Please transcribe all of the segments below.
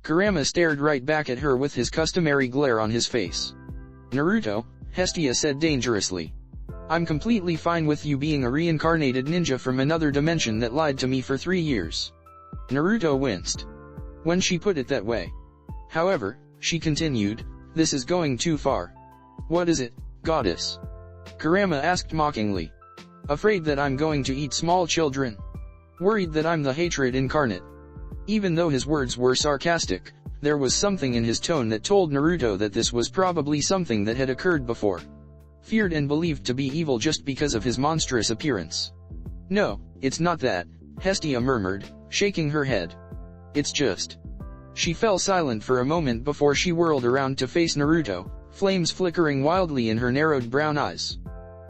Kurama stared right back at her with his customary glare on his face. "Naruto," Hestia said dangerously. "I'm completely fine with you being a reincarnated ninja from another dimension that lied to me for 3 years." Naruto winced when she put it that way. However, she continued, "This is going too far." "What is it, goddess?" Kurama asked mockingly. "Afraid that I'm going to eat small children? Worried that I'm the hatred incarnate?" Even though his words were sarcastic, there was something in his tone that told Naruto that this was probably something that had occurred before. Feared and believed to be evil just because of his monstrous appearance. "No, it's not that," Hestia murmured, shaking her head. "It's just..." She fell silent for a moment before she whirled around to face Naruto, flames flickering wildly in her narrowed brown eyes.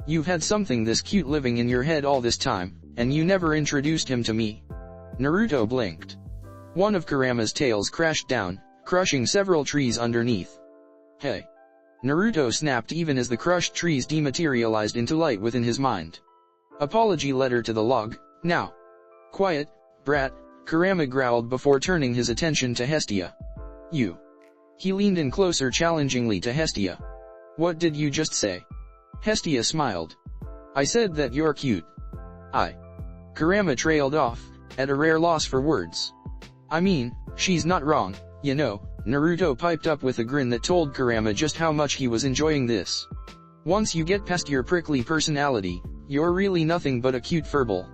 "You've had something this cute living in your head all this time, and you never introduced him to me." Naruto blinked. One of Kurama's tails crashed down, crushing several trees underneath. "Hey!" Naruto snapped even as the crushed trees dematerialized into light within his mind. "Apology letter to the log, now." "Quiet, brat," Kurama growled before turning his attention to Hestia. "You." He leaned in closer challengingly to Hestia. "What did you just say?" Hestia smiled. "I said that you're cute." Kurama trailed off, at a rare loss for words. "I mean, she's not wrong, you know," Naruto piped up with a grin that told Kurama just how much he was enjoying this. "Once you get past your prickly personality, you're really nothing but a cute furball."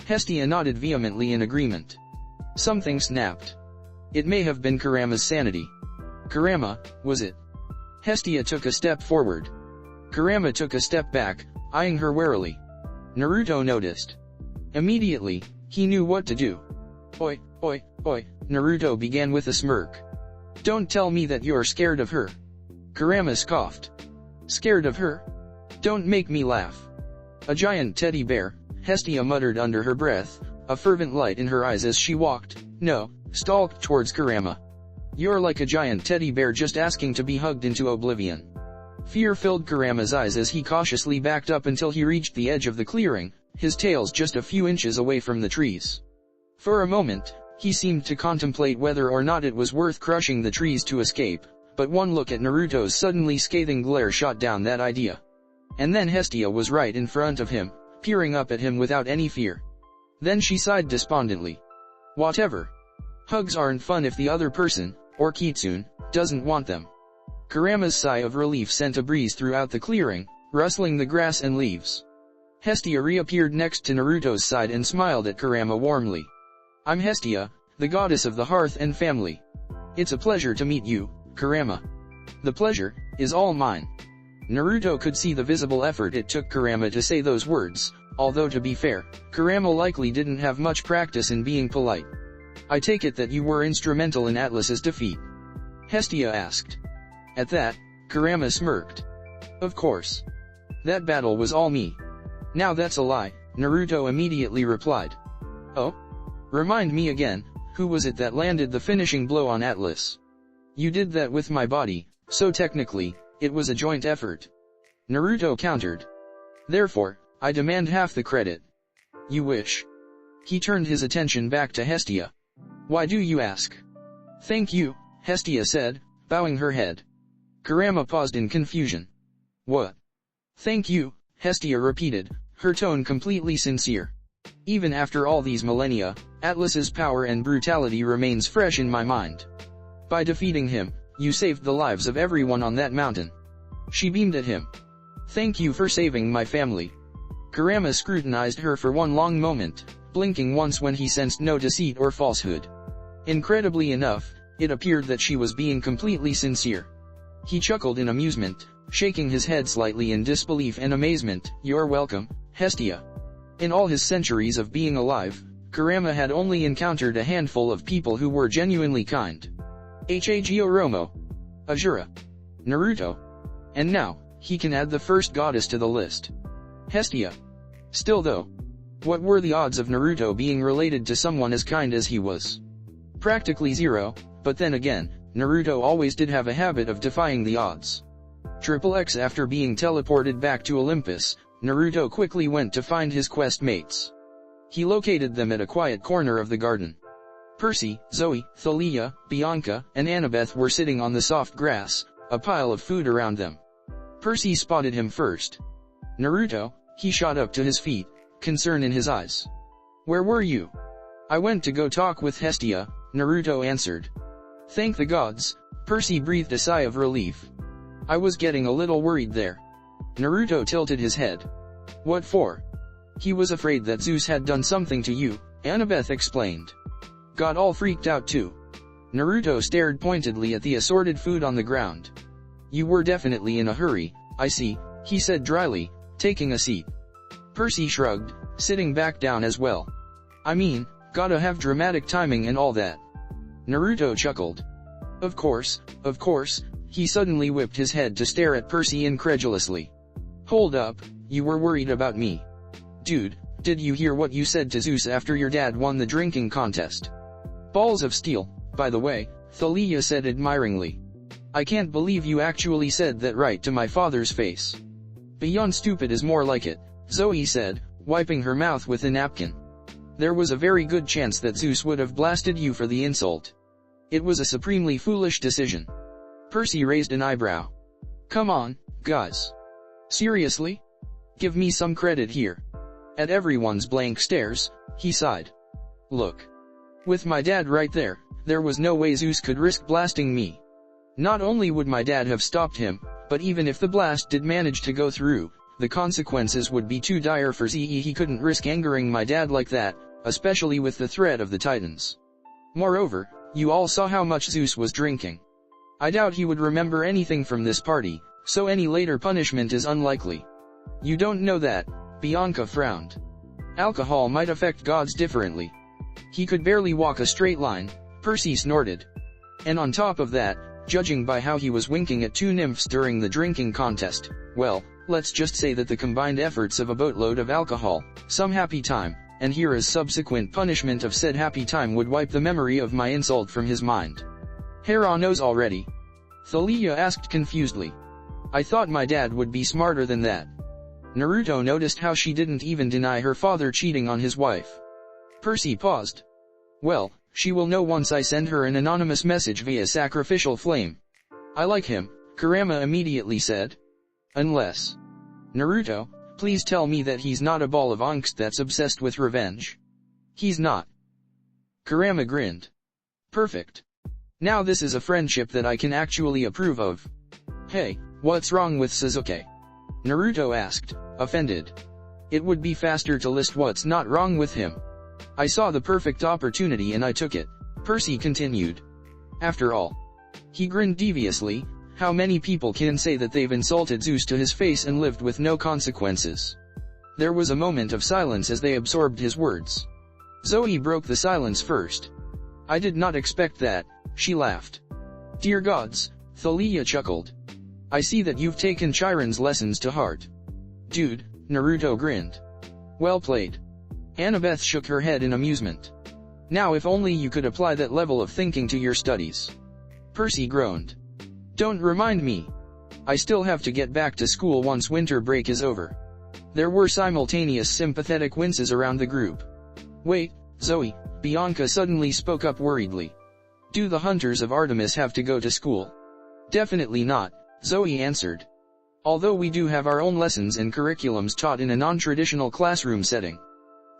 Hestia nodded vehemently in agreement. Something snapped. It may have been Kurama's sanity. "Kurama, was it?" Hestia took a step forward. Kurama took a step back, eyeing her warily. Naruto noticed. Immediately, he knew what to do. Oi, Naruto began with a smirk. "Don't tell me that you're scared of her." Kurama scoffed. "Scared of her? Don't make me laugh." "A giant teddy bear," Hestia muttered under her breath, a fervent light in her eyes as she stalked towards Kurama. "You're like a giant teddy bear just asking to be hugged into oblivion." Fear filled Kurama's eyes as he cautiously backed up until he reached the edge of the clearing, his tails just a few inches away from the trees. For a moment, he seemed to contemplate whether or not it was worth crushing the trees to escape, but one look at Naruto's suddenly scathing glare shot down that idea. And then Hestia was right in front of him, peering up at him without any fear. Then she sighed despondently. "Whatever. Hugs aren't fun if the other person, or Kitsune, doesn't want them." Kurama's sigh of relief sent a breeze throughout the clearing, rustling the grass and leaves. Hestia reappeared next to Naruto's side and smiled at Kurama warmly. "I'm Hestia, the goddess of the hearth and family. It's a pleasure to meet you, Kurama." "The pleasure is all mine." Naruto could see the visible effort it took Kurama to say those words, although to be fair, Kurama likely didn't have much practice in being polite. "I take it that you were instrumental in Atlas's defeat?" Hestia asked. At that, Kurama smirked. "Of course. That battle was all me." "Now that's a lie," Naruto immediately replied. "Oh? Remind me again, who was it that landed the finishing blow on Atlas?" "You did that with my body, so technically, it was a joint effort," Naruto countered. "Therefore, I demand half the credit." "You wish." He turned his attention back to Hestia. "Why do you ask?" "Thank you," Hestia said, bowing her head. Kurama paused in confusion. "What?" "Thank you," Hestia repeated, her tone completely sincere. "Even after all these millennia, Atlas's power and brutality remains fresh in my mind. By defeating him, you saved the lives of everyone on that mountain." She beamed at him. "Thank you for saving my family." Kurama scrutinized her for one long moment, blinking once when he sensed no deceit or falsehood. Incredibly enough, it appeared that she was being completely sincere. He chuckled in amusement, shaking his head slightly in disbelief and amazement. "You're welcome, Hestia." In all his centuries of being alive, Kurama had only encountered a handful of people who were genuinely kind. Hagoromo, Ajura, Naruto. And now, he can add the first goddess to the list. Hestia. Still though, what were the odds of Naruto being related to someone as kind as he was? Practically zero, but then again, Naruto always did have a habit of defying the odds. XXX After being teleported back to Olympus, Naruto quickly went to find his quest mates. He located them at a quiet corner of the garden. Percy, Zoe, Thalia, Bianca, and Annabeth were sitting on the soft grass, a pile of food around them. Percy spotted him first. Naruto, he shot up to his feet, concern in his eyes. Where were you? I went to go talk with Hestia, Naruto answered. Thank the gods, Percy breathed a sigh of relief. I was getting a little worried there. Naruto tilted his head. What for? He was afraid that Zeus had done something to you, Annabeth explained. Got all freaked out too. Naruto stared pointedly at the assorted food on the ground. You were definitely in a hurry, I see, he said dryly, taking a seat. Percy shrugged, sitting back down as well. I mean, gotta have dramatic timing and all that. Naruto chuckled. Of course, he suddenly whipped his head to stare at Percy incredulously. Hold up, you were worried about me. Dude, did you hear what you said to Zeus after your dad won the drinking contest? Balls of steel, by the way, Thalia said admiringly. I can't believe you actually said that right to my father's face. Beyond stupid is more like it, Zoe said, wiping her mouth with a napkin. There was a very good chance that Zeus would have blasted you for the insult. It was a supremely foolish decision. Percy raised an eyebrow. Come on, guys. Seriously? Give me some credit here. At everyone's blank stares, he sighed. Look. With my dad right there, there was no way Zeus could risk blasting me. Not only would my dad have stopped him, but even if the blast did manage to go through, the consequences would be too dire for Ze. He couldn't risk angering my dad like that, especially with the threat of the Titans. Moreover, you all saw how much Zeus was drinking. I doubt he would remember anything from this party, so any later punishment is unlikely. You don't know that, Bianca frowned. Alcohol might affect gods differently. He could barely walk a straight line, Percy snorted. And on top of that, judging by how he was winking at two nymphs during the drinking contest, well, let's just say that the combined efforts of a boatload of alcohol, some happy time, and Hera's subsequent punishment of said happy time would wipe the memory of my insult from his mind. Hera knows already? Thalia asked confusedly. I thought my dad would be smarter than that. Naruto noticed how she didn't even deny her father cheating on his wife. Percy paused. Well, she will know once I send her an anonymous message via sacrificial flame. I like him, Kurama immediately said. Unless. Naruto, please tell me that he's not a ball of angst that's obsessed with revenge. He's not. Kurama grinned. Perfect. Now this is a friendship that I can actually approve of. Hey, what's wrong with Sasuke? Naruto asked, offended. It would be faster to list what's not wrong with him. I saw the perfect opportunity and I took it, Percy continued. After all. He grinned deviously. How many people can say that they've insulted Zeus to his face and lived with no consequences? There was a moment of silence as they absorbed his words. Zoe broke the silence first. I did not expect that, she laughed. Dear gods, Thalia chuckled. I see that you've taken Chiron's lessons to heart. Dude, Naruto grinned. Well played. Annabeth shook her head in amusement. Now if only you could apply that level of thinking to your studies. Percy groaned. Don't remind me. I still have to get back to school once winter break is over. There were simultaneous sympathetic winces around the group. Wait, Zoe, Bianca suddenly spoke up worriedly. Do the hunters of Artemis have to go to school? Definitely not, Zoe answered. Although we do have our own lessons and curriculums taught in a non-traditional classroom setting.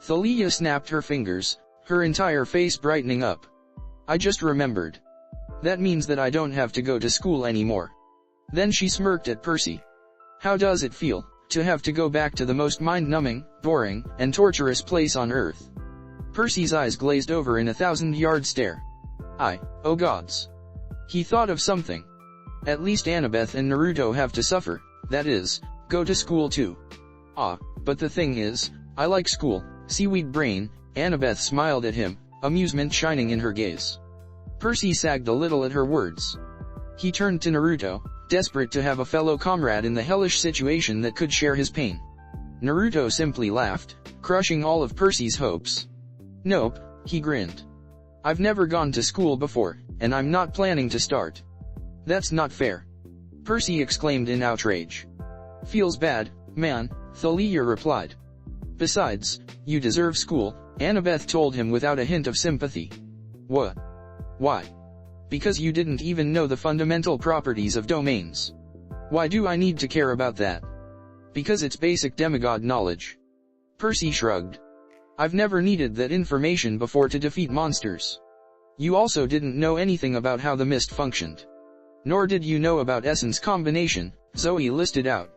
Thalia snapped her fingers, her entire face brightening up. I just remembered. That means that I don't have to go to school anymore. Then she smirked at Percy. How does it feel, to have to go back to the most mind-numbing, boring, and torturous place on Earth? Percy's eyes glazed over in a 1,000-yard stare. Oh gods. He thought of something. At least Annabeth and Naruto have to suffer, that is, go to school too. But the thing is, I like school, seaweed brain, Annabeth smiled at him, amusement shining in her gaze. Percy sagged a little at her words. He turned to Naruto, desperate to have a fellow comrade in the hellish situation that could share his pain. Naruto simply laughed, crushing all of Percy's hopes. Nope, he grinned. I've never gone to school before, and I'm not planning to start. That's not fair. Percy exclaimed in outrage. Feels bad, man, Thalia replied. Besides, you deserve school, Annabeth told him without a hint of sympathy. What? Why? Because you didn't even know the fundamental properties of domains. Why do I need to care about that? Because it's basic demigod knowledge. Percy shrugged. I've never needed that information before to defeat monsters. You also didn't know anything about how the mist functioned. Nor did you know about essence combination, Zoe listed out.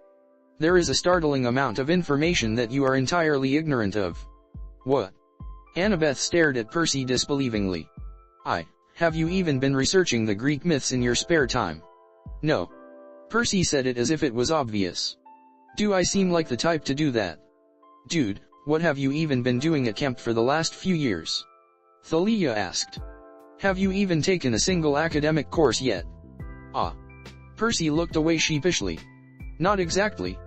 There is a startling amount of information that you are entirely ignorant of. What? Annabeth stared at Percy disbelievingly. Have you even been researching the Greek myths in your spare time? No. Percy said it as if it was obvious. Do I seem like the type to do that? Dude, what have you even been doing at camp for the last few years? Thalia asked. Have you even taken a single academic course yet? Percy looked away sheepishly. Not exactly.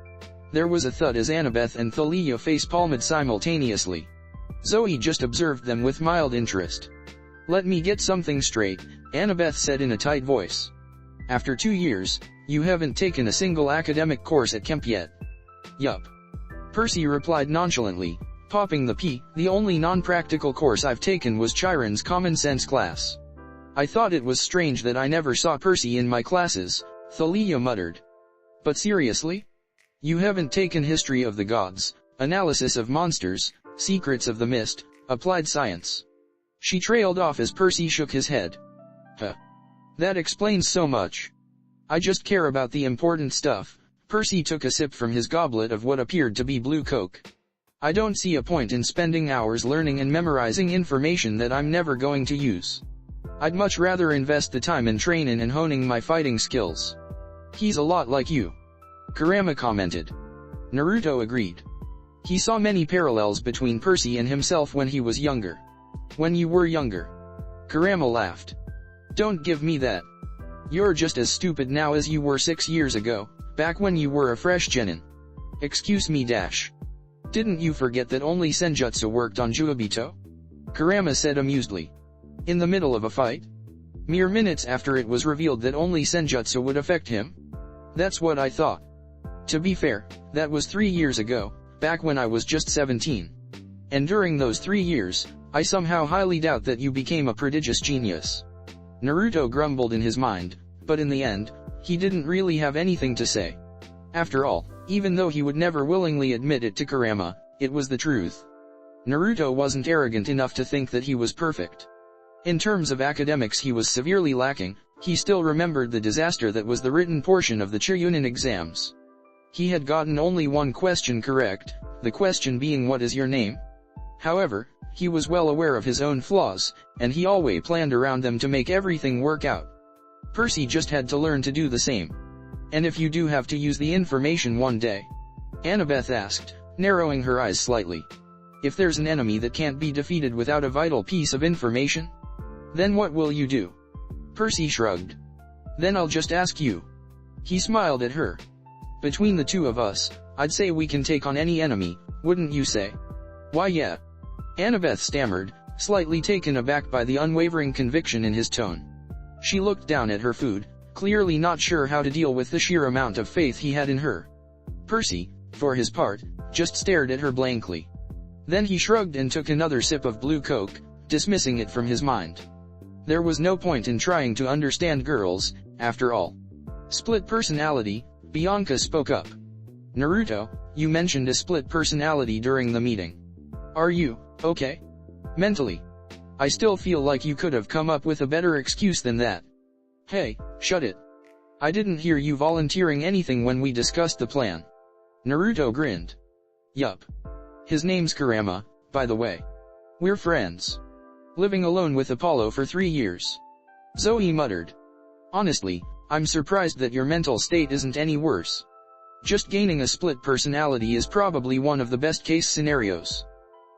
There was a thud as Annabeth and Thalia face-palmed simultaneously. Zoe just observed them with mild interest. Let me get something straight, Annabeth said in a tight voice. After 2 years, you haven't taken a single academic course at camp yet. Yup. Percy replied nonchalantly, popping the P. The only non-practical course I've taken was Chiron's common sense class. I thought it was strange that I never saw Percy in my classes, Thalia muttered. But seriously? You haven't taken history of the gods, analysis of monsters, secrets of the mist, applied science. She trailed off as Percy shook his head. That explains so much. I just care about the important stuff. Percy took a sip from his goblet of what appeared to be blue Coke. I don't see a point in spending hours learning and memorizing information that I'm never going to use. I'd much rather invest the time in training and honing my fighting skills. He's a lot like you. Kurama commented. Naruto agreed. He saw many parallels between Percy and himself when he was younger. When you were younger. Kurama laughed. Don't give me that. You're just as stupid now as you were 6 years ago, back when you were a fresh genin. Excuse me dash. Didn't you forget that only Senjutsu worked on Juobito? Kurama said amusedly. In the middle of a fight? Mere minutes after it was revealed that only Senjutsu would affect him? That's what I thought. To be fair, that was 3 years ago, back when I was just 17. And during those 3 years, I somehow highly doubt that you became a prodigious genius. Naruto grumbled in his mind, but in the end, he didn't really have anything to say. After all, even though he would never willingly admit it to Kurama, it was the truth. Naruto wasn't arrogant enough to think that he was perfect. In terms of academics he was severely lacking. He still remembered the disaster that was the written portion of the Chunin exams. He had gotten only one question correct, the question being what is your name? However, he was well aware of his own flaws, and he always planned around them to make everything work out. Percy just had to learn to do the same. And if you do have to use the information one day? Annabeth asked, narrowing her eyes slightly. If there's an enemy that can't be defeated without a vital piece of information? Then what will you do? Percy shrugged. Then I'll just ask you. He smiled at her. Between the two of us, I'd say we can take on any enemy, wouldn't you say? Why yeah. Annabeth stammered, slightly taken aback by the unwavering conviction in his tone. She looked down at her food, clearly not sure how to deal with the sheer amount of faith he had in her. Percy, for his part, just stared at her blankly. Then he shrugged and took another sip of blue Coke, dismissing it from his mind. There was no point in trying to understand girls, after all. Split personality, Bianca spoke up. Naruto, you mentioned a split personality during the meeting. Are you okay? Mentally? I still feel like you could have come up with a better excuse than that. Hey, shut it. I didn't hear you volunteering anything when we discussed the plan. Naruto grinned. Yup. His name's Kurama, by the way. We're friends. Living alone with Apollo for 3 years. Zoe muttered. Honestly, I'm surprised that your mental state isn't any worse. Just gaining a split personality is probably one of the best case scenarios.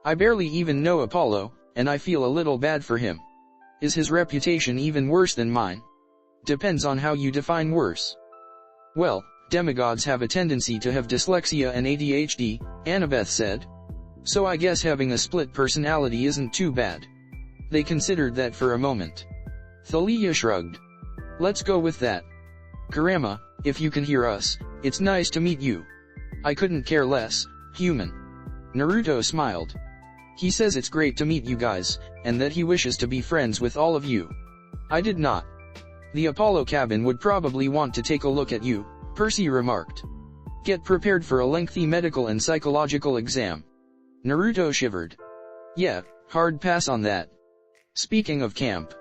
I barely even know Apollo, and I feel a little bad for him. Is his reputation even worse than mine? Depends on how you define worse. Well, demigods have a tendency to have dyslexia and ADHD, Annabeth said. So I guess having a split personality isn't too bad. They considered that for a moment. Thalia shrugged. Let's go with that. Kurama, if you can hear us, it's nice to meet you. I couldn't care less, human. Naruto smiled. He says it's great to meet you guys, and that he wishes to be friends with all of you. I did not. The Apollo cabin would probably want to take a look at you, Percy remarked. Get prepared for a lengthy medical and psychological exam. Naruto shivered. Yeah, hard pass on that. Speaking of camp.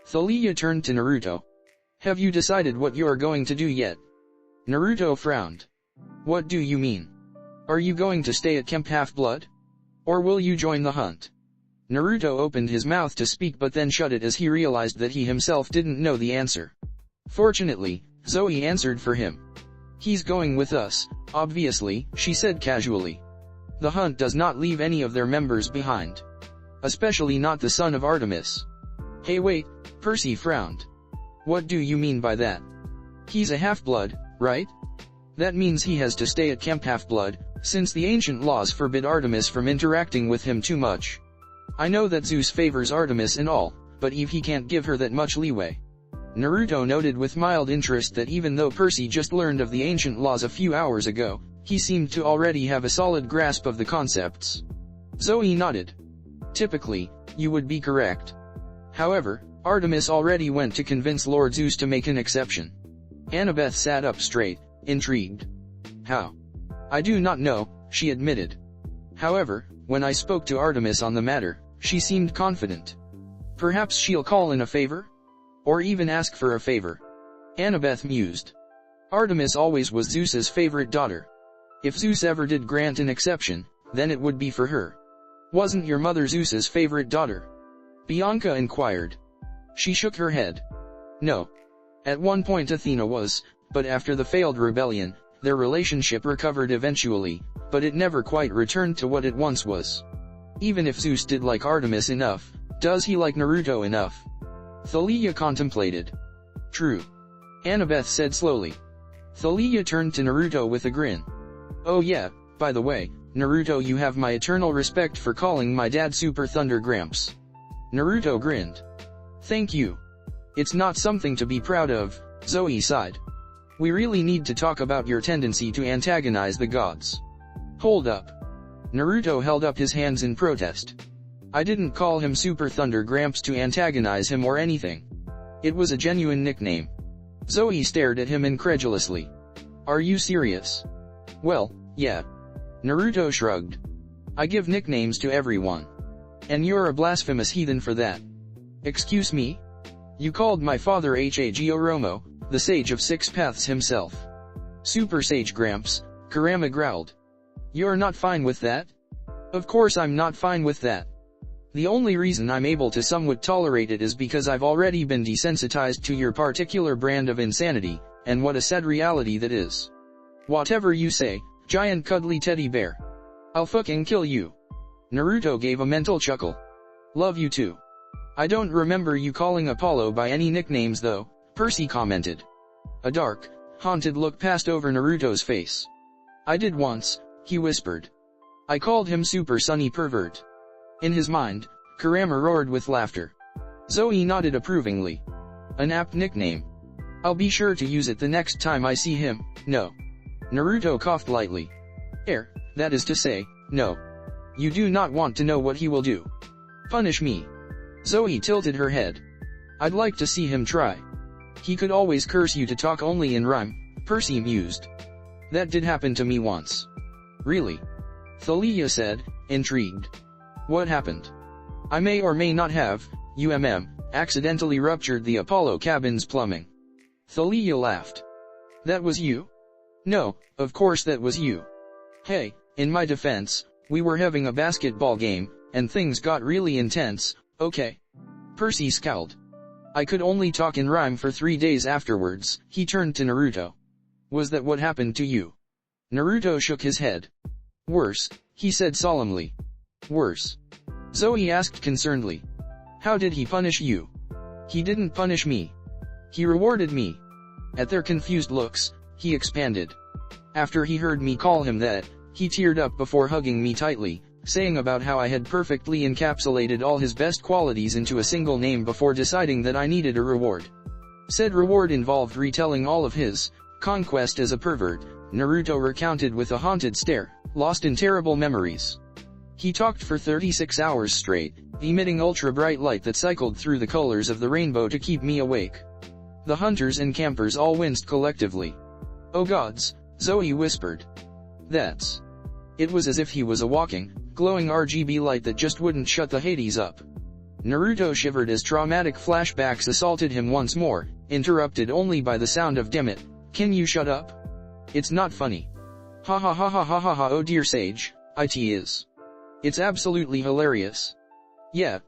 Thalia turned to Naruto. Have you decided what you are going to do yet? Naruto frowned. What do you mean? Are you going to stay at Camp Half-Blood? Or will you join the hunt? Naruto opened his mouth to speak but then shut it as he realized that he himself didn't know the answer. Fortunately, Zoe answered for him. He's going with us, obviously, she said casually. The hunt does not leave any of their members behind. Especially not the son of Artemis. Hey wait, Percy frowned. What do you mean by that? He's a half-blood, right? That means he has to stay at Camp Half-Blood, since the ancient laws forbid Artemis from interacting with him too much. I know that Zeus favors Artemis and all, but Eve he can't give her that much leeway. Naruto noted with mild interest that even though Percy just learned of the ancient laws a few hours ago, he seemed to already have a solid grasp of the concepts. Zoe nodded. Typically, you would be correct. However, Artemis already went to convince Lord Zeus to make an exception. Annabeth sat up straight, intrigued. How? I do not know, she admitted. However, when I spoke to Artemis on the matter, she seemed confident. Perhaps she'll call in a favor? Or even ask for a favor. Annabeth mused. Artemis always was Zeus's favorite daughter. If Zeus ever did grant an exception, then it would be for her. Wasn't your mother Zeus's favorite daughter? Bianca inquired. She shook her head. No. At one point Athena was, but after the failed rebellion, their relationship recovered eventually, but it never quite returned to what it once was. Even if Zeus did like Artemis enough, does he like Naruto enough? Thalia contemplated. True. Annabeth said slowly. Thalia turned to Naruto with a grin. Oh yeah, by the way, Naruto, you have my eternal respect for calling my dad Super Thunder Gramps. Naruto grinned. Thank you. It's not something to be proud of, Zoe sighed. We really need to talk about your tendency to antagonize the gods. Hold up. Naruto held up his hands in protest. I didn't call him Super Thunder Gramps to antagonize him or anything. It was a genuine nickname. Zoe stared at him incredulously. Are you serious? Well, yeah. Naruto shrugged. I give nicknames to everyone. And you're a blasphemous heathen for that. Excuse me? You called my father Hagoromo, the sage of six paths himself. Super Sage Gramps, Kurama growled. You're not fine with that? Of course I'm not fine with that. The only reason I'm able to somewhat tolerate it is because I've already been desensitized to your particular brand of insanity, and what a sad reality that is. Whatever you say, giant cuddly teddy bear. I'll fucking kill you. Naruto gave a mental chuckle. Love you too. I don't remember you calling Apollo by any nicknames though, Percy commented. A dark, haunted look passed over Naruto's face. I did once, he whispered. I called him Super Sunny Pervert. In his mind, Kurama roared with laughter. Zoe nodded approvingly. An apt nickname. I'll be sure to use it the next time I see him. No. Naruto coughed lightly. That is to say, no. You do not want to know what he will do. Punish me. Zoe tilted her head. I'd like to see him try. He could always curse you to talk only in rhyme, Percy mused. That did happen to me once. Really? Thalia said, intrigued. What happened? I may or may not have, accidentally ruptured the Apollo cabin's plumbing. Thalia laughed. That was you? No, of course that was you. Hey, in my defense, we were having a basketball game, and things got really intense, okay? Percy scowled. I could only talk in rhyme for 3 days afterwards, he turned to Naruto. Was that what happened to you? Naruto shook his head. Worse, he said solemnly. Worse. Zoe asked concernedly. How did he punish you? He didn't punish me. He rewarded me. At their confused looks, he expanded. After he heard me call him that, he teared up before hugging me tightly, saying about how I had perfectly encapsulated all his best qualities into a single name before deciding that I needed a reward. Said reward involved retelling all of his conquest as a pervert, Naruto recounted with a haunted stare, lost in terrible memories. He talked for 36 hours straight, emitting ultra-bright light that cycled through the colors of the rainbow to keep me awake. The hunters and campers all winced collectively. "Oh gods," Zoe whispered. "That's..." It was as if he was a walking, glowing RGB light that just wouldn't shut the Hades up. Naruto shivered as traumatic flashbacks assaulted him once more, interrupted only by the sound of "Dammit, can you shut up? It's not funny. Ha ha ha ha ha ha ha, oh dear Sage, it is. It's absolutely hilarious." Yeah,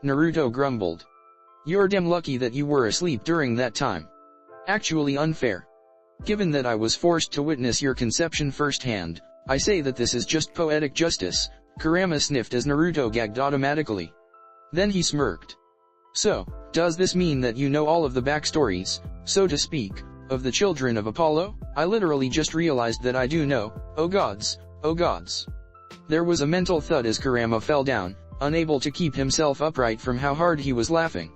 Naruto grumbled. "You're damn lucky that you were asleep during that time. Actually unfair. Given that I was forced to witness your conception firsthand, I say that this is just poetic justice," Kurama sniffed as Naruto gagged automatically. Then he smirked. "So, does this mean that you know all of the backstories, so to speak, of the children of Apollo? I literally just realized that I do know, oh gods, oh gods." There was a mental thud as Kurama fell down, unable to keep himself upright from how hard he was laughing.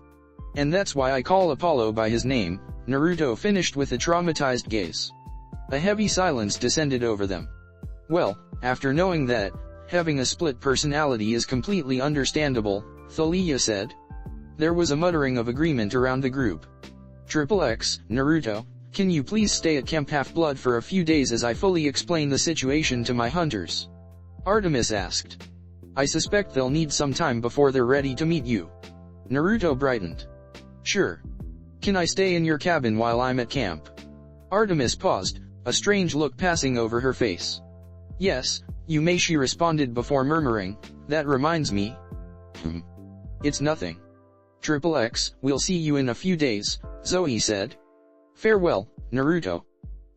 "And that's why I call Apollo by his name," Naruto finished with a traumatized gaze. A heavy silence descended over them. "Well, after knowing that, having a split personality is completely understandable," Thalia said. There was a muttering of agreement around the group. "XXX, Naruto, can you please stay at Camp Half-Blood for a few days as I fully explain the situation to my hunters?" Artemis asked. "I suspect they'll need some time before they're ready to meet you." Naruto brightened. "Sure. Can I stay in your cabin while I'm at camp?" Artemis paused, a strange look passing over her face. "Yes, you may," she responded before murmuring, "That reminds me." "It's nothing. XXX, we'll see you in a few days," Zoe said. "Farewell, Naruto.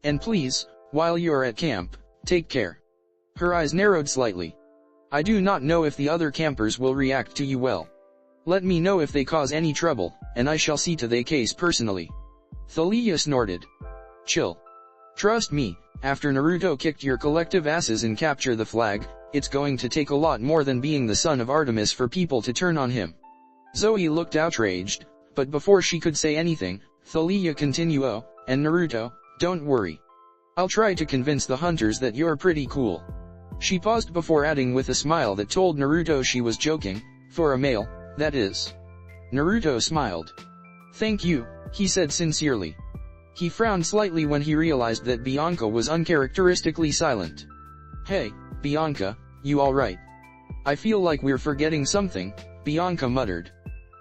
And please, while you're at camp, take care." Her eyes narrowed slightly. "I do not know if the other campers will react to you well. Let me know if they cause any trouble, and I shall see to their case personally." Thalia snorted. "Chill. Trust me, after Naruto kicked your collective asses and capture the flag, it's going to take a lot more than being the son of Artemis for people to turn on him." Zoe looked outraged, but before she could say anything, Thalia continued, "Oh, and Naruto, don't worry. I'll try to convince the hunters that you're pretty cool." She paused before adding with a smile that told Naruto she was joking, "For a male, that is." Naruto smiled. "Thank you," he said sincerely. He frowned slightly when he realized that Bianca was uncharacteristically silent. "Hey, Bianca, you alright? I feel like we're forgetting something," Bianca muttered.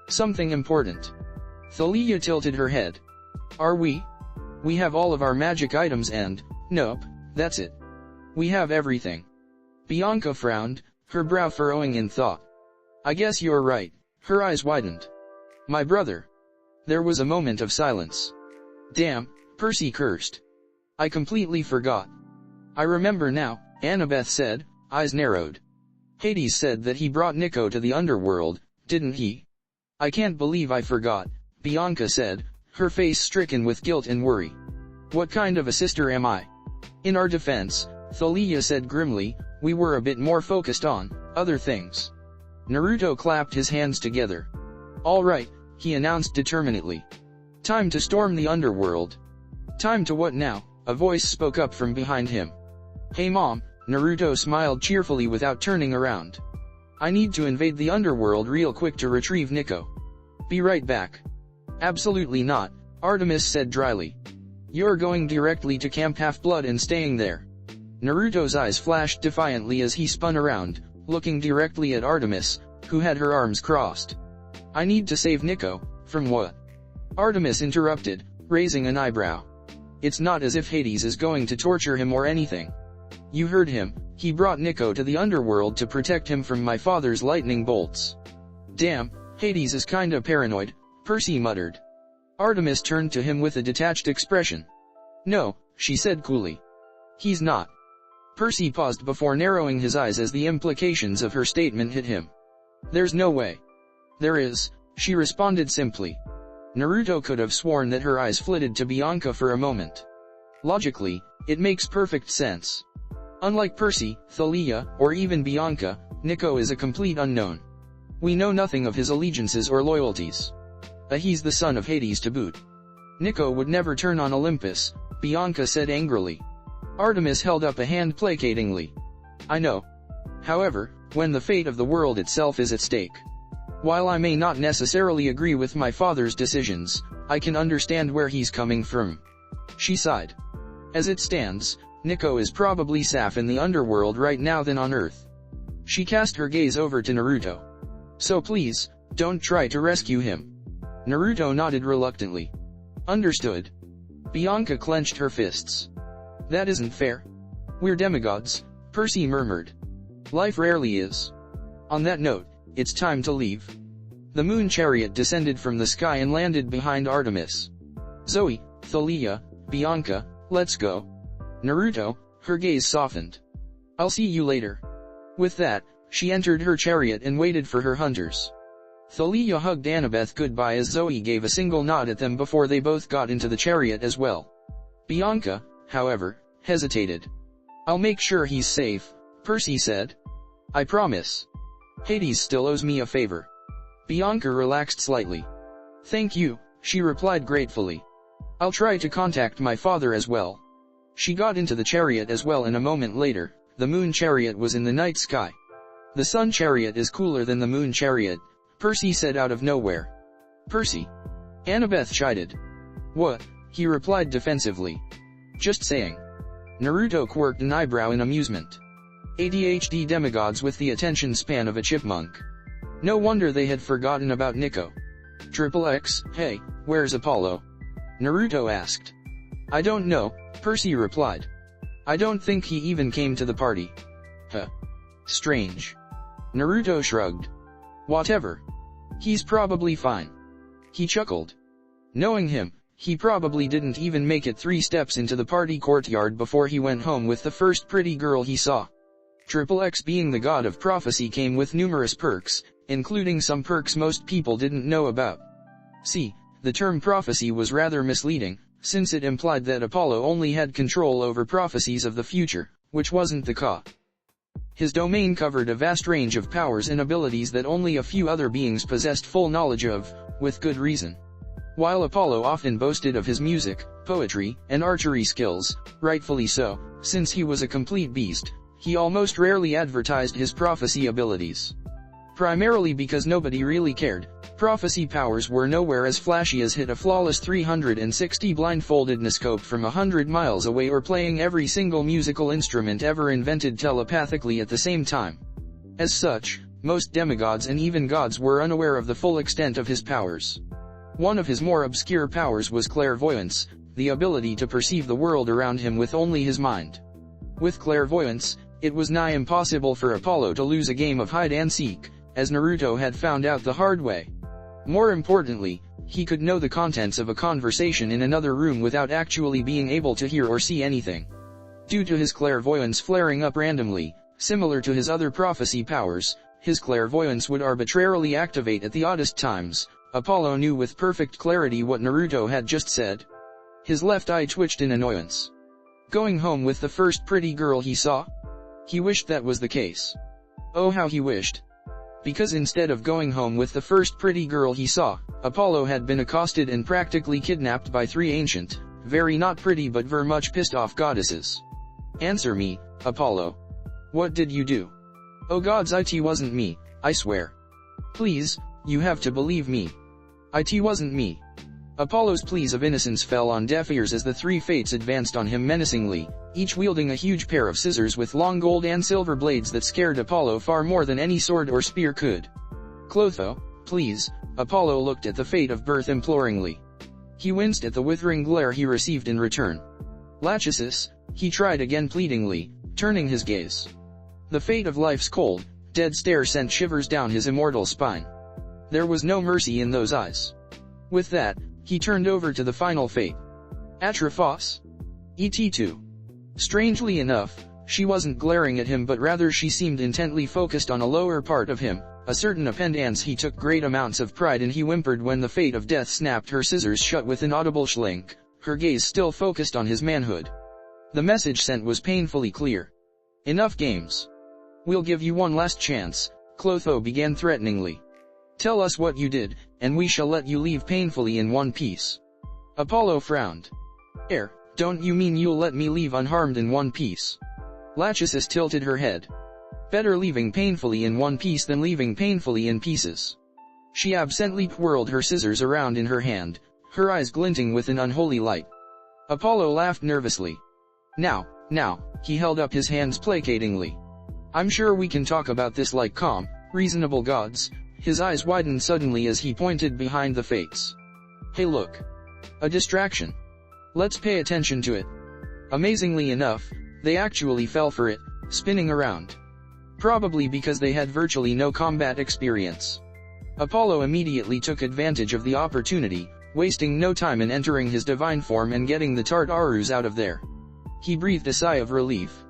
"Something important." Thalia tilted her head. "Are we? We have all of our magic items and..." "Nope, that's it. We have everything." Bianca frowned, her brow furrowing in thought. "I guess you're right." Her eyes widened. "My brother." There was a moment of silence. "Damn," Percy cursed. "I completely forgot." "I remember now," Annabeth said, eyes narrowed. "Hades said that he brought Nico to the underworld, didn't he?" "I can't believe I forgot," Bianca said, her face stricken with guilt and worry. "What kind of a sister am I?" "In our defense," Thalia said grimly, "we were a bit more focused on other things." Naruto clapped his hands together. "All right," he announced determinedly. "Time to storm the underworld." "Time to what now?" a voice spoke up from behind him. "Hey Mom," Naruto smiled cheerfully without turning around. "I need to invade the underworld real quick to retrieve Nico. Be right back." "Absolutely not," Artemis said dryly. "You're going directly to Camp Half-Blood and staying there." Naruto's eyes flashed defiantly as he spun around, looking directly at Artemis, who had her arms crossed. "I need to save Nico, from what?" Artemis interrupted, raising an eyebrow. "It's not as if Hades is going to torture him or anything. You heard him, he brought Nico to the underworld to protect him from my father's lightning bolts." "Damn, Hades is kinda paranoid," Percy muttered. Artemis turned to him with a detached expression. "No," she said coolly. "He's not." Percy paused before narrowing his eyes as the implications of her statement hit him. "There's no way." "There is," she responded simply. Naruto could have sworn that her eyes flitted to Bianca for a moment. Logically, it makes perfect sense. Unlike Percy, Thalia, or even Bianca, Nico is a complete unknown. We know nothing of his allegiances or loyalties. He's the son of Hades to boot. Nico would never turn on Olympus, Bianca said angrily. Artemis held up a hand placatingly. "I know. However, when the fate of the world itself is at stake. While I may not necessarily agree with my father's decisions, I can understand where he's coming from. She sighed. As it stands, Nico is probably safer in the underworld right now than on Earth. She cast her gaze over to Naruto. So please, don't try to rescue him. Naruto nodded reluctantly. Understood. Bianca clenched her fists. That isn't fair. We're demigods, Percy murmured. Life rarely is. On that note, it's time to leave. The moon chariot descended from the sky and landed behind Artemis. Zoe, Thalia, Bianca, let's go. Naruto, her gaze softened. I'll see you later. With that, she entered her chariot and waited for her hunters. Thalia hugged Annabeth goodbye as Zoe gave a single nod at them before they both got into the chariot as well. Bianca, however, hesitated. I'll make sure he's safe, Percy said. I promise. Hades still owes me a favor. Bianca relaxed slightly. Thank you, she replied gratefully. I'll try to contact my father as well. She got into the chariot as well, and a moment later, the moon chariot was in the night sky. The sun chariot is cooler than the moon chariot, Percy said out of nowhere. Percy? Annabeth chided. What? He replied defensively. Just saying. Naruto quirked an eyebrow in amusement. ADHD demigods with the attention span of a chipmunk. No wonder they had forgotten about Nico. X, hey, where's Apollo? Naruto asked. I don't know, Percy replied. I don't think he even came to the party. Huh. Strange. Naruto shrugged. Whatever. He's probably fine. He chuckled. Knowing him, he probably didn't even make it 3 steps into the party courtyard before he went home with the first pretty girl he saw. X being the god of prophecy came with numerous perks, including some perks most people didn't know about. See, the term prophecy was rather misleading, since it implied that Apollo only had control over prophecies of the future, which wasn't the case. His domain covered a vast range of powers and abilities that only a few other beings possessed full knowledge of, with good reason. While Apollo often boasted of his music, poetry, and archery skills, rightfully so, since he was a complete beast, he almost rarely advertised his prophecy abilities. Primarily because nobody really cared, prophecy powers were nowhere as flashy as hit a flawless 360 blindfoldedness scope from 100 miles away or playing every single musical instrument ever invented telepathically at the same time. As such, most demigods and even gods were unaware of the full extent of his powers. One of his more obscure powers was clairvoyance, the ability to perceive the world around him with only his mind. With clairvoyance, it was nigh impossible for Apollo to lose a game of hide-and-seek, as Naruto had found out the hard way. More importantly, he could know the contents of a conversation in another room without actually being able to hear or see anything. Due to his clairvoyance flaring up randomly, similar to his other prophecy powers, his clairvoyance would arbitrarily activate at the oddest times. Apollo knew with perfect clarity what Naruto had just said. His left eye twitched in annoyance. Going home with the first pretty girl he saw? He wished that was the case. Oh, how he wished. Because instead of going home with the first pretty girl he saw, Apollo had been accosted and practically kidnapped by 3 ancient, very not pretty but very much pissed off goddesses. Answer me, Apollo. What did you do? Oh gods, it wasn't me, I swear. Please, you have to believe me. It wasn't me. Apollo's pleas of innocence fell on deaf ears as the 3 fates advanced on him menacingly, each wielding a huge pair of scissors with long gold and silver blades that scared Apollo far more than any sword or spear could. Clotho, please, Apollo looked at the fate of birth imploringly. He winced at the withering glare he received in return. Lachesis, he tried again pleadingly, turning his gaze. The fate of life's cold, dead stare sent shivers down his immortal spine. There was no mercy in those eyes. With that, he turned over to the final fate. Atrophos? Et2. Strangely enough, she wasn't glaring at him but rather she seemed intently focused on a lower part of him, a certain appendage he took great amounts of pride in. He whimpered when the fate of death snapped her scissors shut with an audible schlink, her gaze still focused on his manhood. The message sent was painfully clear. Enough games. We'll give you one last chance, Clotho began threateningly. Tell us what you did, and we shall let you leave painfully in one piece. Apollo frowned. Don't you mean you'll let me leave unharmed in one piece? Lachesis tilted her head. Better leaving painfully in one piece than leaving painfully in pieces. She absently twirled her scissors around in her hand, her eyes glinting with an unholy light. Apollo laughed nervously. Now, he held up his hands placatingly. I'm sure we can talk about this like calm, reasonable gods. His eyes widened suddenly as he pointed behind the fates. Hey look. A distraction. Let's pay attention to it. Amazingly enough, they actually fell for it, spinning around. Probably because they had virtually no combat experience. Apollo immediately took advantage of the opportunity, wasting no time in entering his divine form and getting the Tartarus out of there. He breathed a sigh of relief.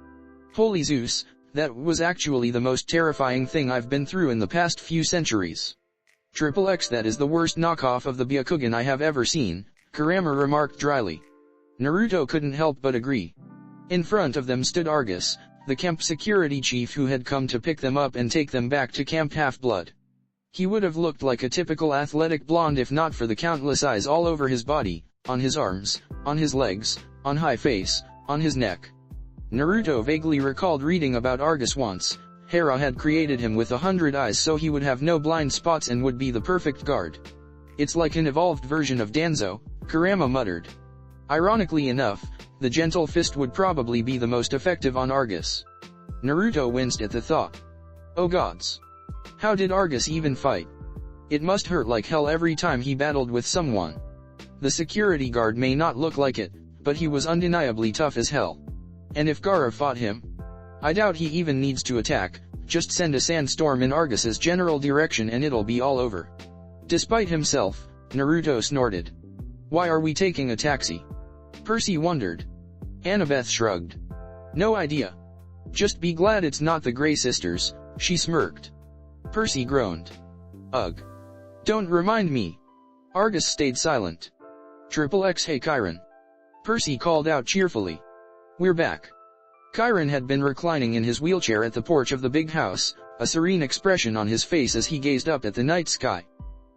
Holy Zeus, that was actually the most terrifying thing I've been through in the past few centuries. XXX, that is the worst knockoff of the Byakugan I have ever seen, Kurama remarked dryly. Naruto couldn't help but agree. In front of them stood Argus, the camp security chief who had come to pick them up and take them back to Camp Half-Blood. He would have looked like a typical athletic blonde if not for the countless eyes all over his body, on his arms, on his legs, on his face, on his neck. Naruto vaguely recalled reading about Argus once. Hera had created him with 100 eyes so he would have no blind spots and would be the perfect guard. It's like an evolved version of Danzo, Kurama muttered. Ironically enough, the gentle fist would probably be the most effective on Argus. Naruto winced at the thought. Oh gods. How did Argus even fight? It must hurt like hell every time he battled with someone. The security guard may not look like it, but he was undeniably tough as hell. And if Gaara fought him, I doubt he even needs to attack, just send a sandstorm in Argus's general direction and it'll be all over. Despite himself, Naruto snorted. Why are we taking a taxi? Percy wondered. Annabeth shrugged. No idea. Just be glad it's not the Grey Sisters, she smirked. Percy groaned. Ugh. Don't remind me. Argus stayed silent. XXX, hey Chiron. Percy called out cheerfully. We're back. Chiron had been reclining in his wheelchair at the porch of the big house, a serene expression on his face as he gazed up at the night sky.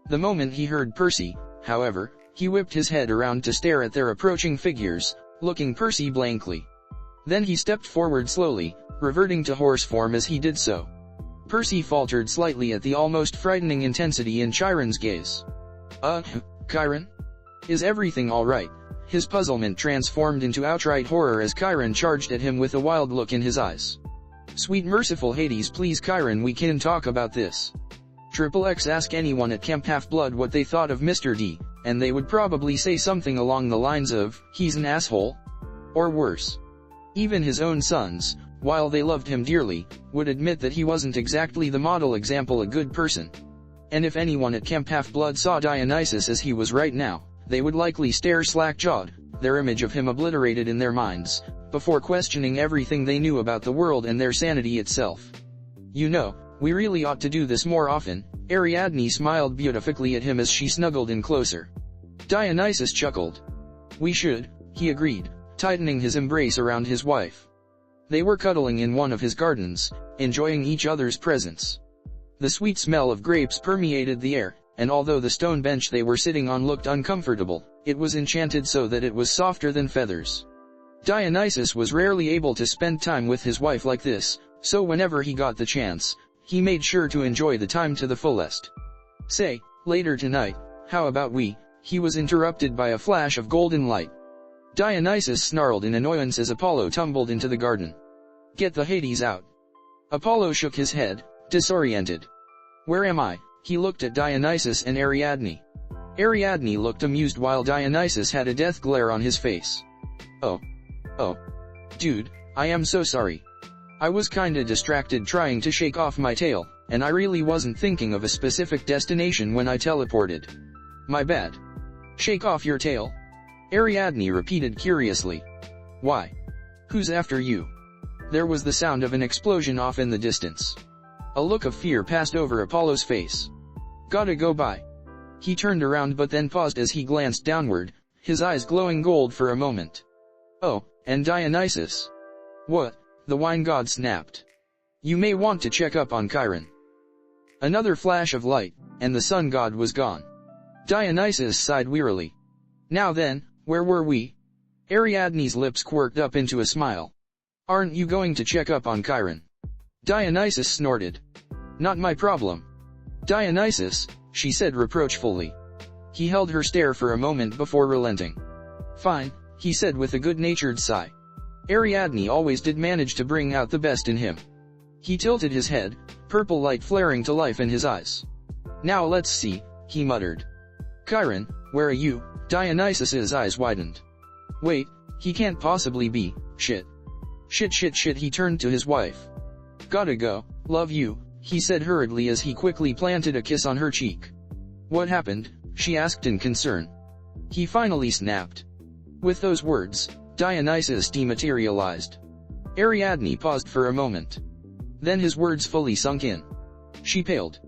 The moment he heard Percy, however, he whipped his head around to stare at their approaching figures, looking Percy blankly. Then he stepped forward slowly, reverting to horse form as he did so. Percy faltered slightly at the almost frightening intensity in Chiron's gaze. Chiron? Is everything alright? His puzzlement transformed into outright horror as Chiron charged at him with a wild look in his eyes. Sweet merciful Hades, please Chiron, we can talk about this. XXX, ask anyone at Camp Half-Blood what they thought of Mr. D, and they would probably say something along the lines of, he's an asshole. Or worse. Even his own sons, while they loved him dearly, would admit that he wasn't exactly the model example a good person. And if anyone at Camp Half-Blood saw Dionysus as he was right now, they would likely stare slack-jawed, their image of him obliterated in their minds, before questioning everything they knew about the world and their sanity itself. You know, we really ought to do this more often. Ariadne smiled beatifically at him as she snuggled in closer. Dionysus chuckled. We should, he agreed, tightening his embrace around his wife. They were cuddling in one of his gardens, enjoying each other's presence. The sweet smell of grapes permeated the air, and although the stone bench they were sitting on looked uncomfortable, it was enchanted so that it was softer than feathers. Dionysus was rarely able to spend time with his wife like this, so whenever he got the chance, he made sure to enjoy the time to the fullest. Say, later tonight, how about we? He was interrupted by a flash of golden light. Dionysus snarled in annoyance as Apollo tumbled into the garden. Get the Hades out. Apollo shook his head, disoriented. Where am I? He looked at Dionysus and Ariadne. Ariadne looked amused while Dionysus had a death glare on his face. Oh. Dude, I am so sorry. I was kinda distracted trying to shake off my tail, and I really wasn't thinking of a specific destination when I teleported. My bad. Shake off your tail? Ariadne repeated curiously. Why? Who's after you? There was the sound of an explosion off in the distance. A look of fear passed over Apollo's face. Gotta go by. He turned around but then paused as he glanced downward, his eyes glowing gold for a moment. Oh, and Dionysus. What? The wine god snapped. You may want to check up on Chiron. Another flash of light, and the sun god was gone. Dionysus sighed wearily. Now then, where were we? Ariadne's lips quirked up into a smile. Aren't you going to check up on Chiron? Dionysus snorted. Not my problem. Dionysus, she said reproachfully. He held her stare for a moment before relenting. Fine, he said with a good-natured sigh. Ariadne always did manage to bring out the best in him. He tilted his head, purple light flaring to life in his eyes. Now let's see, he muttered. Chiron, where are you? Dionysus's eyes widened. Wait, he can't possibly be, shit. Shit, he turned to his wife. Gotta go, love you, he said hurriedly as he quickly planted a kiss on her cheek. What happened? She asked in concern. He finally snapped. With those words, Dionysus dematerialized. Ariadne paused for a moment. Then his words fully sunk in. She paled.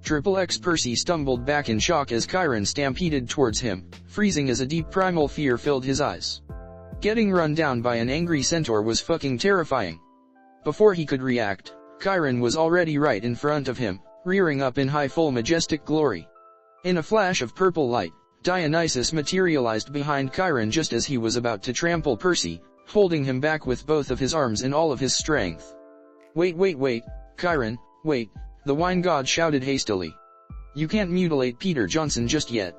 XXX Percy stumbled back in shock as Chiron stampeded towards him, freezing as a deep primal fear filled his eyes. Getting run down by an angry centaur was fucking terrifying. Before he could react, Chiron was already right in front of him, rearing up in high full majestic glory. In a flash of purple light, Dionysus materialized behind Chiron just as he was about to trample Percy, holding him back with both of his arms and all of his strength. Wait, Chiron, wait, the wine god shouted hastily. You can't mutilate Peter Johnson just yet.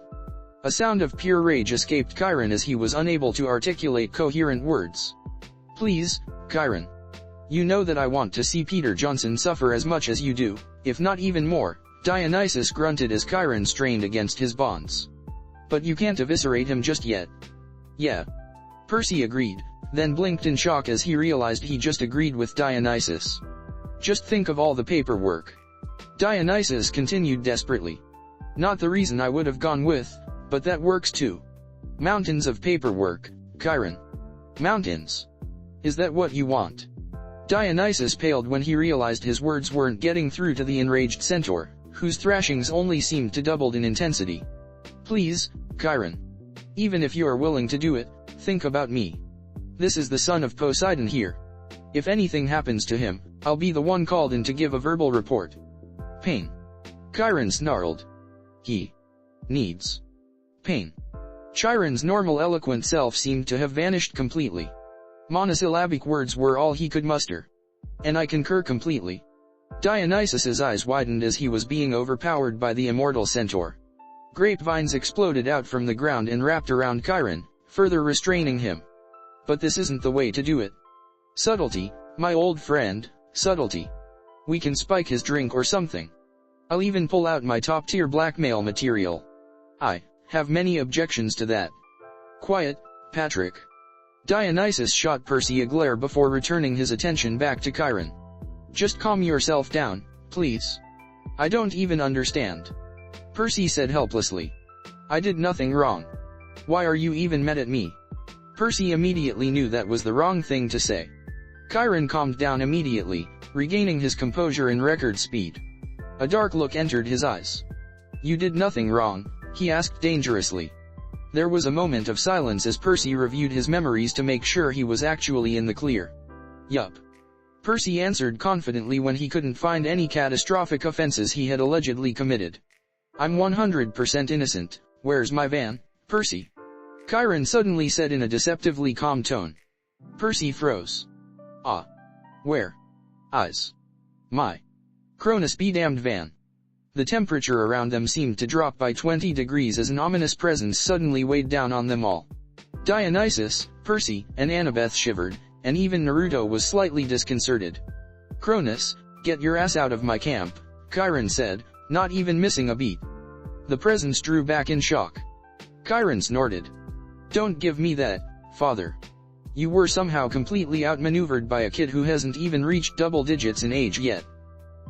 A sound of pure rage escaped Chiron as he was unable to articulate coherent words. Please, Chiron. You know that I want to see Peter Johnson suffer as much as you do, if not even more, Dionysus grunted as Chiron strained against his bonds. But you can't eviscerate him just yet. Yeah. Percy agreed, then blinked in shock as he realized he just agreed with Dionysus. Just think of all the paperwork. Dionysus continued desperately. Not the reason I would have gone with, but that works too. Mountains of paperwork, Chiron. Mountains. Is that what you want? Dionysus paled when he realized his words weren't getting through to the enraged centaur, whose thrashings only seemed to double in intensity. Please, Chiron. Even if you are willing to do it, think about me. This is the son of Poseidon here. If anything happens to him, I'll be the one called in to give a verbal report. Pain. Chiron snarled. He needs pain. Chiron's normal eloquent self seemed to have vanished completely. Monosyllabic words were all he could muster. And I concur completely. Dionysus's eyes widened as he was being overpowered by the immortal centaur. Grapevines exploded out from the ground and wrapped around Chiron, further restraining him. But this isn't the way to do it. Subtlety, my old friend, subtlety. We can spike his drink or something. I'll even pull out my top-tier blackmail material. I have many objections to that. Quiet, Patrick. Dionysus shot Percy a glare before returning his attention back to Chiron. Just calm yourself down, please. I don't even understand. Percy said helplessly. I did nothing wrong. Why are you even mad at me? Percy immediately knew that was the wrong thing to say. Chiron calmed down immediately, regaining his composure in record speed. A dark look entered his eyes. You did nothing wrong, he asked dangerously. There was a moment of silence as Percy reviewed his memories to make sure he was actually in the clear. Yup. Percy answered confidently when he couldn't find any catastrophic offenses he had allegedly committed. I'm 100% innocent. Where's my van, Percy? Chiron suddenly said in a deceptively calm tone. Percy froze. Ah. Where? Eyes. My. Cronus be damned van. The temperature around them seemed to drop by 20 degrees as an ominous presence suddenly weighed down on them all. Dionysus, Percy, and Annabeth shivered, and even Naruto was slightly disconcerted. Cronus, get your ass out of my camp, Chiron said, not even missing a beat. The presence drew back in shock. Chiron snorted. Don't give me that, father. You were somehow completely outmaneuvered by a kid who hasn't even reached double digits in age yet.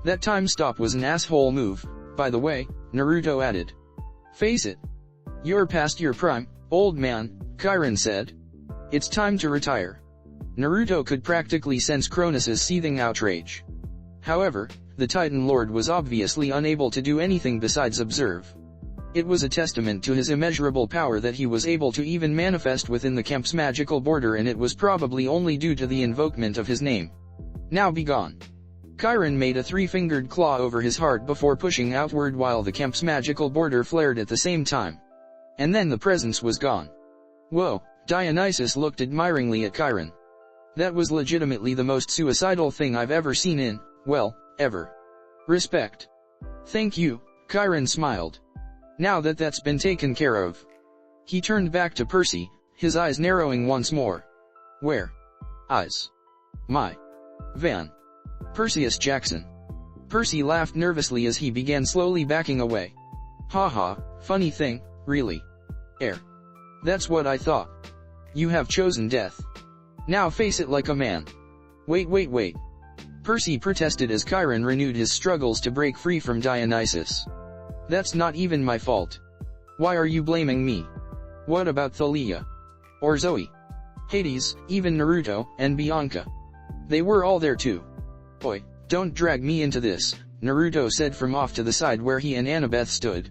That time stop was an asshole move, by the way, Naruto added. Face it. You're past your prime, old man, Chiron said. It's time to retire. Naruto could practically sense Cronus's seething outrage. However, the Titan Lord was obviously unable to do anything besides observe. It was a testament to his immeasurable power that he was able to even manifest within the camp's magical border, and it was probably only due to the invokement of his name. Now be gone. Chiron made a three-fingered claw over his heart before pushing outward while the camp's magical border flared at the same time. And then the presence was gone. Whoa, Dionysus looked admiringly at Chiron. That was legitimately the most suicidal thing I've ever seen in, well, ever. Respect. Thank you, Chiron smiled. Now that that's been taken care of. He turned back to Percy, his eyes narrowing once more. Where? Eyes. My. Van. Perseus Jackson. Percy laughed nervously as he began slowly backing away. Haha, funny thing, really. That's what I thought. You have chosen death. Now face it like a man. Wait. Percy protested as Chiron renewed his struggles to break free from Dionysus. That's not even my fault. Why are you blaming me? What about Thalia? Or Zoe? Hades, even Naruto, and Bianca. They were all there too. Oi, don't drag me into this, Naruto said from off to the side where he and Annabeth stood.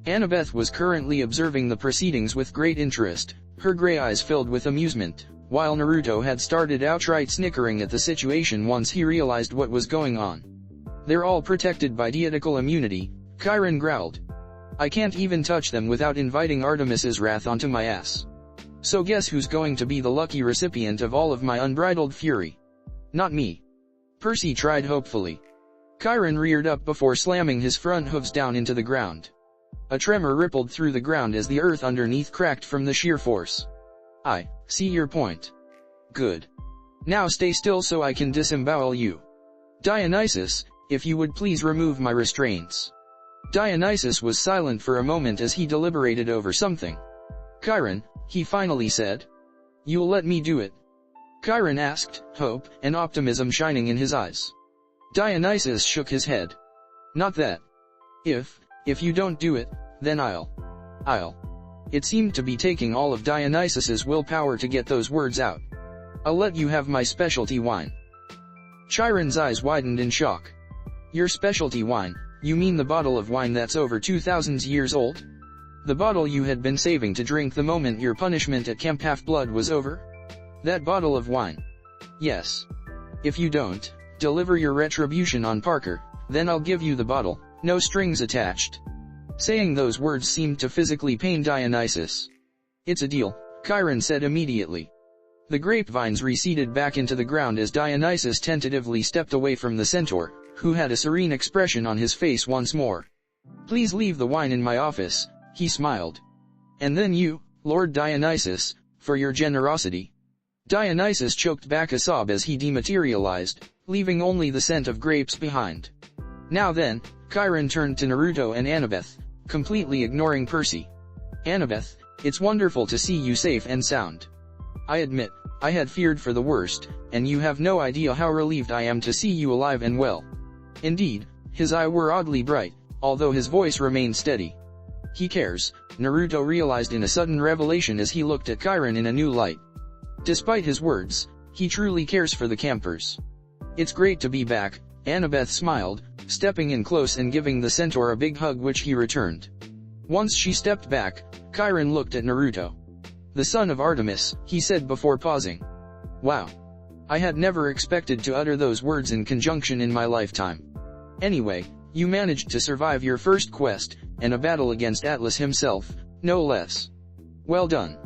Annabeth was currently observing the proceedings with great interest, her gray eyes filled with amusement, while Naruto had started outright snickering at the situation once he realized what was going on. They're all protected by deitical immunity, Chiron growled. I can't even touch them without inviting Artemis's wrath onto my ass. So guess who's going to be the lucky recipient of all of my unbridled fury? Not me. Percy tried hopefully. Chiron reared up before slamming his front hooves down into the ground. A tremor rippled through the ground as the earth underneath cracked from the sheer force. I see your point. Good. Now stay still so I can disembowel you. Dionysus, if you would please remove my restraints. Dionysus was silent for a moment as he deliberated over something. Chiron, he finally said. You'll let me do it? Chiron asked, hope and optimism shining in his eyes. Dionysus shook his head. Not that. If you don't do it, then I'll. It seemed to be taking all of Dionysus's willpower to get those words out. I'll let you have my specialty wine. Chiron's eyes widened in shock. Your specialty wine, you mean the bottle of wine that's over 2,000 years old? The bottle you had been saving to drink the moment your punishment at Camp Half-Blood was over? That bottle of wine. Yes. If you don't deliver your retribution on Parker, then I'll give you the bottle, no strings attached. Saying those words seemed to physically pain Dionysus. It's a deal, Chiron said immediately. The grapevines receded back into the ground as Dionysus tentatively stepped away from the centaur, who had a serene expression on his face once more. Please leave the wine in my office, he smiled. And then you, Lord Dionysus, for your generosity. Dionysus choked back a sob as he dematerialized, leaving only the scent of grapes behind. Now then, Chiron turned to Naruto and Annabeth, completely ignoring Percy. Annabeth, it's wonderful to see you safe and sound. I admit, I had feared for the worst, and you have no idea how relieved I am to see you alive and well. Indeed, his eyes were oddly bright, although his voice remained steady. He cares, Naruto realized in a sudden revelation as he looked at Chiron in a new light. Despite his words, he truly cares for the campers. It's great to be back, Annabeth smiled, stepping in close and giving the centaur a big hug which he returned. Once she stepped back, Chiron looked at Naruto. The son of Artemis, he said before pausing. Wow. I had never expected to utter those words in conjunction in my lifetime. Anyway, you managed to survive your first quest, and a battle against Atlas himself, no less. Well done.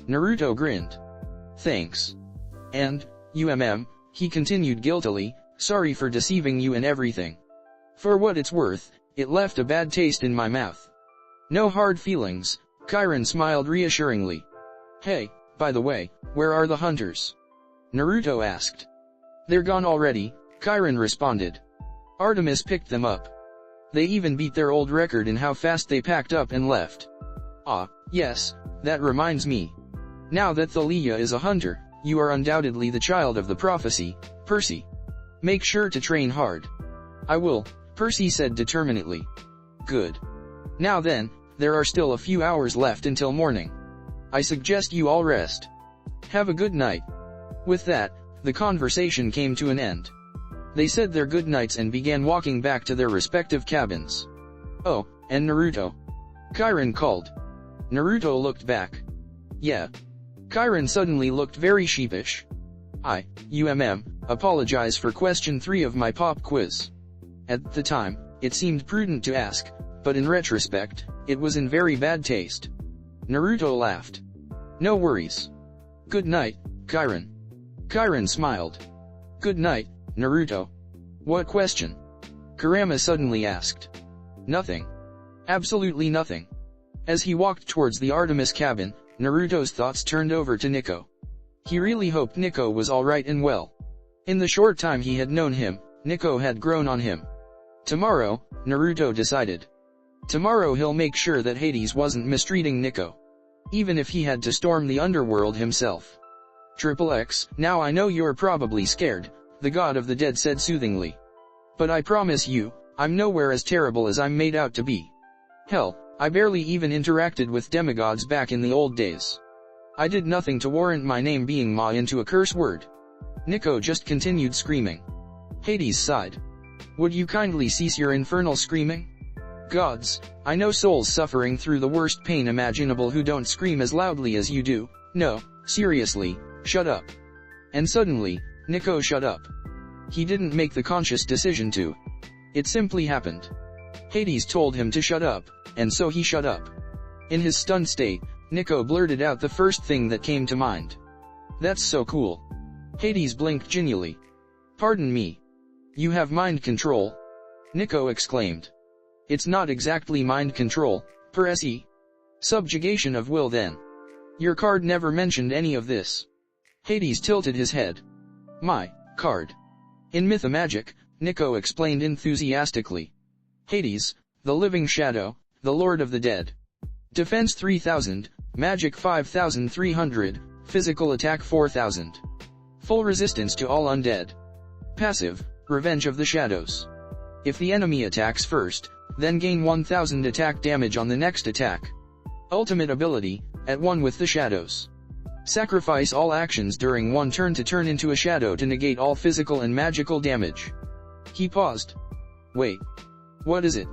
Naruto grinned. Thanks. And, he continued guiltily, sorry for deceiving you and everything. For what it's worth, it left a bad taste in my mouth. No hard feelings, Chiron smiled reassuringly. Hey, by the way, where are the hunters? Naruto asked. They're gone already, Chiron responded. Artemis picked them up. They even beat their old record in how fast they packed up and left. Ah, yes, that reminds me. Now that Thalia is a hunter, you are undoubtedly the child of the prophecy, Percy. Make sure to train hard. I will, Percy said determinedly. Good. Now then, there are still a few hours left until morning. I suggest you all rest. Have a good night. With that, the conversation came to an end. They said their goodnights and began walking back to their respective cabins. Oh, and Naruto. Chiron called. Naruto looked back. Yeah. Chiron suddenly looked very sheepish. I apologize for question 3 of my pop quiz. At the time, it seemed prudent to ask, but in retrospect, it was in very bad taste. Naruto laughed. No worries. Good night, Chiron. Chiron smiled. Good night, Naruto. What question? Kurama suddenly asked. Nothing. Absolutely nothing. As he walked towards the Artemis cabin, Naruto's thoughts turned over to Nico. He really hoped Nico was alright and well. In the short time he had known him, Nico had grown on him. Tomorrow, Naruto decided. Tomorrow he'll make sure that Hades wasn't mistreating Nico. Even if he had to storm the underworld himself. XXX, now I know you're probably scared, the god of the dead said soothingly. But I promise you, I'm nowhere as terrible as I'm made out to be. Hell, I barely even interacted with demigods back in the old days. I did nothing to warrant my name being ma into a curse word. Nico just continued screaming. Hades sighed. Would you kindly cease your infernal screaming? Gods, I know souls suffering through the worst pain imaginable who don't scream as loudly as you do. No, seriously, shut up. And suddenly, Nico shut up. He didn't make the conscious decision to. It simply happened. Hades told him to shut up, and so he shut up. In his stunned state, Nico blurted out the first thing that came to mind. That's so cool. Hades blinked genially. Pardon me. You have mind control? Nico exclaimed. It's not exactly mind control, per se. Subjugation of will then. Your card never mentioned any of this. Hades tilted his head. My card. In Mythomagic, Nico explained enthusiastically. Hades, the living shadow, the lord of the dead. Defense 3000, magic 5300, physical attack 4000. Full resistance to all undead. Passive, revenge of the shadows. If the enemy attacks first, then gain 1000 attack damage on the next attack. Ultimate ability, at one with the shadows. Sacrifice all actions during one turn to turn into a shadow to negate all physical and magical damage. He paused. Wait. What is it?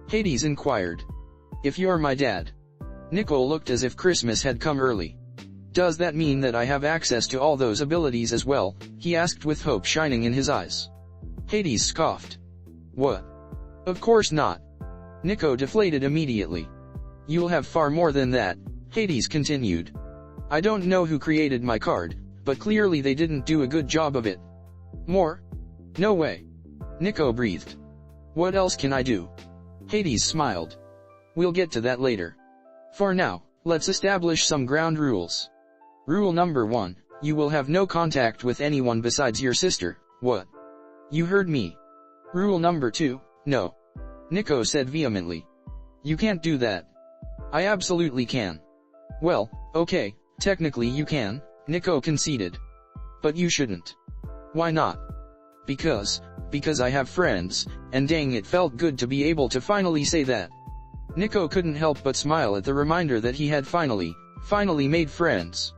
Hades inquired. If you're my dad. Nico looked as if Christmas had come early. Does that mean that I have access to all those abilities as well? He asked with hope shining in his eyes. Hades scoffed. What? Of course not. Nico deflated immediately. You'll have far more than that, Hades continued. I don't know who created my card, but clearly they didn't do a good job of it. More? No way. Nico breathed. What else can I do? Hades smiled. We'll get to that later. For now, let's establish some ground rules. Rule number 1, you will have no contact with anyone besides your sister. What? You heard me. Rule number 2, no. Nico said vehemently. You can't do that. I absolutely can. Well, okay, technically you can, Nico conceded. But you shouldn't. Why not? Because I have friends, and dang it felt good to be able to finally say that. Nico couldn't help but smile at the reminder that he had finally made friends.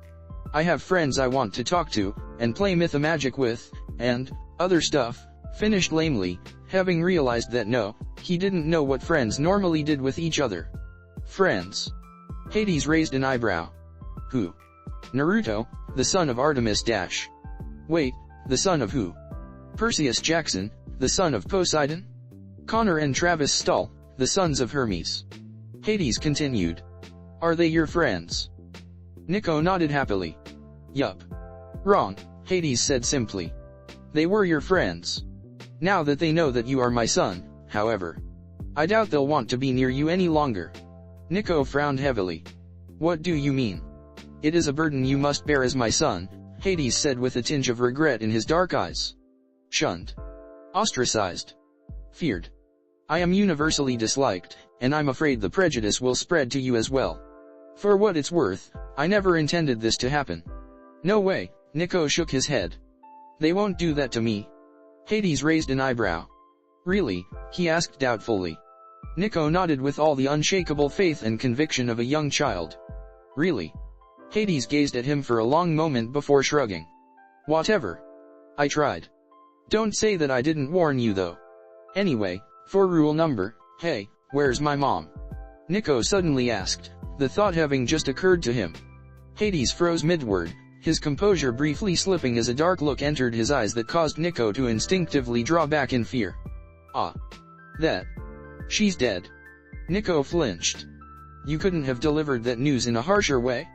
I have friends I want to talk to, and play Mythomagic with, and other stuff, finished lamely, having realized that no, he didn't know what friends normally did with each other. Friends. Hades raised an eyebrow. Who? Naruto, the son of Artemis dash. Wait, the son of who? Perseus Jackson, the son of Poseidon? Connor and Travis Stahl, the sons of Hermes. Hades continued. Are they your friends? Nico nodded happily. Yup. Wrong, Hades said simply. They were your friends. Now that they know that you are my son, however, I doubt they'll want to be near you any longer. Nico frowned heavily. What do you mean? It is a burden you must bear as my son, Hades said with a tinge of regret in his dark eyes. Shunned. Ostracized. Feared. I am universally disliked, and I'm afraid the prejudice will spread to you as well. For what it's worth, I never intended this to happen. No way, Nico shook his head. They won't do that to me. Hades raised an eyebrow. Really? He asked doubtfully. Nico nodded with all the unshakable faith and conviction of a young child. Really? Hades gazed at him for a long moment before shrugging. Whatever. I tried. Don't say that I didn't warn you though. Anyway, for rule number, hey, where's my mom? Nico suddenly asked, the thought having just occurred to him. Hades froze mid-word, his composure briefly slipping as a dark look entered his eyes that caused Nico to instinctively draw back in fear. Ah. That. She's dead. Nico flinched. You couldn't have delivered that news in a harsher way?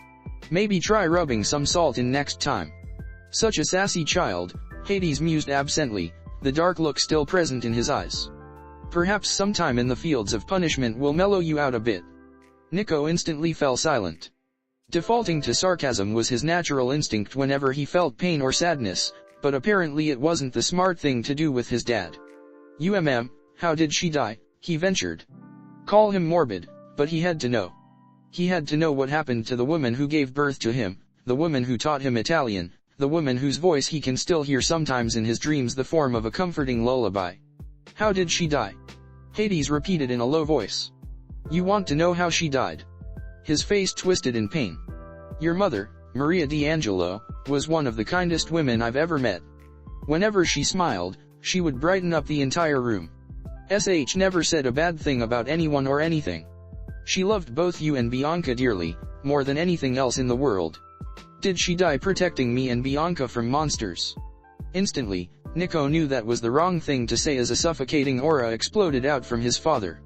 Maybe try rubbing some salt in next time. Such a sassy child, Hades mused absently, the dark look still present in his eyes. Perhaps sometime in the fields of punishment will mellow you out a bit. Nico instantly fell silent. Defaulting to sarcasm was his natural instinct whenever he felt pain or sadness, but apparently it wasn't the smart thing to do with his dad. How did she die? He ventured. Call him morbid, but he had to know. He had to know what happened to the woman who gave birth to him, the woman who taught him Italian, the woman whose voice he can still hear sometimes in his dreams, the form of a comforting lullaby. How did she die? Hades repeated in a low voice. You want to know how she died? His face twisted in pain. Your mother, Maria D'Angelo, was one of the kindest women I've ever met. Whenever she smiled, she would brighten up the entire room. SH never said a bad thing about anyone or anything. She loved both you and Bianca dearly, more than anything else in the world. Did she die protecting me and Bianca from monsters? Instantly, Nico knew that was the wrong thing to say as a suffocating aura exploded out from his father.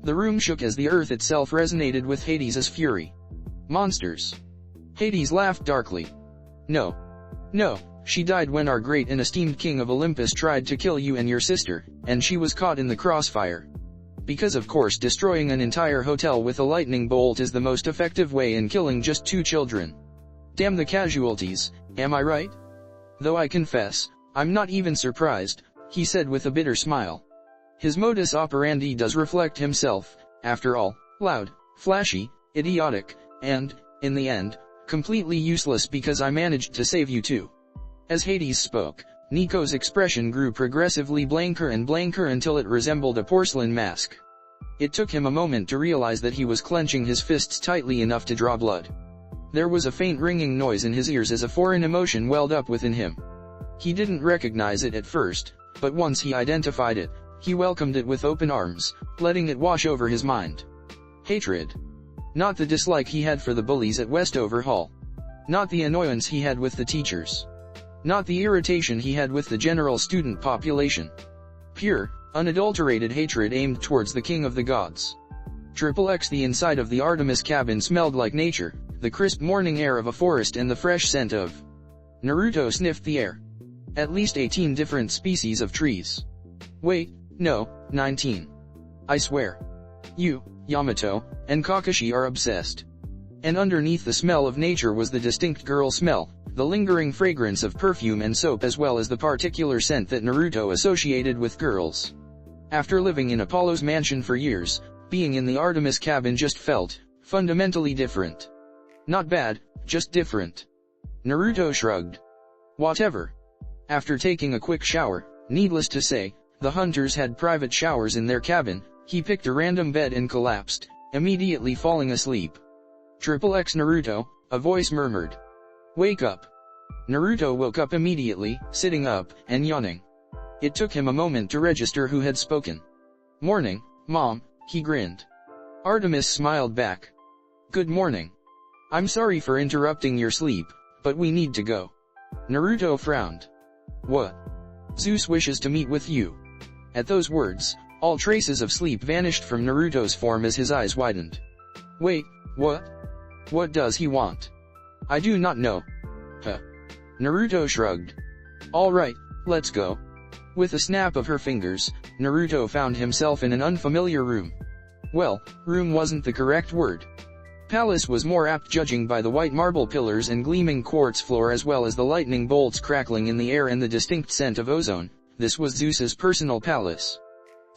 The room shook as the earth itself resonated with Hades' fury. Monsters. Hades laughed darkly. No. She died when our great and esteemed king of Olympus tried to kill you and your sister, and she was caught in the crossfire. Because of course destroying an entire hotel with a lightning bolt is the most effective way in killing just 2 children. Damn the casualties, am I right? Though I confess, I'm not even surprised, he said with a bitter smile. His modus operandi does reflect himself, after all, loud, flashy, idiotic, and, in the end, completely useless because I managed to save you too. As Hades spoke, Nico's expression grew progressively blanker and blanker until it resembled a porcelain mask. It took him a moment to realize that he was clenching his fists tightly enough to draw blood. There was a faint ringing noise in his ears as a foreign emotion welled up within him. He didn't recognize it at first, but once he identified it, he welcomed it with open arms, letting it wash over his mind. Hatred. Not the dislike he had for the bullies at Westover Hall. Not the annoyance he had with the teachers. Not the irritation he had with the general student population. Pure, unadulterated hatred aimed towards the king of the gods. XXX The inside of the Artemis cabin smelled like nature, the crisp morning air of a forest and the fresh scent of. Naruto sniffed the air. At least 18 different species of trees. Wait, no, 19. I swear. You, Yamato, and Kakashi are obsessed. And underneath the smell of nature was the distinct girl smell, the lingering fragrance of perfume and soap, as well as the particular scent that Naruto associated with girls. After living in Apollo's mansion for years, being in the Artemis cabin just felt fundamentally different. Not bad, just different. Naruto shrugged. Whatever. After taking a quick shower, needless to say, the hunters had private showers in their cabin, he picked a random bed and collapsed, immediately falling asleep. XXX Naruto, a voice murmured. Wake up. Naruto woke up immediately, sitting up, and yawning. It took him a moment to register who had spoken. Morning, Mom, he grinned. Artemis smiled back. Good morning. I'm sorry for interrupting your sleep, but we need to go. Naruto frowned. What? Zeus wishes to meet with you. At those words, all traces of sleep vanished from Naruto's form as his eyes widened. Wait, what? What does he want? I do not know. Huh. Naruto shrugged. All right, let's go. With a snap of her fingers, Naruto found himself in an unfamiliar room. Well, room wasn't the correct word. Palace was more apt, judging by the white marble pillars and gleaming quartz floor, as well as the lightning bolts crackling in the air and the distinct scent of ozone. This was Zeus's personal palace.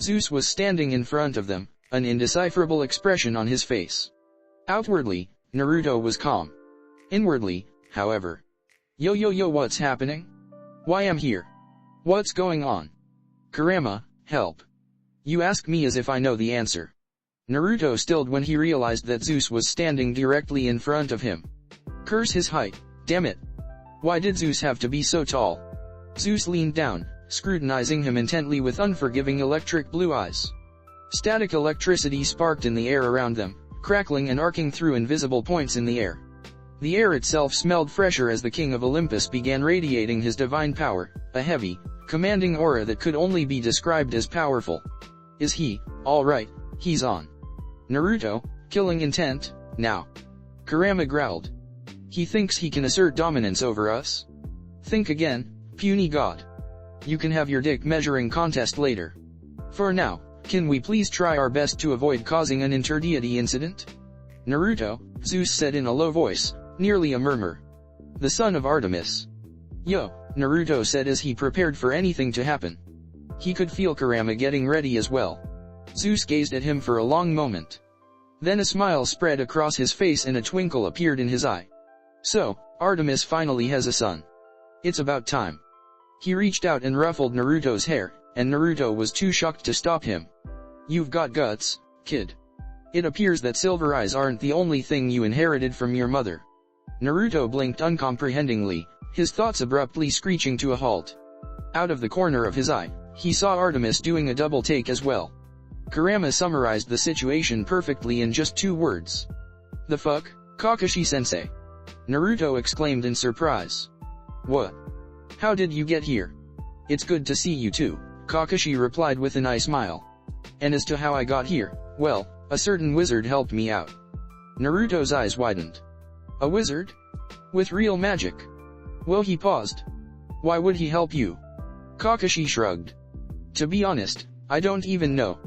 Zeus was standing in front of them, an indecipherable expression on his face. Outwardly, Naruto was calm. Inwardly, however. Yo, what's happening? Why am here? What's going on? Kurama, help. You ask me as if I know the answer. Naruto stilled when he realized that Zeus was standing directly in front of him. Curse his height, damn it. Why did Zeus have to be so tall? Zeus leaned down, scrutinizing him intently with unforgiving electric blue eyes. Static electricity sparked in the air around them, crackling and arcing through invisible points in the air. The air itself smelled fresher as the king of Olympus began radiating his divine power, a heavy, commanding aura that could only be described as powerful. Is he, alright, he's on. Naruto, killing intent, now. Kurama growled. He thinks he can assert dominance over us? Think again, puny god. You can have your dick measuring contest later. For now, can we please try our best to avoid causing an interdeity incident? Naruto, Zeus said in a low voice, nearly a murmur. The son of Artemis. Yo, Naruto said as he prepared for anything to happen. He could feel Kurama getting ready as well. Zeus gazed at him for a long moment. Then a smile spread across his face and a twinkle appeared in his eye. So, Artemis finally has a son. It's about time. He reached out and ruffled Naruto's hair, and Naruto was too shocked to stop him. You've got guts, kid. It appears that silver eyes aren't the only thing you inherited from your mother. Naruto blinked uncomprehendingly, his thoughts abruptly screeching to a halt. Out of the corner of his eye, he saw Artemis doing a double take as well. Kurama summarized the situation perfectly in just 2 words. The fuck, Kakashi-sensei? Naruto exclaimed in surprise. What? How did you get here? It's good to see you too, Kakashi replied with an eye smile. And as to how I got here, well, a certain wizard helped me out. Naruto's eyes widened. A wizard? With real magic? Well, he paused. Why would he help you? Kakashi shrugged. To be honest, I don't even know.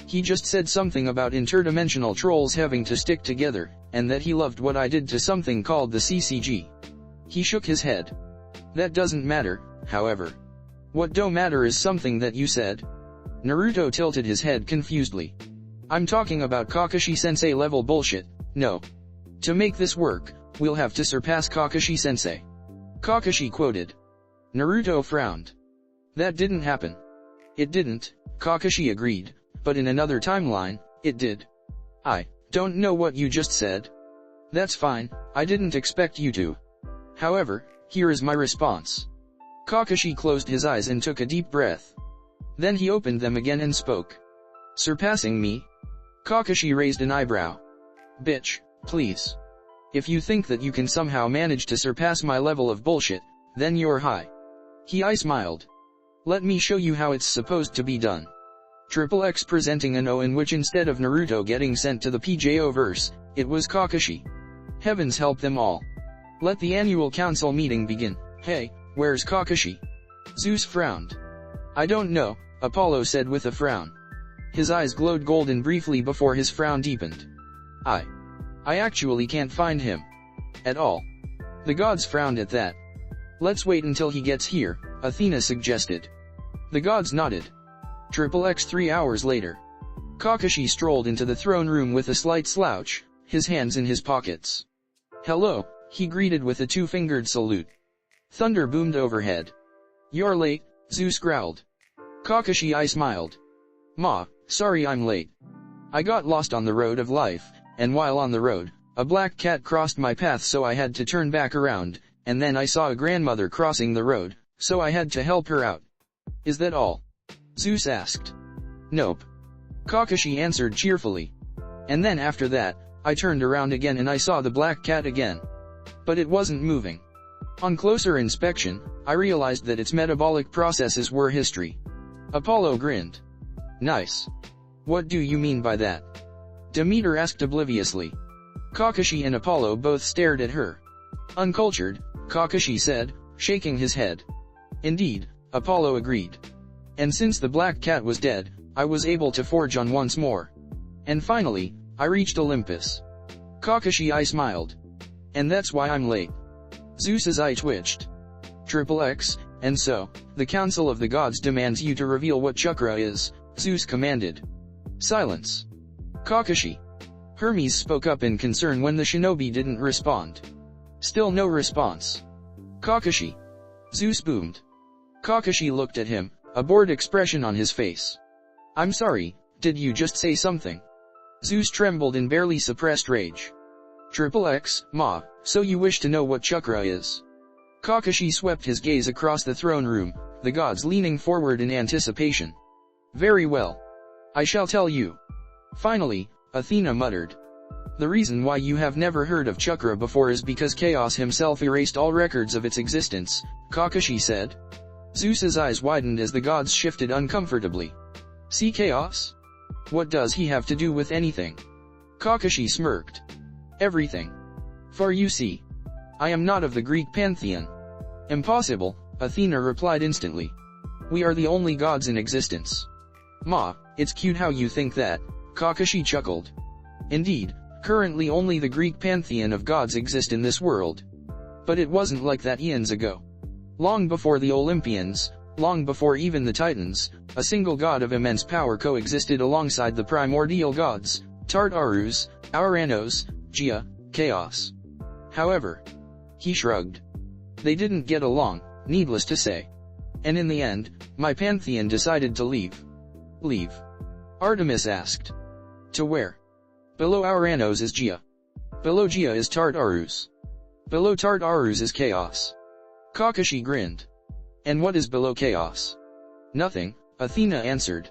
He just said something about interdimensional trolls having to stick together, and that he loved what I did to something called the CCG. He shook his head. That doesn't matter, however. What do matter is something that you said. Naruto tilted his head confusedly. I'm talking about Kakashi-sensei level bullshit, no. To make this work, we'll have to surpass Kakashi-sensei. Kakashi quoted. Naruto frowned. That didn't happen. It didn't, Kakashi agreed, but in another timeline, it did. I don't know what you just said. That's fine, I didn't expect you to. However, here is my response. Kakashi closed his eyes and took a deep breath. Then he opened them again and spoke. Surpassing me? Kakashi raised an eyebrow. Bitch, please. If you think that you can somehow manage to surpass my level of bullshit, then you're high. He smiled. Let me show you how it's supposed to be done. X presenting an O in which instead of Naruto getting sent to the PJO verse, it was Kakashi. Heavens help them all. Let the annual council meeting begin. Hey, where's Kakashi? Zeus frowned. I don't know, Apollo said with a frown. His eyes glowed golden briefly before his frown deepened. I actually can't find him. At all. The gods frowned at that. Let's wait until he gets here, Athena suggested. The gods nodded. X 3 hours later. Kakashi strolled into the throne room with a slight slouch, his hands in his pockets. Hello, he greeted with a 2-fingered salute. Thunder boomed overhead. You're late, Zeus growled. Kakashi smiled. Ma, sorry I'm late. I got lost on the road of life, and while on the road, a black cat crossed my path so I had to turn back around, and then I saw a grandmother crossing the road, so I had to help her out. Is that all? Zeus asked. Nope. Kakashi answered cheerfully. And then after that, I turned around again and I saw the black cat again. But it wasn't moving. On closer inspection, I realized that its metabolic processes were history. Apollo grinned. Nice. What do you mean by that? Demeter asked obliviously. Kakashi and Apollo both stared at her. Uncultured, Kakashi said, shaking his head. Indeed, Apollo agreed. And since the black cat was dead, I was able to forge on once more. And finally, I reached Olympus. Kakashi smiled. And that's why I'm late. Zeus's eye twitched. X, and so, the Council of the Gods demands you to reveal what chakra is, Zeus commanded. Silence. Kakashi. Hermes spoke up in concern when the shinobi didn't respond. Still no response. Kakashi. Zeus boomed. Kakashi looked at him, a bored expression on his face. I'm sorry, did you just say something? Zeus trembled in barely suppressed rage. X, Ma, so you wish to know what chakra is? Kakashi swept his gaze across the throne room, the gods leaning forward in anticipation. Very well. I shall tell you. Finally, Athena muttered. The reason why you have never heard of chakra before is because Chaos himself erased all records of its existence, Kakashi said. Zeus's eyes widened as the gods shifted uncomfortably. See Chaos? What does he have to do with anything? Kakashi smirked. Everything. For you see, I am not of the Greek pantheon. Impossible, Athena replied instantly. We are the only gods in existence. Ma, it's cute how you think that, Kakashi chuckled. Indeed, currently only the Greek pantheon of gods exist in this world. But it wasn't like that eons ago. Long before the Olympians, long before even the Titans, a single god of immense power coexisted alongside the primordial gods, Tartarus, Auranos, Gia, Chaos. However, he shrugged. They didn't get along, needless to say. And in the end, my pantheon decided to leave. Leave? Artemis asked. To where? Below Auranos is Gia. Below Gia is Tartarus. Below Tartarus is Chaos. Kakashi grinned. And what is below Chaos? Nothing, Athena answered.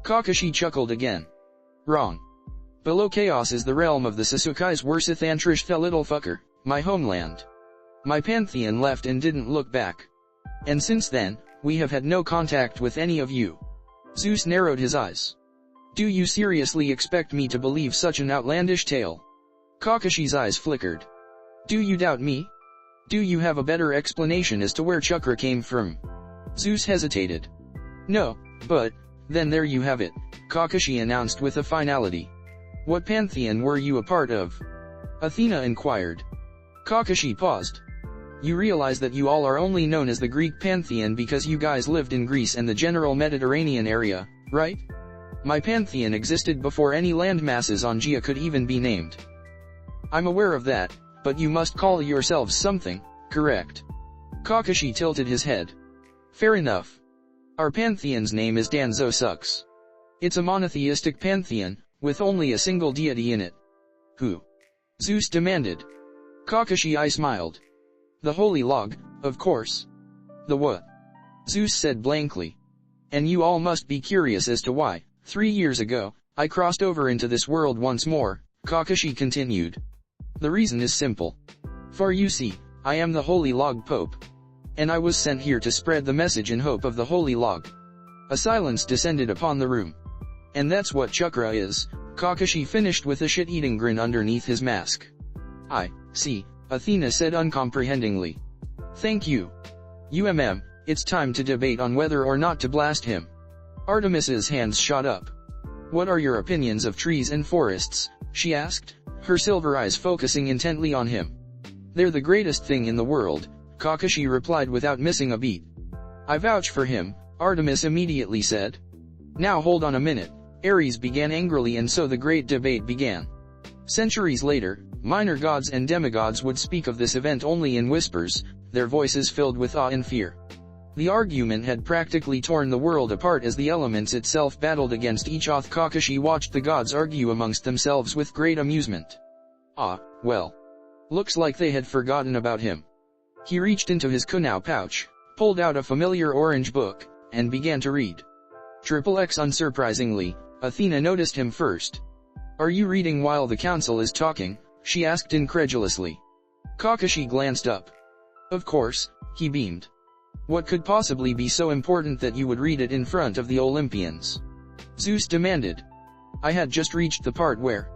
Kakashi chuckled again. Wrong. Below Chaos is the realm of the Sasukai's worseth Antrish the little fucker, my homeland. My pantheon left and didn't look back. And since then, we have had no contact with any of you. Zeus narrowed his eyes. Do you seriously expect me to believe such an outlandish tale? Kakashi's eyes flickered. Do you doubt me? Do you have a better explanation as to where Chakra came from? Zeus hesitated. No, but, then there you have it, Kakashi announced with a finality. What pantheon were you a part of? Athena inquired. Kakashi paused. You realize that you all are only known as the Greek pantheon because you guys lived in Greece and the general Mediterranean area, right? My pantheon existed before any landmasses on Gia could even be named. I'm aware of that, but you must call yourselves something, correct? Kakashi tilted his head. Fair enough. Our pantheon's name is Danzo Sucks. It's a monotheistic pantheon, with only a single deity in it. Who? Zeus demanded. Kakashi I smiled. The Holy Log, of course. The what? Zeus said blankly. And you all must be curious as to why, 3 years ago, I crossed over into this world once more, Kakashi continued. The reason is simple. For you see, I am the Holy Log Pope. And I was sent here to spread the message in hope of the Holy Log. A silence descended upon the room. And that's what Chakra is, Kakashi finished with a shit-eating grin underneath his mask. I see, Athena said uncomprehendingly. Thank you. It's time to debate on whether or not to blast him. Artemis's hands shot up. What are your opinions of trees and forests? She asked, her silver eyes focusing intently on him. They're the greatest thing in the world, Kakashi replied without missing a beat. I vouch for him, Artemis immediately said. Now hold on a minute, Ares began angrily, and so the great debate began. Centuries later, minor gods and demigods would speak of this event only in whispers, their voices filled with awe and fear. The argument had practically torn the world apart as the elements itself battled against each other. Kakashi watched the gods argue amongst themselves with great amusement. Ah, well. Looks like they had forgotten about him. He reached into his kunao pouch, pulled out a familiar orange book, and began to read. XXX unsurprisingly, Athena noticed him first. Are you reading while the council is talking? She asked incredulously. Kakashi glanced up. Of course, he beamed. What could possibly be so important that you would read it in front of the Olympians? Zeus demanded. I had just reached the part where.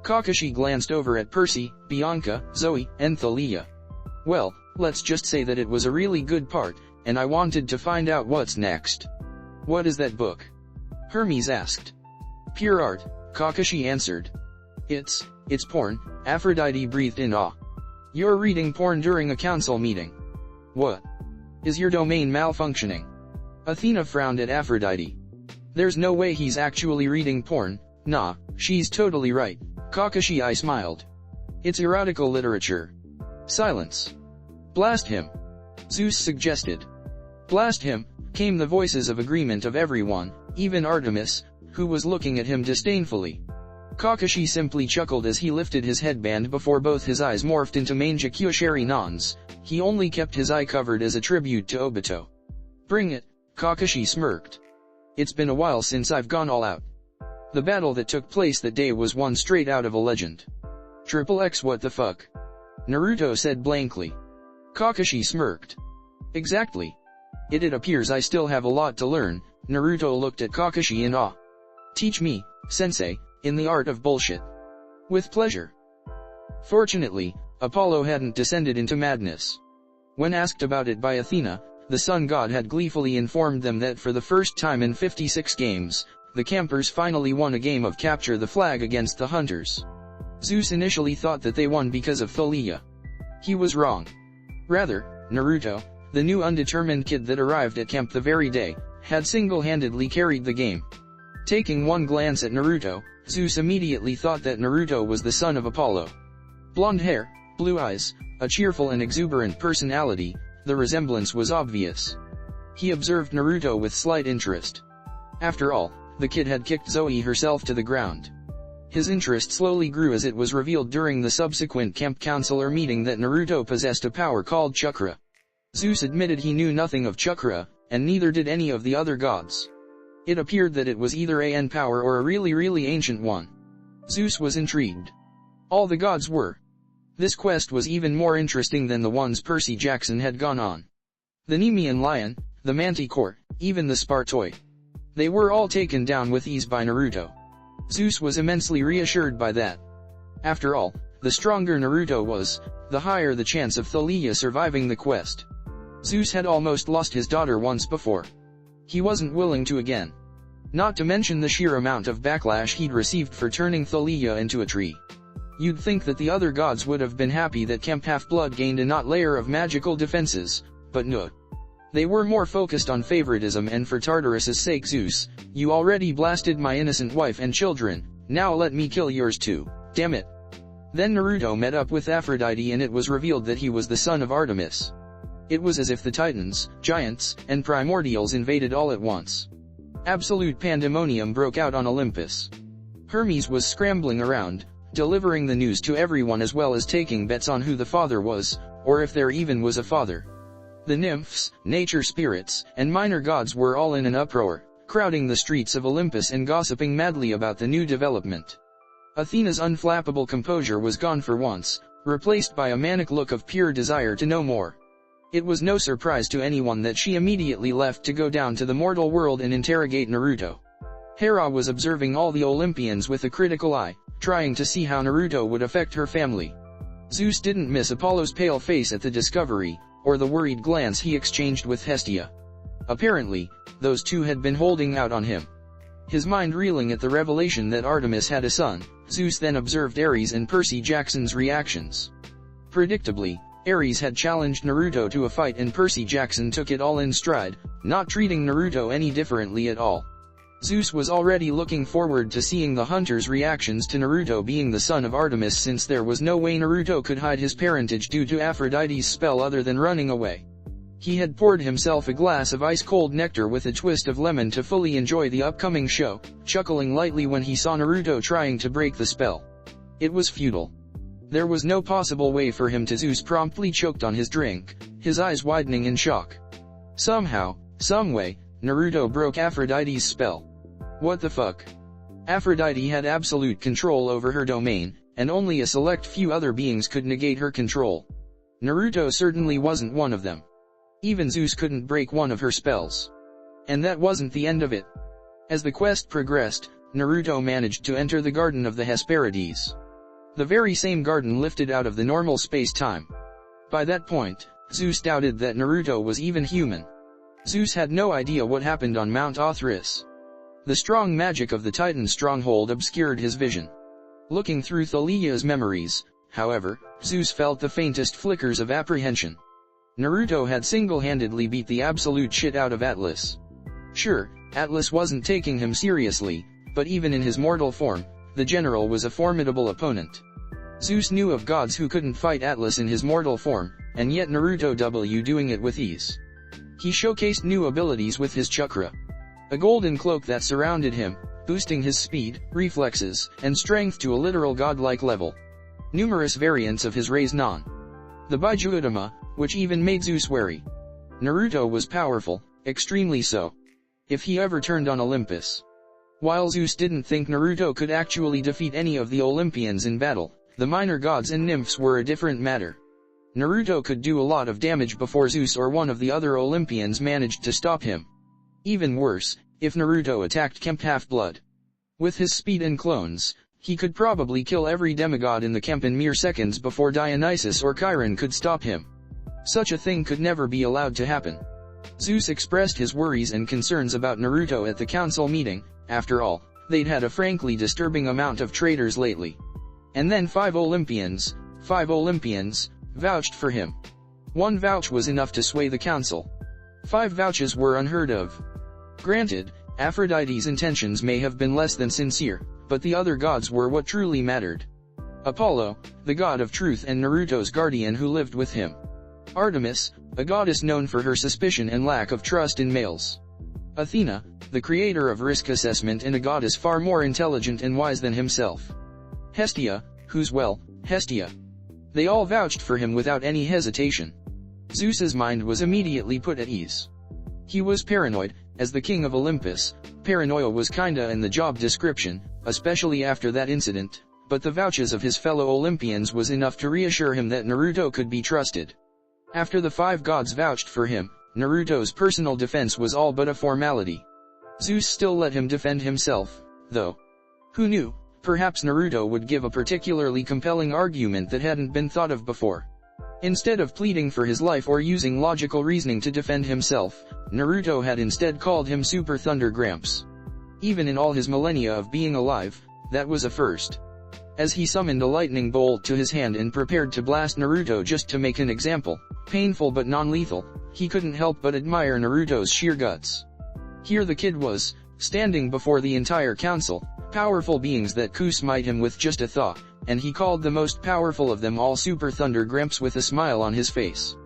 Kakashi glanced over at Percy, Bianca, Zoe, and Thalia. Well, let's just say that it was a really good part, and I wanted to find out what's next. What is that book? Hermes asked. Pure art, Kakashi answered. It's porn, Aphrodite breathed in awe. You're reading porn during a council meeting. What? Is your domain malfunctioning? Athena frowned at Aphrodite. There's no way he's actually reading porn. Nah, she's totally right. Kakashi I smiled. It's erotical literature. Silence. Blast him. Zeus suggested. Blast him, came the voices of agreement of everyone, even Artemis, who was looking at him disdainfully. Kakashi simply chuckled as he lifted his headband before both his eyes morphed into mange Kyoshiri nons. He only kept his eye covered as a tribute to Obito. Bring it, Kakashi smirked. It's been a while since I've gone all out. The battle that took place that day was one straight out of a legend. XXX what the fuck? Naruto said blankly. Kakashi smirked. Exactly. It appears I still have a lot to learn. Naruto looked at Kakashi in awe. Teach me, sensei, in the art of bullshit. With pleasure. Fortunately, Apollo hadn't descended into madness. When asked about it by Athena, The sun god had gleefully informed them that for the first time in 56 games, the campers finally won a game of capture the flag against the hunters. Zeus initially thought that they won because of Thalia. He was wrong. Rather, Naruto, the new undetermined kid that arrived at camp the very day, had single-handedly carried the game. Taking one glance at Naruto, Zeus immediately thought that Naruto was the son of Apollo. Blonde hair, blue eyes, a cheerful and exuberant personality, the resemblance was obvious. He observed Naruto with slight interest. After all, the kid had kicked Zoe herself to the ground. His interest slowly grew as it was revealed during the subsequent camp counselor meeting that Naruto possessed a power called chakra. Zeus admitted he knew nothing of chakra, and neither did any of the other gods. It appeared that it was either an power or a really ancient one. Zeus was intrigued. All the gods were. This quest was even more interesting than the ones Percy Jackson had gone on. The Nemean lion, the manticore, even the Spartoi. They were all taken down with ease by Naruto. Zeus was immensely reassured by that. After all, the stronger Naruto was, the higher the chance of Thalia surviving the quest. Zeus had almost lost his daughter once before. He wasn't willing to again. Not to mention the sheer amount of backlash he'd received for turning Thalia into a tree. You'd think that the other gods would have been happy that Camp Half-Blood gained a not layer of magical defenses, but no. They were more focused on favoritism and for Tartarus's sake. Zeus, you already blasted my innocent wife and children, now let me kill yours too, damn it. Then Naruto met up with Aphrodite and it was revealed that he was the son of Artemis. It was as if the Titans, giants, and primordials invaded all at once. Absolute pandemonium broke out on Olympus. Hermes was scrambling around, delivering the news to everyone as well as taking bets on who the father was, or if there even was a father. The nymphs, nature spirits, and minor gods were all in an uproar, crowding the streets of Olympus and gossiping madly about the new development. Athena's unflappable composure was gone for once, replaced by a manic look of pure desire to know more. It was no surprise to anyone that she immediately left to go down to the mortal world and interrogate Naruto. Hera was observing all the Olympians with a critical eye, trying to see how Naruto would affect her family. Zeus didn't miss Apollo's pale face at the discovery, or the worried glance he exchanged with Hestia. Apparently, those two had been holding out on him. His mind reeling at the revelation that Artemis had a son, Zeus then observed Ares and Percy Jackson's reactions. Predictably, Ares had challenged Naruto to a fight and Percy Jackson took it all in stride, not treating Naruto any differently at all. Zeus was already looking forward to seeing the hunters' reactions to Naruto being the son of Artemis, since there was no way Naruto could hide his parentage due to Aphrodite's spell other than running away. He had poured himself a glass of ice-cold nectar with a twist of lemon to fully enjoy the upcoming show, chuckling lightly when he saw Naruto trying to break the spell. It was futile. There was no possible way for him to. Zeus promptly choked on his drink, his eyes widening in shock. Somehow, someway, Naruto broke Aphrodite's spell. What the fuck? Aphrodite had absolute control over her domain, and only a select few other beings could negate her control. Naruto certainly wasn't one of them. Even Zeus couldn't break one of her spells. And that wasn't the end of it. As the quest progressed, Naruto managed to enter the Garden of the Hesperides. The very same garden lifted out of the normal space-time. By that point, Zeus doubted that Naruto was even human. Zeus had no idea what happened on Mount Othrys. The strong magic of the Titan stronghold obscured his vision. Looking through Thalia's memories, however, Zeus felt the faintest flickers of apprehension. Naruto had single-handedly beat the absolute shit out of Atlas. Sure, Atlas wasn't taking him seriously, but even in his mortal form, the general was a formidable opponent. Zeus knew of gods who couldn't fight Atlas in his mortal form, and yet Naruto was doing it with ease. He showcased new abilities with his chakra. A golden cloak that surrounded him, boosting his speed, reflexes, and strength to a literal godlike level. Numerous variants of his Raise Non. The Bijutama, which even made Zeus wary. Naruto was powerful, extremely so. If he ever turned on Olympus. While Zeus didn't think Naruto could actually defeat any of the Olympians in battle, the minor gods and nymphs were a different matter. Naruto could do a lot of damage before Zeus or one of the other Olympians managed to stop him. Even worse, if Naruto attacked Camp Half-Blood. With his speed and clones, he could probably kill every demigod in the camp in mere seconds before Dionysus or Chiron could stop him. Such a thing could never be allowed to happen. Zeus expressed his worries and concerns about Naruto at the council meeting. After all, they'd had a frankly disturbing amount of traitors lately. And then 5 Olympians, vouched for him. 1 vouch was enough to sway the council. 5 vouches were unheard of. Granted, Aphrodite's intentions may have been less than sincere, but the other gods were what truly mattered. Apollo, the god of truth and Naruto's guardian who lived with him. Artemis, a goddess known for her suspicion and lack of trust in males. Athena, the creator of risk assessment and a goddess far more intelligent and wise than himself. Hestia, Hestia. They all vouched for him without any hesitation. Zeus's mind was immediately put at ease. He was paranoid, as the king of Olympus. Paranoia was kinda in the job description, especially after that incident, but the vouches of his fellow Olympians was enough to reassure him that Naruto could be trusted. After the 5 gods vouched for him, Naruto's personal defense was all but a formality. Zeus still let him defend himself, though. Who knew, perhaps Naruto would give a particularly compelling argument that hadn't been thought of before. Instead of pleading for his life or using logical reasoning to defend himself, Naruto had instead called him Super Thunder Gramps. Even in all his millennia of being alive, that was a first. As he summoned a lightning bolt to his hand and prepared to blast Naruto just to make an example, painful but non-lethal, he couldn't help but admire Naruto's sheer guts. Here the kid was, standing before the entire council, powerful beings that could smite him with just a thought, and he called the most powerful of them all Super Thunder Gramps with a smile on his face.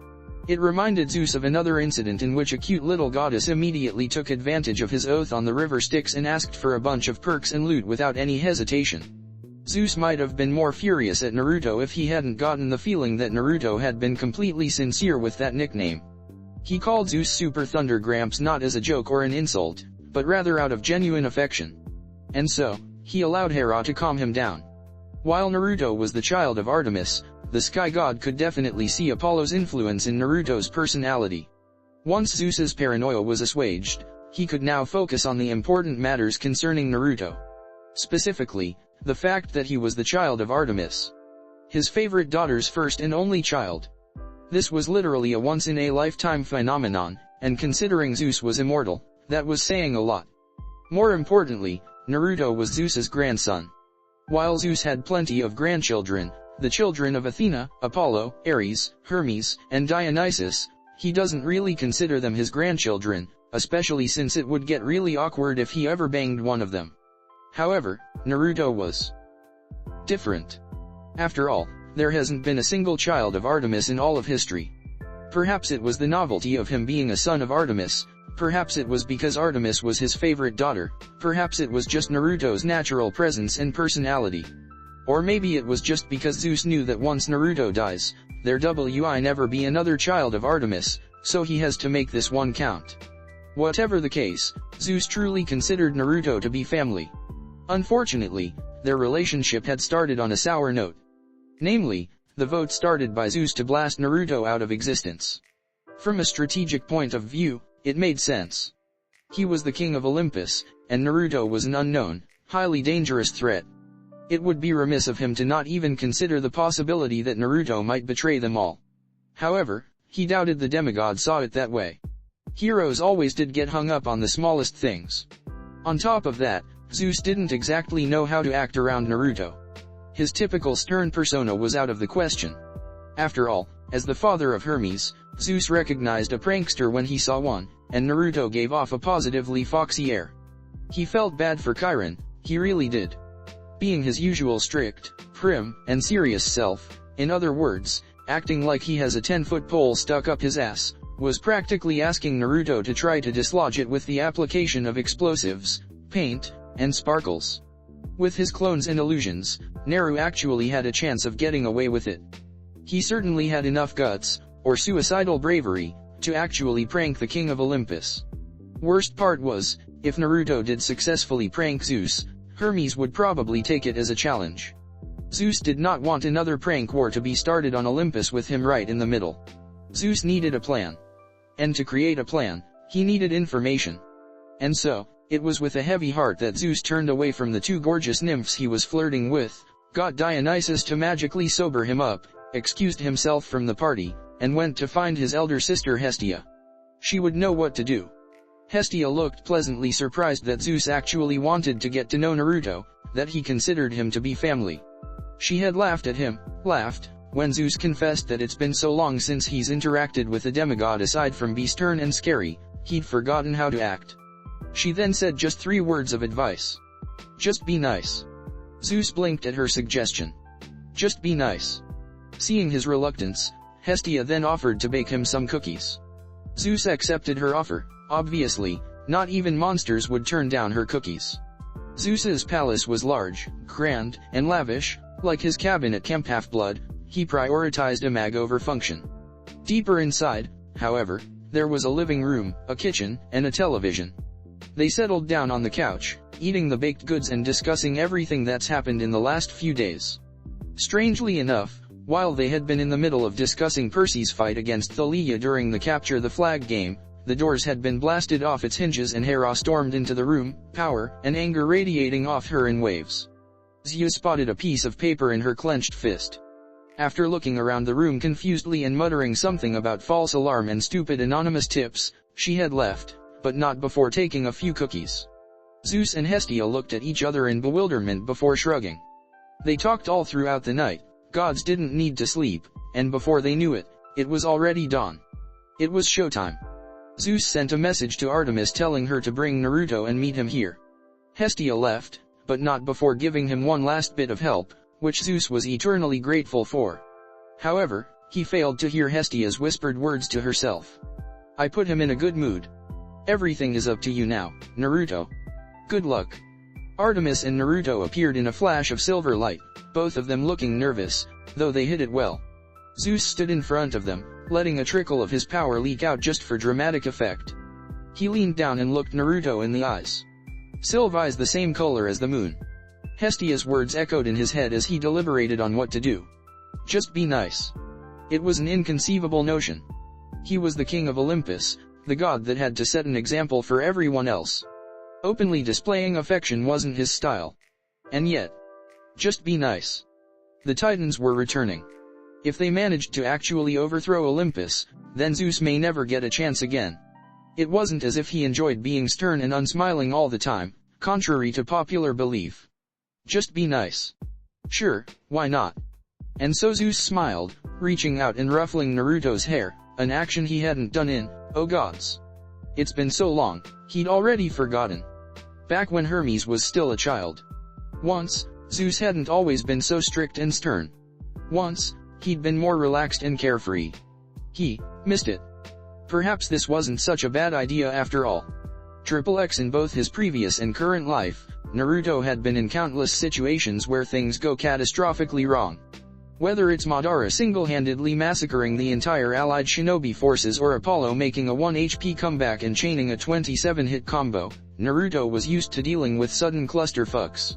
It reminded Zeus of another incident in which a cute little goddess immediately took advantage of his oath on the river Styx and asked for a bunch of perks and loot without any hesitation. Zeus might have been more furious at Naruto if he hadn't gotten the feeling that Naruto had been completely sincere with that nickname. He called Zeus Super Thunder Gramps not as a joke or an insult, but rather out of genuine affection. And so, he allowed Hera to calm him down. While Naruto was the child of Artemis, the sky god could definitely see Apollo's influence in Naruto's personality. Once Zeus's paranoia was assuaged, he could now focus on the important matters concerning Naruto. Specifically, the fact that he was the child of Artemis. His favorite daughter's first and only child. This was literally a once-in-a-lifetime phenomenon, and considering Zeus was immortal, that was saying a lot. More importantly, Naruto was Zeus's grandson. While Zeus had plenty of grandchildren, the children of Athena, Apollo, Ares, Hermes, and Dionysus, he doesn't really consider them his grandchildren, especially since it would get really awkward if he ever banged one of them. However, Naruto was different. After all, there hasn't been a single child of Artemis in all of history. Perhaps it was the novelty of him being a son of Artemis, perhaps it was because Artemis was his favorite daughter, perhaps it was just Naruto's natural presence and personality. Or maybe it was just because Zeus knew that once Naruto dies, there will never be another child of Artemis, so he has to make this one count. Whatever the case, Zeus truly considered Naruto to be family. Unfortunately, their relationship had started on a sour note. Namely, the vote started by Zeus to blast Naruto out of existence. From a strategic point of view, it made sense. He was the king of Olympus, and Naruto was an unknown, highly dangerous threat. It would be remiss of him to not even consider the possibility that Naruto might betray them all. However, he doubted the demigod saw it that way. Heroes always did get hung up on the smallest things. On top of that, Zeus didn't exactly know how to act around Naruto. His typical stern persona was out of the question. After all, as the father of Hermes, Zeus recognized a prankster when he saw one, and Naruto gave off a positively foxy air. He felt bad for Chiron, he really did. Being his usual strict, prim, and serious self, in other words, acting like he has a 10-foot pole stuck up his ass, was practically asking Naruto to try to dislodge it with the application of explosives, paint, and sparkles. With his clones and illusions, Naru actually had a chance of getting away with it. He certainly had enough guts, or suicidal bravery, to actually prank the king of Olympus. Worst part was, if Naruto did successfully prank Zeus, Hermes would probably take it as a challenge. Zeus did not want another prank war to be started on Olympus with him right in the middle. Zeus needed a plan. And to create a plan, he needed information. And so, it was with a heavy heart that Zeus turned away from the 2 gorgeous nymphs he was flirting with, got Dionysus to magically sober him up, excused himself from the party, and went to find his elder sister Hestia. She would know what to do. Hestia looked pleasantly surprised that Zeus actually wanted to get to know Naruto, that he considered him to be family. She had laughed, when Zeus confessed that it's been so long since he's interacted with a demigod. Aside from be stern and scary, he'd forgotten how to act. She then said just 3 words of advice. Just be nice. Zeus blinked at her suggestion. Just be nice. Seeing his reluctance, Hestia then offered to bake him some cookies. Zeus accepted her offer. Obviously, not even monsters would turn down her cookies. Zeus's palace was large, grand, and lavish. Like his cabin at Camp Half-Blood, he prioritized imag over function. Deeper inside, however, there was a living room, a kitchen, and a television. They settled down on the couch, eating the baked goods and discussing everything that's happened in the last few days. Strangely enough, while they had been in the middle of discussing Percy's fight against Thalia during the Capture the Flag game, the doors had been blasted off its hinges and Hera stormed into the room, power and anger radiating off her in waves. Zeus spotted a piece of paper in her clenched fist. After looking around the room confusedly and muttering something about false alarm and stupid anonymous tips, she had left, but not before taking a few cookies. Zeus and Hestia looked at each other in bewilderment before shrugging. They talked all throughout the night. Gods didn't need to sleep, and before they knew it, it was already dawn. It was showtime. Zeus sent a message to Artemis telling her to bring Naruto and meet him here. Hestia left, but not before giving him one last bit of help, which Zeus was eternally grateful for. However, he failed to hear Hestia's whispered words to herself. I put him in a good mood. Everything is up to you now, Naruto. Good luck. Artemis and Naruto appeared in a flash of silver light, both of them looking nervous, though they hid it well. Zeus stood in front of them, letting a trickle of his power leak out just for dramatic effect. He leaned down and looked Naruto in the eyes. Silver is the same color as the moon. Hestia's words echoed in his head as he deliberated on what to do. Just be nice. It was an inconceivable notion. He was the king of Olympus, the god that had to set an example for everyone else. Openly displaying affection wasn't his style. And yet, just be nice. The Titans were returning. If they managed to actually overthrow Olympus, then Zeus may never get a chance again. It wasn't as if he enjoyed being stern and unsmiling all the time, contrary to popular belief. Just be nice. Sure, why not? And so Zeus smiled, reaching out and ruffling Naruto's hair, an action he hadn't done in, oh gods. It's been so long, he'd already forgotten. Back when Hermes was still a child. Once, Zeus hadn't always been so strict and stern. Once, he'd been more relaxed and carefree. He missed it. Perhaps this wasn't such a bad idea after all. XXX in both his previous and current life, Naruto had been in countless situations where things go catastrophically wrong. Whether it's Madara single-handedly massacring the entire allied shinobi forces or Apollo making a 1 HP comeback and chaining a 27-hit combo, Naruto was used to dealing with sudden clusterfucks.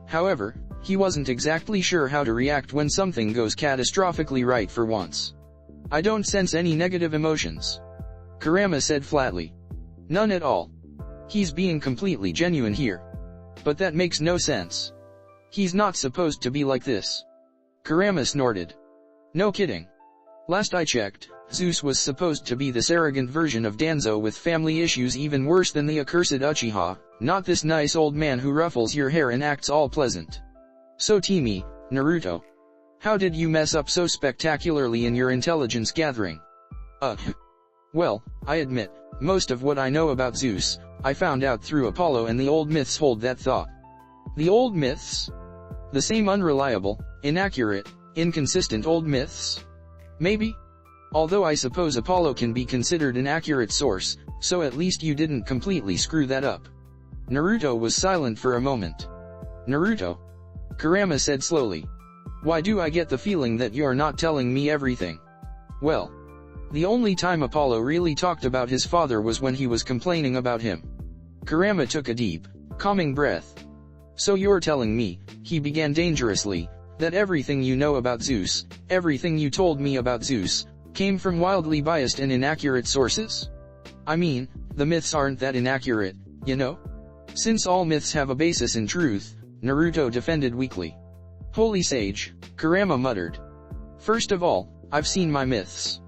However, he wasn't exactly sure how to react when something goes catastrophically right for once. I don't sense any negative emotions. Kurama said flatly. None at all. He's being completely genuine here. But that makes no sense. He's not supposed to be like this. Kurama snorted. No kidding. Last I checked, Zeus was supposed to be this arrogant version of Danzo with family issues even worse than the accursed Uchiha, not this nice old man who ruffles your hair and acts all pleasant. So tell me, Naruto. How did you mess up so spectacularly in your intelligence gathering? Well, I admit, most of what I know about Zeus, I found out through Apollo and the old myths hold that thought. The old myths? The same unreliable, inaccurate, inconsistent old myths? Maybe? Although I suppose Apollo can be considered an accurate source, so at least you didn't completely screw that up. Naruto was silent for a moment. Naruto? Kurama said slowly. Why do I get the feeling that you're not telling me everything? Well, the only time Apollo really talked about his father was when he was complaining about him. Kurama took a deep, calming breath. So you're telling me, he began dangerously, that everything you know about Zeus, everything you told me about Zeus, came from wildly biased and inaccurate sources? I mean, the myths aren't that inaccurate, you know? Since all myths have a basis in truth, Naruto defended weakly. Holy sage, Kurama muttered. First of all, I've seen my myths.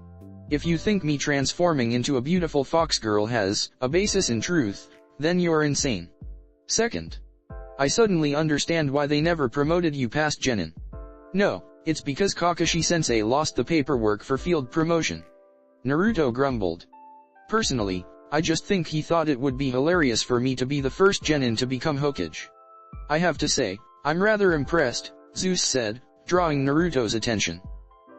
If you think me transforming into a beautiful fox girl has a basis in truth, then you're insane. Second, I suddenly understand why they never promoted you past genin. No, it's because Kakashi-sensei lost the paperwork for field promotion. Naruto grumbled. Personally, I just think he thought it would be hilarious for me to be the first genin to become Hokage. I have to say, I'm rather impressed, Zeus said, drawing Naruto's attention.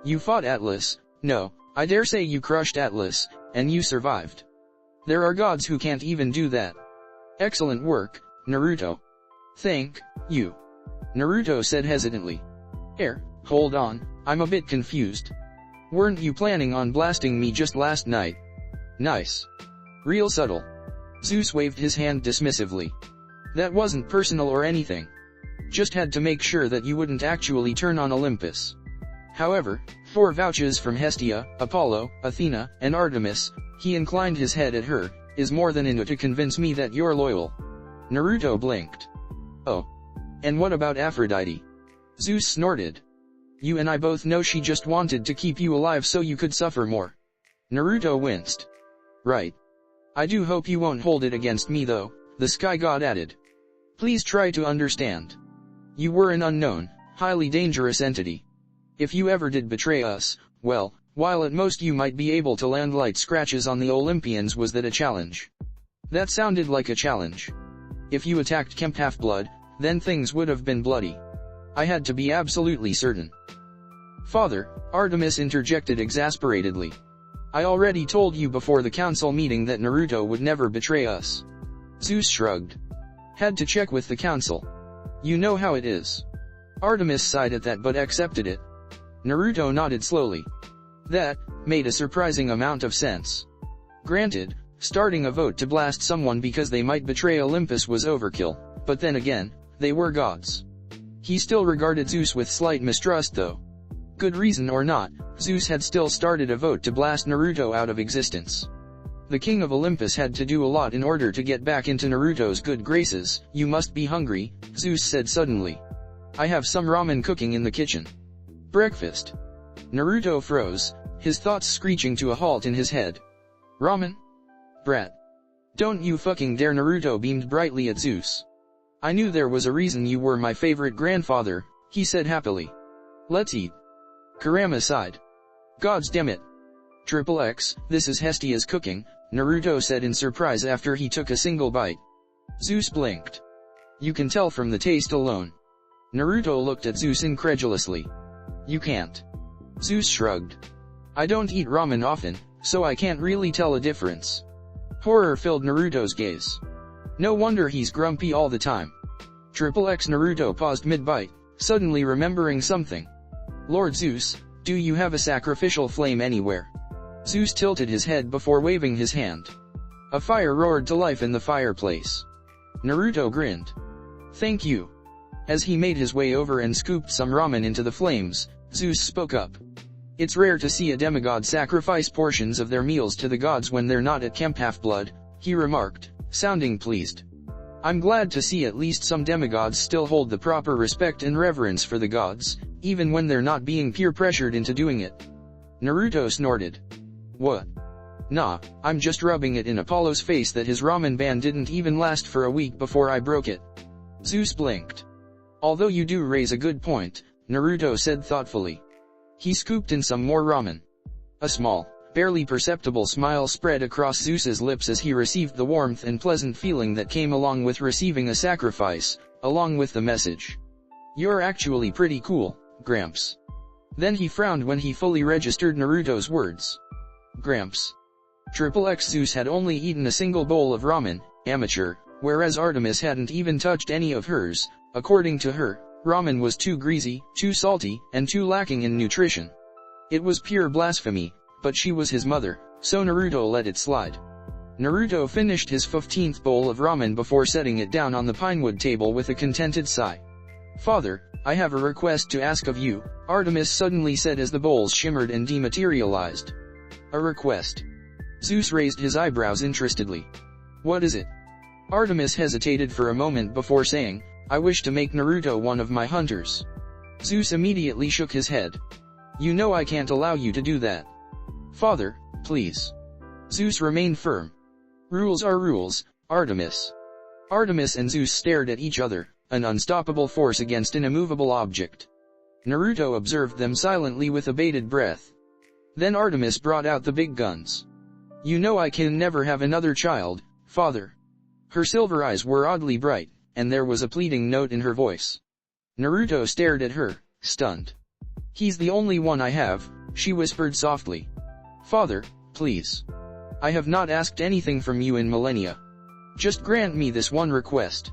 You fought Atlas. No, I dare say you crushed Atlas, and you survived. There are gods who can't even do that. Excellent work, Naruto. Thank you. Naruto said hesitantly. Hold on, I'm a bit confused. Weren't you planning on blasting me just last night? Nice. Real subtle. Zeus waved his hand dismissively. That wasn't personal or anything. Just had to make sure that you wouldn't actually turn on Olympus. However, 4 vouchers from Hestia, Apollo, Athena, and Artemis, he inclined his head at her, is more than enough to convince me that you're loyal. Naruto blinked. Oh. And what about Aphrodite? Zeus snorted. You and I both know she just wanted to keep you alive so you could suffer more. Naruto winced. Right. I do hope you won't hold it against me though, the Sky God added. Please try to understand. You were an unknown, highly dangerous entity. If you ever did betray us, well, while at most you might be able to land light scratches on the Olympians, was that a challenge? That sounded like a challenge. If you attacked Kemp Half-Blood, then things would have been bloody. I had to be absolutely certain. Father, Artemis interjected exasperatedly. I already told you before the council meeting that Naruto would never betray us. Zeus shrugged. Had to check with the council. You know how it is. Artemis sighed at that but accepted it. Naruto nodded slowly. That made a surprising amount of sense. Granted, starting a vote to blast someone because they might betray Olympus was overkill, but then again, they were gods. He still regarded Zeus with slight mistrust though. Good reason or not, Zeus had still started a vote to blast Naruto out of existence. The king of Olympus had to do a lot in order to get back into Naruto's good graces. You must be hungry, Zeus said suddenly. I have some ramen cooking in the kitchen. Breakfast. Naruto froze, his thoughts screeching to a halt in his head. Ramen? Brat. Don't you fucking dare! Naruto beamed brightly at Zeus. I knew there was a reason you were my favorite grandfather, he said happily. Let's eat. Kurama sighed. Gods damn it. XXX, this is Hestia's cooking, Naruto said in surprise after he took a single bite. Zeus blinked. You can tell from the taste alone. Naruto looked at Zeus incredulously. You can't. Zeus shrugged. I don't eat ramen often, so I can't really tell a difference. Horror filled Naruto's gaze. No wonder he's grumpy all the time. XXX Naruto paused mid-bite, suddenly remembering something. Lord Zeus, do you have a sacrificial flame anywhere? Zeus tilted his head before waving his hand. A fire roared to life in the fireplace. Naruto grinned. Thank you. As he made his way over and scooped some ramen into the flames, Zeus spoke up. It's rare to see a demigod sacrifice portions of their meals to the gods when they're not at Kemp Half-Blood, he remarked, sounding pleased. I'm glad to see at least some demigods still hold the proper respect and reverence for the gods, even when they're not being peer-pressured into doing it. Naruto snorted. What? Nah, I'm just rubbing it in Apollo's face that his ramen ban didn't even last for a week before I broke it. Zeus blinked. Although you do raise a good point, Naruto said thoughtfully. He scooped in some more ramen. A small, barely perceptible smile spread across Zeus's lips as he received the warmth and pleasant feeling that came along with receiving a sacrifice, along with the message. You're actually pretty cool, Gramps. Then he frowned when he fully registered Naruto's words. Gramps. XXX Zeus had only eaten a single bowl of ramen, amateur, whereas Artemis hadn't even touched any of hers. According to her, ramen was too greasy, too salty, and too lacking in nutrition. It was pure blasphemy, but she was his mother, so Naruto let it slide. Naruto finished his 15th bowl of ramen before setting it down on the pinewood table with a contented sigh. Father, I have a request to ask of you, Artemis suddenly said as the bowls shimmered and dematerialized. A request. Zeus raised his eyebrows interestedly. What is it? Artemis hesitated for a moment before saying, I wish to make Naruto one of my hunters. Zeus immediately shook his head. You know I can't allow you to do that. Father, please. Zeus remained firm. Rules are rules, Artemis. Artemis and Zeus stared at each other, an unstoppable force against an immovable object. Naruto observed them silently with a bated breath. Then Artemis brought out the big guns. You know I can never have another child, father. Her silver eyes were oddly bright, and there was a pleading note in her voice. Naruto stared at her, stunned. He's the only one I have, she whispered softly. Father, please. I have not asked anything from you in millennia. Just grant me this one request.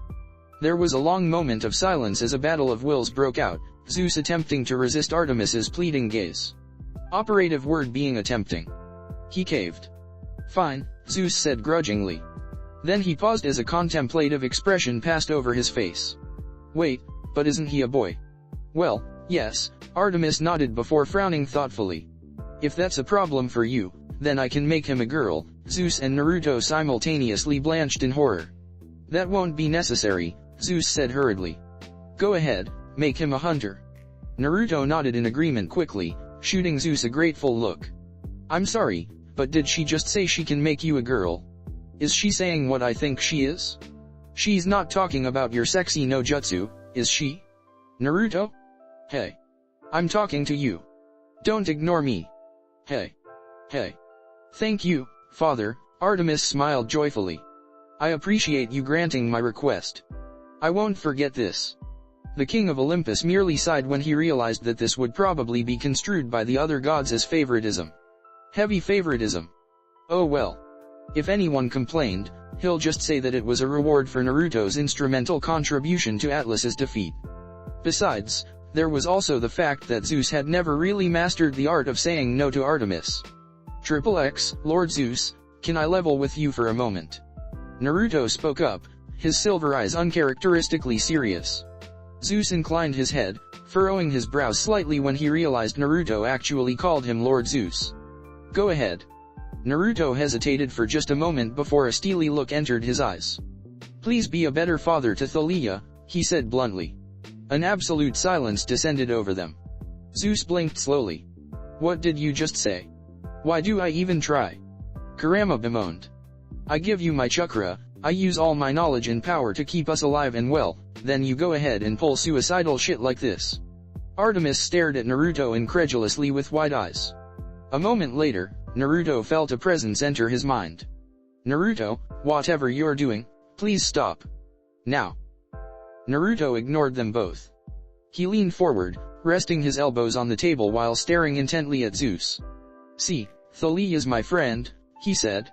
There was a long moment of silence as a battle of wills broke out, Zeus attempting to resist Artemis's pleading gaze. Operative word being attempting. He caved. Fine, Zeus said grudgingly. Then he paused as a contemplative expression passed over his face. Wait, but isn't he a boy? Well, yes, Artemis nodded before frowning thoughtfully. If that's a problem for you, then I can make him a girl. Zeus and Naruto simultaneously blanched in horror. That won't be necessary, Zeus said hurriedly. Go ahead, make him a hunter. Naruto nodded in agreement quickly, shooting Zeus a grateful look. I'm sorry, but did she just say she can make you a girl? Is she saying what I think she is? She's not talking about your sexy no jutsu, is she? Naruto? Hey. I'm talking to you. Don't ignore me. Hey. Hey. Thank you, father, Artemis smiled joyfully. I appreciate you granting my request. I won't forget this. The king of Olympus merely sighed when he realized that this would probably be construed by the other gods as favoritism. Heavy favoritism. Oh well. If anyone complained, he'll just say that it was a reward for Naruto's instrumental contribution to Atlas's defeat. Besides, there was also the fact that Zeus had never really mastered the art of saying no to Artemis. XXX, Lord Zeus, can I level with you for a moment? Naruto spoke up, his silver eyes uncharacteristically serious. Zeus inclined his head, furrowing his brows slightly when he realized Naruto actually called him Lord Zeus. Go ahead. Naruto hesitated for just a moment before a steely look entered his eyes. Please be a better father to Thalia, he said bluntly. An absolute silence descended over them. Zeus blinked slowly. What did you just say? Why do I even try? Kurama bemoaned. I give you my chakra, I use all my knowledge and power to keep us alive and well, then you go ahead and pull suicidal shit like this. Artemis stared at Naruto incredulously with wide eyes. A moment later, Naruto felt a presence enter his mind. Naruto, whatever you're doing, please stop. Now. Naruto ignored them both. He leaned forward, resting his elbows on the table while staring intently at Zeus. See, Thalia's my friend, he said.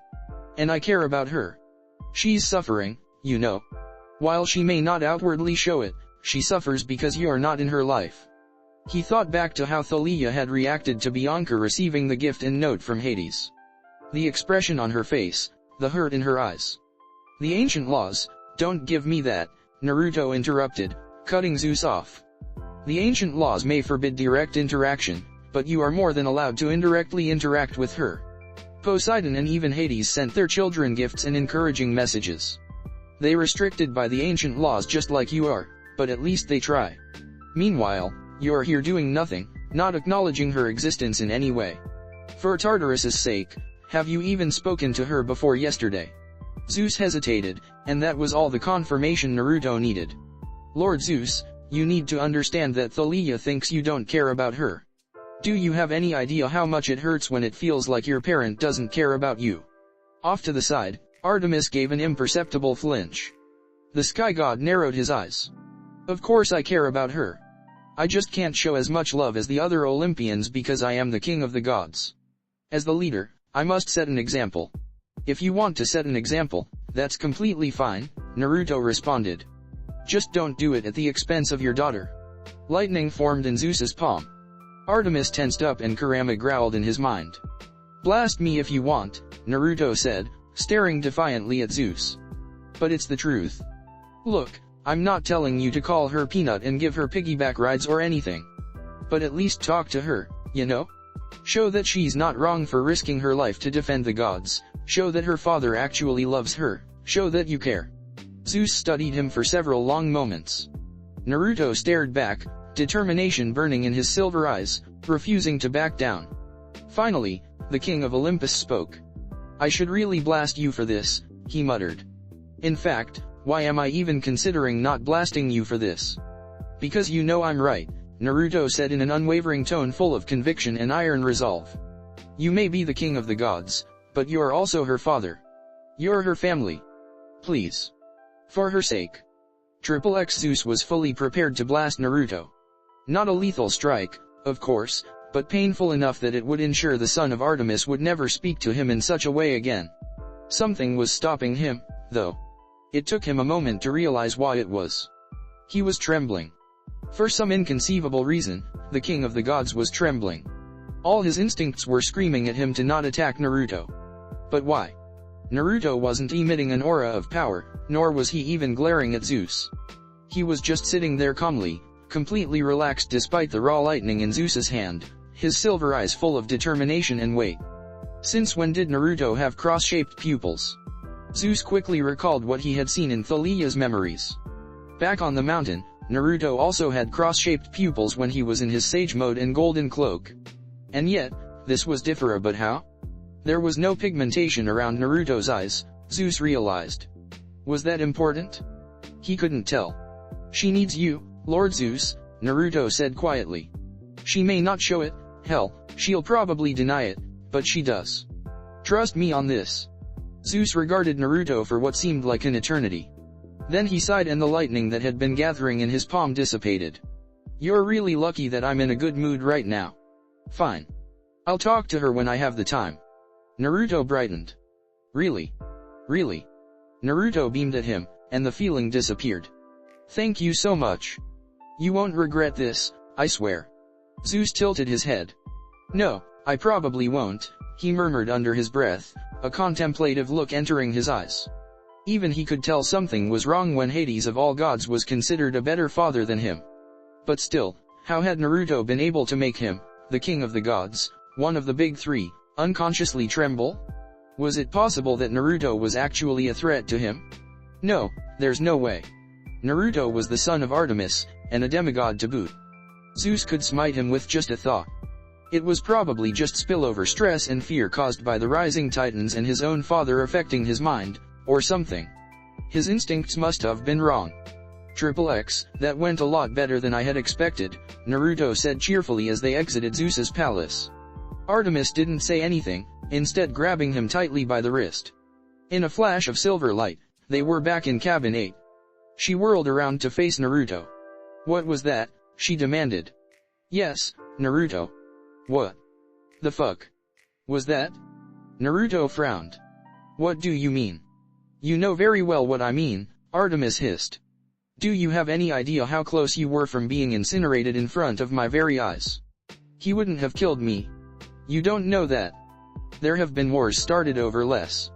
And I care about her. She's suffering, you know. While she may not outwardly show it, she suffers because you're not in her life. He thought back to how Thalia had reacted to Bianca receiving the gift and note from Hades. The expression on her face, the hurt in her eyes. The ancient laws, don't give me that, Naruto interrupted, cutting Zeus off. The ancient laws may forbid direct interaction, but you are more than allowed to indirectly interact with her. Poseidon and even Hades sent their children gifts and encouraging messages. They restricted by the ancient laws just like you are, but at least they try. Meanwhile, you're here doing nothing, not acknowledging her existence in any way. For Tartarus's sake, have you even spoken to her before yesterday? Zeus hesitated, and that was all the confirmation Naruto needed. Lord Zeus, you need to understand that Thalia thinks you don't care about her. Do you have any idea how much it hurts when it feels like your parent doesn't care about you? Off to the side, Artemis gave an imperceptible flinch. The sky god narrowed his eyes. Of course I care about her. I just can't show as much love as the other Olympians because I am the king of the gods. As the leader, I must set an example. If you want to set an example, that's completely fine, Naruto responded. Just don't do it at the expense of your daughter. Lightning formed in Zeus's palm. Artemis tensed up and Kurama growled in his mind. Blast me if you want, Naruto said, staring defiantly at Zeus. But it's the truth. Look, I'm not telling you to call her Peanut and give her piggyback rides or anything. But at least talk to her, you know? Show that she's not wrong for risking her life to defend the gods, show that her father actually loves her, show that you care. Zeus studied him for several long moments. Naruto stared back, determination burning in his silver eyes, refusing to back down. Finally, the king of Olympus spoke. I should really blast you for this, he muttered. In fact, why am I even considering not blasting you for this? Because you know I'm right, Naruto said in an unwavering tone full of conviction and iron resolve. You may be the king of the gods, but you're also her father. You're her family. Please. For her sake. XXX Zeus was fully prepared to blast Naruto. Not a lethal strike, of course, but painful enough that it would ensure the son of Artemis would never speak to him in such a way again. Something was stopping him, though. It took him a moment to realize why it was. He was trembling. For some inconceivable reason, the king of the gods was trembling. All his instincts were screaming at him to not attack Naruto. But why? Naruto wasn't emitting an aura of power, nor was he even glaring at Zeus. He was just sitting there calmly, completely relaxed despite the raw lightning in Zeus's hand, his silver eyes full of determination and weight. Since when did Naruto have cross-shaped pupils? Zeus quickly recalled what he had seen in Thalia's memories. Back on the mountain, Naruto also had cross-shaped pupils when he was in his sage mode and golden cloak. And yet, this was different, but how? There was no pigmentation around Naruto's eyes, Zeus realized. Was that important? He couldn't tell. She needs you, Lord Zeus, Naruto said quietly. She may not show it, hell, she'll probably deny it, but she does. Trust me on this. Zeus regarded Naruto for what seemed like an eternity. Then he sighed and the lightning that had been gathering in his palm dissipated. You're really lucky that I'm in a good mood right now. Fine. I'll talk to her when I have the time. Naruto brightened. Really? Really? Naruto beamed at him, and the feeling disappeared. Thank you so much. You won't regret this, I swear. Zeus tilted his head. No, I probably won't, he murmured under his breath, a contemplative look entering his eyes. Even he could tell something was wrong when Hades of all gods was considered a better father than him. But still, how had Naruto been able to make him, the king of the gods, one of the big three, unconsciously tremble? Was it possible that Naruto was actually a threat to him? No, there's no way. Naruto was the son of Artemis, and a demigod to boot. Zeus could smite him with just a thought. It was probably just spillover stress and fear caused by the rising titans and his own father affecting his mind, or something. His instincts must have been wrong. XXX, that went a lot better than I had expected, Naruto said cheerfully as they exited Zeus's palace. Artemis didn't say anything, instead grabbing him tightly by the wrist. In a flash of silver light, they were back in cabin 8. She whirled around to face Naruto. What was that? She demanded. Yes, Naruto. What the fuck was that? Naruto frowned. What do you mean? You know very well what I mean, Artemis hissed. Do you have any idea how close you were from being incinerated in front of my very eyes? He wouldn't have killed me. You don't know that. There have been wars started over less.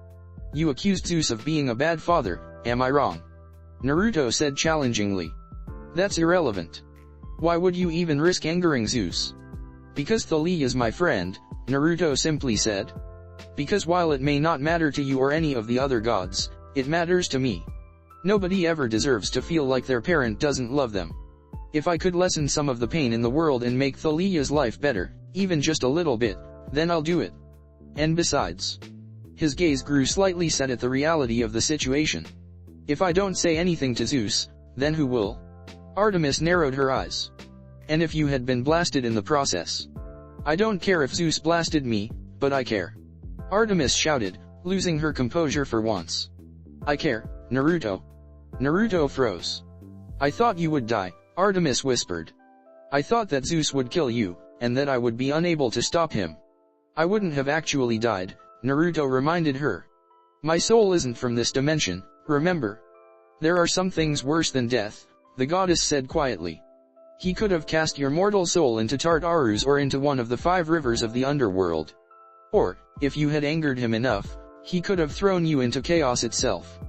You accused Zeus of being a bad father, am I wrong? Naruto said challengingly. That's irrelevant. Why would you even risk angering Zeus? Because Thalia is my friend, Naruto simply said. Because while it may not matter to you or any of the other gods, it matters to me. Nobody ever deserves to feel like their parent doesn't love them. If I could lessen some of the pain in the world and make Thalia's life better, even just a little bit, then I'll do it. And besides. His gaze grew slightly set at the reality of the situation. If I don't say anything to Zeus, then who will? Artemis narrowed her eyes. And if you had been blasted in the process? I don't care if Zeus blasted me, but I care. Artemis shouted, losing her composure for once. I care, Naruto. Naruto froze. I thought you would die, Artemis whispered. I thought that Zeus would kill you, and that I would be unable to stop him. I wouldn't have actually died, Naruto reminded her. My soul isn't from this dimension, remember? There are some things worse than death, the goddess said quietly. He could have cast your mortal soul into Tartarus or into one of the 5 rivers of the underworld. Or, if you had angered him enough, he could have thrown you into chaos itself.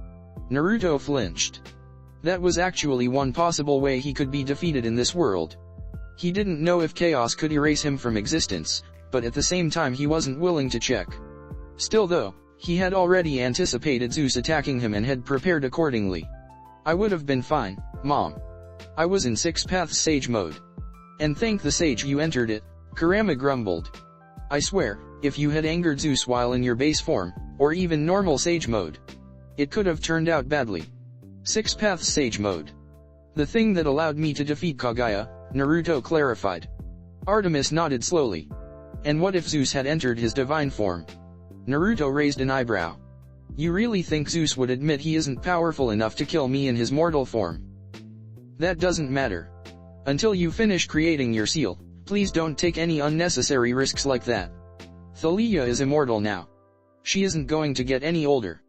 Naruto flinched. That was actually one possible way he could be defeated in this world. He didn't know if chaos could erase him from existence, but at the same time he wasn't willing to check. Still though, he had already anticipated Zeus attacking him and had prepared accordingly. I would have been fine, Mom. I was in 6 paths sage mode. And thank the sage you entered it, Kurama grumbled. I swear, if you had angered Zeus while in your base form, or even normal Sage mode, it could have turned out badly. 6 Paths Sage mode. The thing that allowed me to defeat Kaguya, Naruto clarified. Artemis nodded slowly. And what if Zeus had entered his divine form? Naruto raised an eyebrow. You really think Zeus would admit he isn't powerful enough to kill me in his mortal form? That doesn't matter. Until you finish creating your seal, please don't take any unnecessary risks like that. Thalia is immortal now. She isn't going to get any older.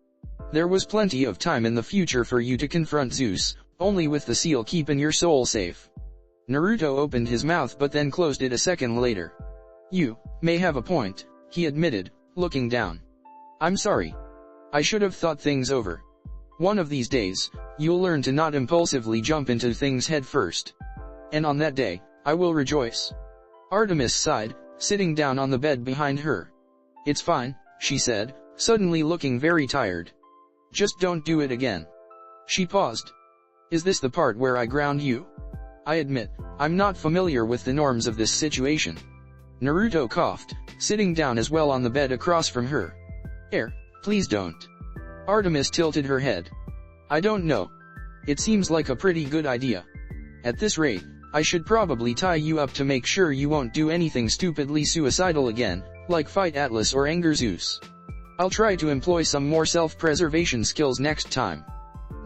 There was plenty of time in the future for you to confront Zeus, only with the seal keeping your soul safe. Naruto opened his mouth but then closed it a second later. You may have a point, he admitted, looking down. I'm sorry. I should have thought things over. One of these days, you'll learn to not impulsively jump into things head first. And on that day, I will rejoice. Artemis sighed, sitting down on the bed behind her. It's fine, she said, suddenly looking very tired. Just don't do it again. She paused. Is this the part where I ground you? I admit, I'm not familiar with the norms of this situation. Naruto coughed, sitting down as well on the bed across from her. Please don't. Artemis tilted her head. I don't know. It seems like a pretty good idea. At this rate, I should probably tie you up to make sure you won't do anything stupidly suicidal again, like fight Atlas or anger Zeus. I'll try to employ some more self-preservation skills next time.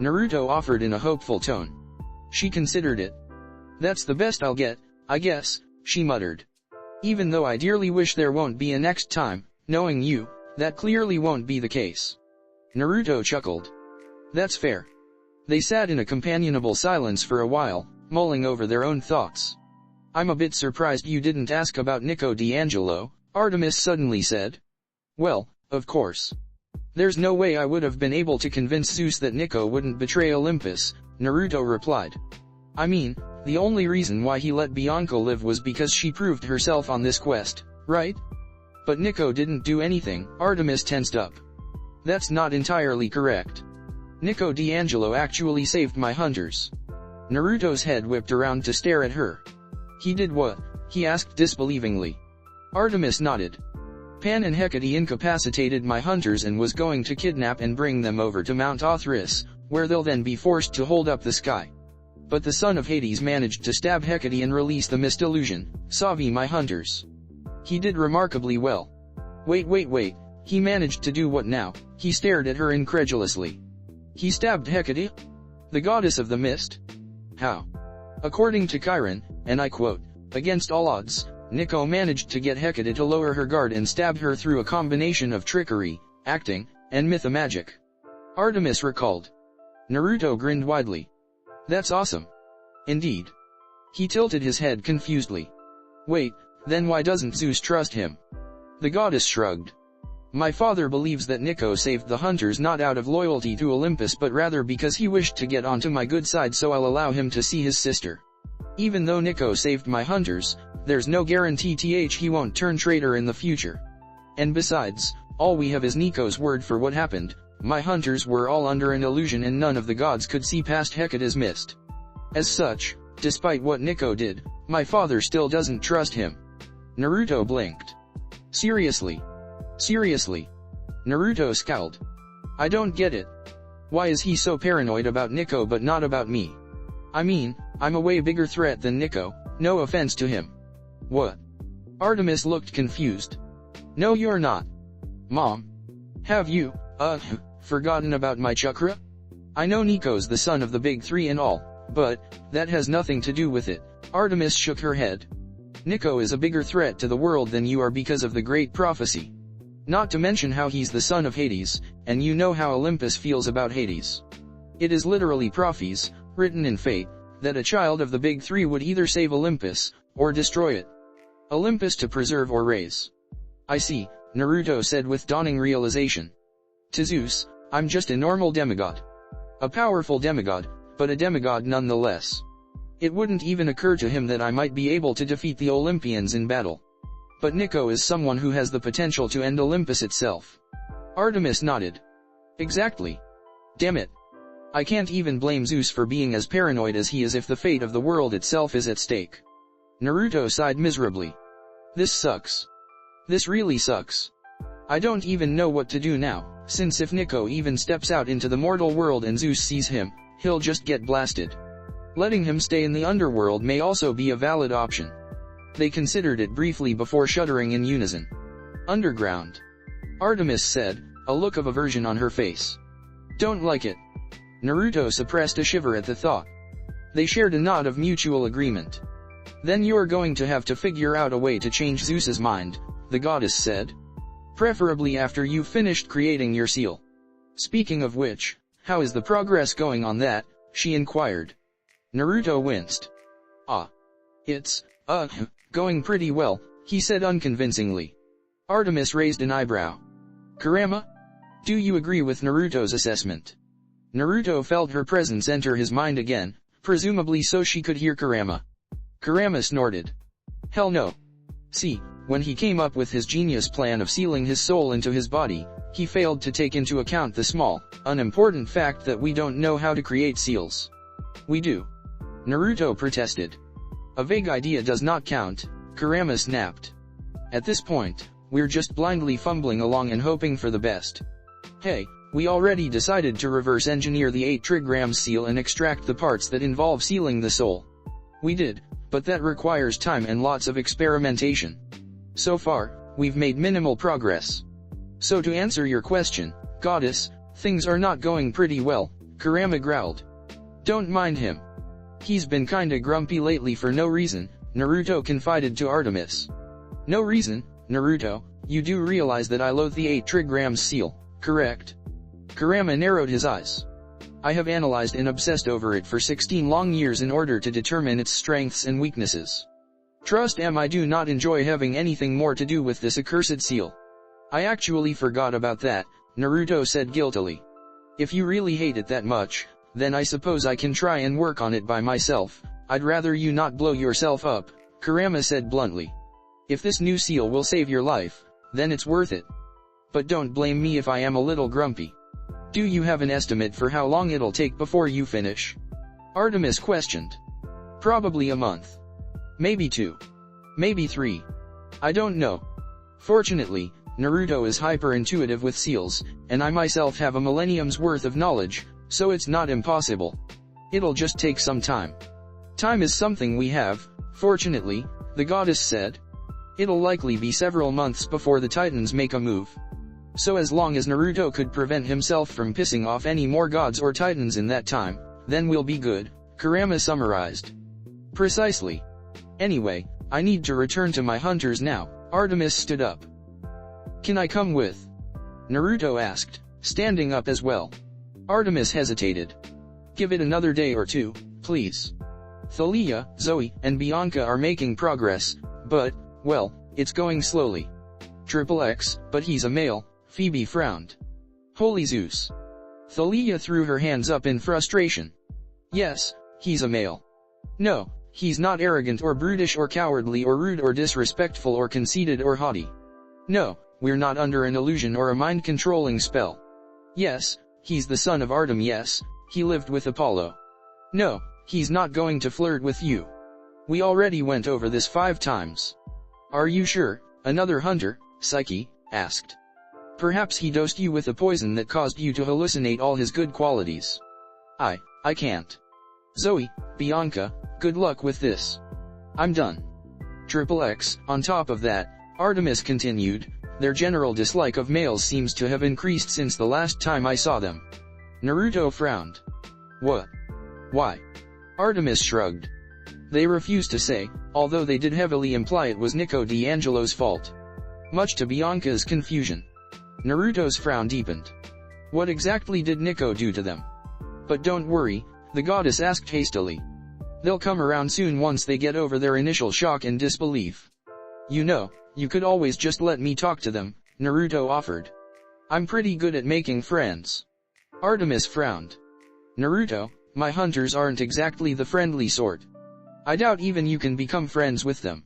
Naruto offered in a hopeful tone. She considered it. That's the best I'll get, I guess, she muttered. Even though I dearly wish there won't be a next time, knowing you, that clearly won't be the case. Naruto chuckled. That's fair. They sat in a companionable silence for a while, mulling over their own thoughts. I'm a bit surprised you didn't ask about Nico D'Angelo, Artemis suddenly said. Well, of course. There's no way I would have been able to convince Zeus that Nico wouldn't betray Olympus, Naruto replied. I mean, the only reason why he let Bianca live was because she proved herself on this quest, right? But Nico didn't do anything, Artemis tensed up. That's not entirely correct. Nico D'Angelo actually saved my hunters. Naruto's head whipped around to stare at her. He did what? He asked disbelievingly. Artemis nodded. Pan and Hecate incapacitated my hunters and was going to kidnap and bring them over to Mount Othris, where they'll then be forced to hold up the sky. But the son of Hades managed to stab Hecate and release the mist illusion, Savi my hunters. He did remarkably well. Wait, he managed to do what now? He stared at her incredulously. He stabbed Hecate? The goddess of the mist? How? According to Chiron, and I quote, against all odds, Nico managed to get Hecate to lower her guard and stab her through a combination of trickery, acting, and mythomagic. Artemis recalled. Naruto grinned widely. That's awesome. Indeed. He tilted his head confusedly. Wait, then why doesn't Zeus trust him? The goddess shrugged. My father believes that Nico saved the hunters not out of loyalty to Olympus but rather because he wished to get onto my good side, so I'll allow him to see his sister. Even though Nico saved my hunters, there's no guarantee he won't turn traitor in the future. And besides, all we have is Nico's word for what happened. My hunters were all under an illusion and none of the gods could see past Hecate's mist. As such, despite what Nico did, my father still doesn't trust him. Naruto blinked. Seriously? Naruto scowled. I don't get it. Why is he so paranoid about Nico but not about me? I mean, I'm a way bigger threat than Nico, no offense to him. What? Artemis looked confused. No, you're not. Mom. Have you, forgotten about my chakra? I know Nico's the son of the big three and all, but that has nothing to do with it. Artemis shook her head. Nico is a bigger threat to the world than you are because of the great prophecy. Not to mention how he's the son of Hades, and you know how Olympus feels about Hades. It is literally prophecies, written in fate, that a child of the big three would either save Olympus, or destroy it. Olympus to preserve or raise. I see, Naruto said with dawning realization. To Zeus, I'm just a normal demigod. A powerful demigod, but a demigod nonetheless. It wouldn't even occur to him that I might be able to defeat the Olympians in battle. But Nico is someone who has the potential to end Olympus itself. Artemis nodded. Exactly. Damn it. I can't even blame Zeus for being as paranoid as he is if the fate of the world itself is at stake. Naruto sighed miserably. This sucks. This really sucks. I don't even know what to do now, since if Nico even steps out into the mortal world and Zeus sees him, he'll just get blasted. Letting him stay in the underworld may also be a valid option. They considered it briefly before shuddering in unison. Underground. Artemis said, a look of aversion on her face. Don't like it. Naruto suppressed a shiver at the thought. They shared a nod of mutual agreement. Then you're going to have to figure out a way to change Zeus's mind, the goddess said. Preferably after you've finished creating your seal. Speaking of which, how is the progress going on that? She inquired. Naruto winced. It's going pretty well, he said unconvincingly. Artemis raised an eyebrow. Kurama? Do you agree with Naruto's assessment? Naruto felt her presence enter his mind again, presumably so she could hear Kurama. Kurama snorted. Hell no. See, when he came up with his genius plan of sealing his soul into his body, he failed to take into account the small, unimportant fact that we don't know how to create seals. We do. Naruto protested. A vague idea does not count, Kurama snapped. At this point, we're just blindly fumbling along and hoping for the best. Hey, we already decided to reverse engineer the 8 trigrams seal and extract the parts that involve sealing the soul. We did, but that requires time and lots of experimentation. So far, we've made minimal progress. So to answer your question, goddess, things are not going pretty well, Kurama growled. Don't mind him. He's been kinda grumpy lately for no reason, Naruto confided to Artemis. No reason, Naruto, you do realize that I loathe the 8 trigrams seal, correct? Kurama narrowed his eyes. I have analyzed and obsessed over it for 16 long years in order to determine its strengths and weaknesses. Trust me, I do not enjoy having anything more to do with this accursed seal. I actually forgot about that, Naruto said guiltily. If you really hate it that much, then I suppose I can try and work on it by myself. I'd rather you not blow yourself up, Kurama said bluntly. If this new seal will save your life, then it's worth it. But don't blame me if I am a little grumpy. Do you have an estimate for how long it'll take before you finish? Artemis questioned. Probably a month. Maybe 2. Maybe 3. I don't know. Fortunately, Naruto is hyper-intuitive with seals, and I myself have a millennium's worth of knowledge, so it's not impossible. It'll just take some time. Time is something we have, fortunately, the goddess said. It'll likely be several months before the Titans make a move. So as long as Naruto could prevent himself from pissing off any more gods or Titans in that time, then we'll be good, Kurama summarized. Precisely. Anyway, I need to return to my hunters now. Artemis stood up. Can I come with? Naruto asked, standing up as well. Artemis hesitated. Give it another day or two, please. Thalia, Zoe, and Bianca are making progress, but, well, it's going slowly. XXX, but he's a male, Phoebe frowned. Holy Zeus. Thalia threw her hands up in frustration. Yes, he's a male. No, he's not arrogant or brutish or cowardly or rude or disrespectful or conceited or haughty. No, we're not under an illusion or a mind-controlling spell. Yes, he's the son of Artemis. Yes, he lived with Apollo. No, he's not going to flirt with you. We already went over this 5 times. Are you sure? Another hunter, Psyche, asked. Perhaps he dosed you with a poison that caused you to hallucinate all his good qualities. I can't. Zoe, Bianca, good luck with this. I'm done. XXX, on top of that, Artemis continued, their general dislike of males seems to have increased since the last time I saw them. Naruto frowned. What? Why? Artemis shrugged. They refused to say, although they did heavily imply it was Nico D'Angelo's fault. Much to Bianca's confusion. Naruto's frown deepened. What exactly did Nico do to them? But don't worry, the goddess asked hastily. They'll come around soon once they get over their initial shock and disbelief. You know, you could always just let me talk to them, Naruto offered. I'm pretty good at making friends. Artemis frowned. Naruto, my hunters aren't exactly the friendly sort. I doubt even you can become friends with them.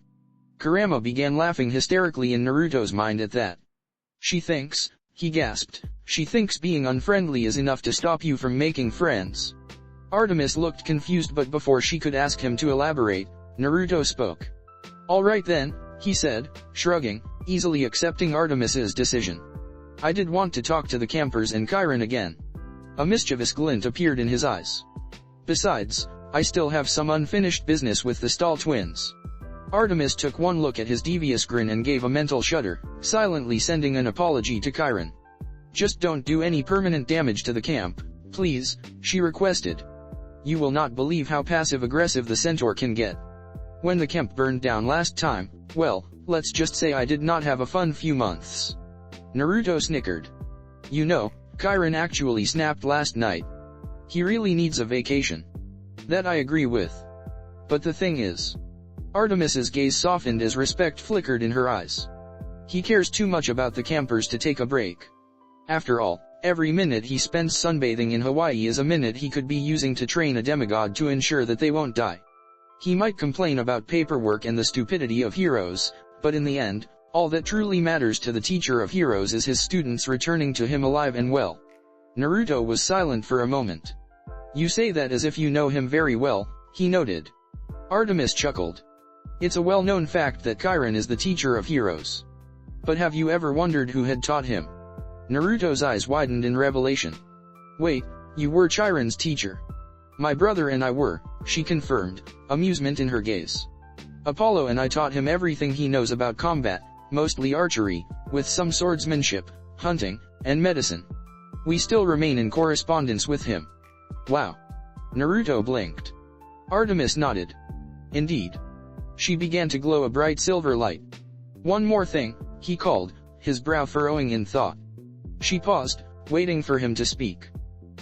Kurama began laughing hysterically in Naruto's mind at that. She thinks, he gasped, she thinks being unfriendly is enough to stop you from making friends. Artemis looked confused, but before she could ask him to elaborate, Naruto spoke. Alright then, he said, shrugging, easily accepting Artemis's decision. I did want to talk to the campers and Chiron again. A mischievous glint appeared in his eyes. Besides, I still have some unfinished business with the Stahl twins. Artemis took one look at his devious grin and gave a mental shudder, silently sending an apology to Chiron. Just don't do any permanent damage to the camp, please, she requested. You will not believe how passive-aggressive the centaur can get. When the camp burned down last time, well, let's just say I did not have a fun few months. Naruto snickered. You know, Chiron actually snapped last night. He really needs a vacation. That I agree with. But the thing is, Artemis's gaze softened as respect flickered in her eyes. He cares too much about the campers to take a break. After all, every minute he spends sunbathing in Hawaii is a minute he could be using to train a demigod to ensure that they won't die. He might complain about paperwork and the stupidity of heroes, but in the end, all that truly matters to the teacher of heroes is his students returning to him alive and well. Naruto was silent for a moment. You say that as if you know him very well, he noted. Artemis chuckled. It's a well-known fact that Chiron is the teacher of heroes. But have you ever wondered who had taught him? Naruto's eyes widened in revelation. Wait, you were Chiron's teacher? My brother and I were, she confirmed, amusement in her gaze. Apollo and I taught him everything he knows about combat, mostly archery, with some swordsmanship, hunting, and medicine. We still remain in correspondence with him. Wow. Naruto blinked. Artemis nodded. Indeed. She began to glow a bright silver light. One more thing, he called, his brow furrowing in thought. She paused, waiting for him to speak.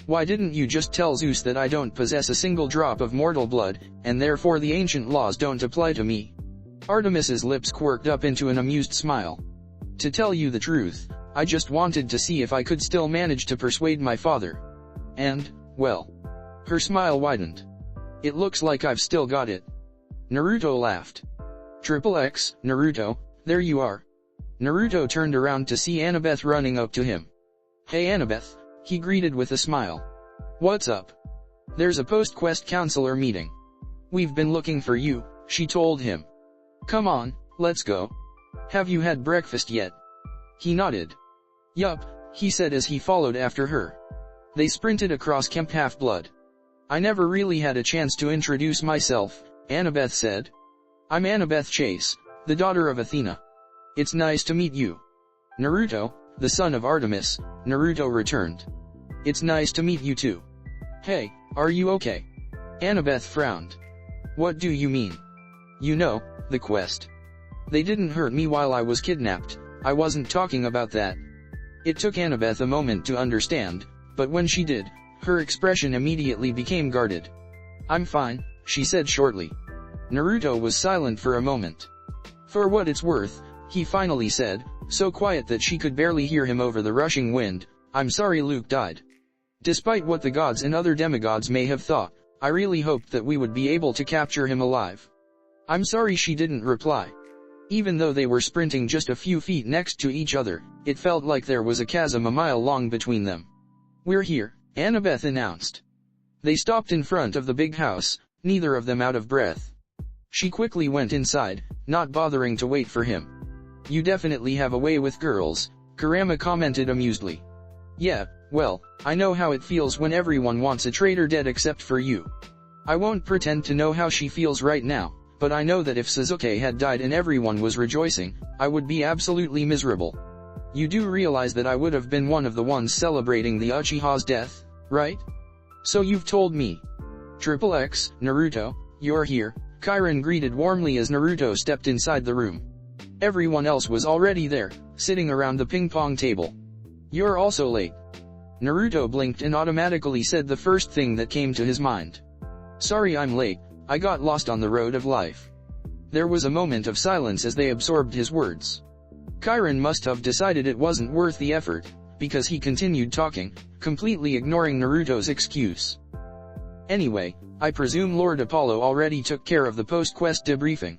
Why didn't you just tell Zeus that I don't possess a single drop of mortal blood, and therefore the ancient laws don't apply to me? Artemis's lips quirked up into an amused smile. To tell you the truth, I just wanted to see if I could still manage to persuade my father. And, well. Her smile widened. It looks like I've still got it. Naruto laughed. XXX, Naruto, there you are. Naruto turned around to see Annabeth running up to him. Hey Annabeth, he greeted with a smile. What's up? There's a post-quest counselor meeting. We've been looking for you, she told him. Come on, let's go. Have you had breakfast yet? He nodded. Yup, he said as he followed after her. They sprinted across Camp Half-Blood. I never really had a chance to introduce myself, Annabeth said. I'm Annabeth Chase, the daughter of Athena. It's nice to meet you. Naruto, the son of Artemis, Naruto returned. It's nice to meet you too. Hey, are you okay? Annabeth frowned. What do you mean? You know, the quest. They didn't hurt me while I was kidnapped, I wasn't talking about that. It took Annabeth a moment to understand, but when she did, her expression immediately became guarded. I'm fine, she said shortly. Naruto was silent for a moment. For what it's worth, he finally said, so quiet that she could barely hear him over the rushing wind, I'm sorry Luke died. Despite what the gods and other demigods may have thought, I really hoped that we would be able to capture him alive. I'm sorry she didn't reply. Even though they were sprinting just a few feet next to each other, it felt like there was a chasm a mile long between them. We're here, Annabeth announced. They stopped in front of the big house, neither of them out of breath. She quickly went inside, not bothering to wait for him. You definitely have a way with girls, Kurama commented amusedly. Yeah, well, I know how it feels when everyone wants a traitor dead except for you. I won't pretend to know how she feels right now, but I know that if Sasuke had died and everyone was rejoicing, I would be absolutely miserable. You do realize that I would have been one of the ones celebrating the Uchiha's death, right? So you've told me. XXX, Naruto, you're here, Chiron greeted warmly as Naruto stepped inside the room. Everyone else was already there, sitting around the ping-pong table. You're also late. Naruto blinked and automatically said the first thing that came to his mind. Sorry I'm late, I got lost on the road of life. There was a moment of silence as they absorbed his words. Chiron must have decided it wasn't worth the effort, because he continued talking, completely ignoring Naruto's excuse. Anyway, I presume Lord Apollo already took care of the post-quest debriefing.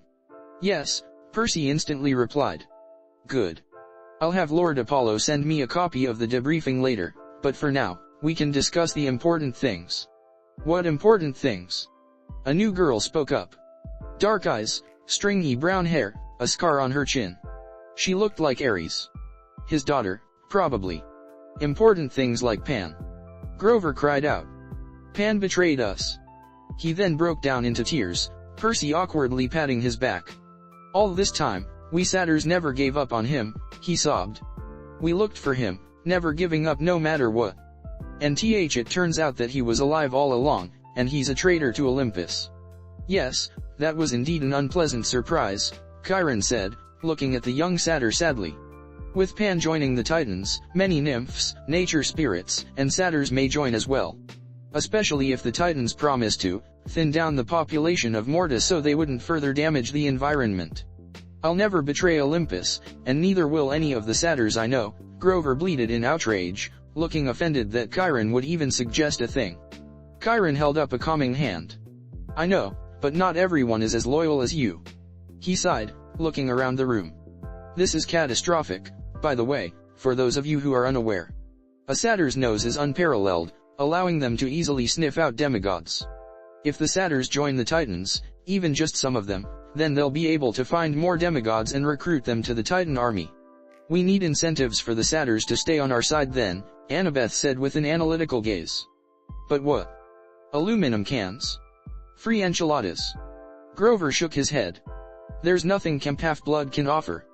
Yes, Percy instantly replied. Good. I'll have Lord Apollo send me a copy of the debriefing later, but for now, we can discuss the important things. What important things? A new girl spoke up. Dark eyes, stringy brown hair, a scar on her chin. She looked like Ares. His daughter, probably. Important things like Pan. Grover cried out. Pan betrayed us. He then broke down into tears, Percy awkwardly patting his back. All this time, we satyrs never gave up on him, he sobbed. We looked for him, never giving up no matter what. And it turns out that he was alive all along, and he's a traitor to Olympus. Yes, that was indeed an unpleasant surprise, Chiron said, looking at the young satyr sadly. With Pan joining the Titans, many nymphs, nature spirits, and satyrs may join as well. Especially if the Titans promise to thin down the population of Morta so they wouldn't further damage the environment. I'll never betray Olympus, and neither will any of the satyrs I know, Grover bleated in outrage, looking offended that Chiron would even suggest a thing. Chiron held up a calming hand. I know, but not everyone is as loyal as you. He sighed, looking around the room. This is catastrophic, by the way, for those of you who are unaware. A satyr's nose is unparalleled, allowing them to easily sniff out demigods. If the satyrs join the Titans, even just some of them, then they'll be able to find more demigods and recruit them to the Titan army. We need incentives for the satyrs to stay on our side then, Annabeth said with an analytical gaze. But what? Aluminum cans? Free enchiladas? Grover shook his head. There's nothing Camp Half-Blood can offer.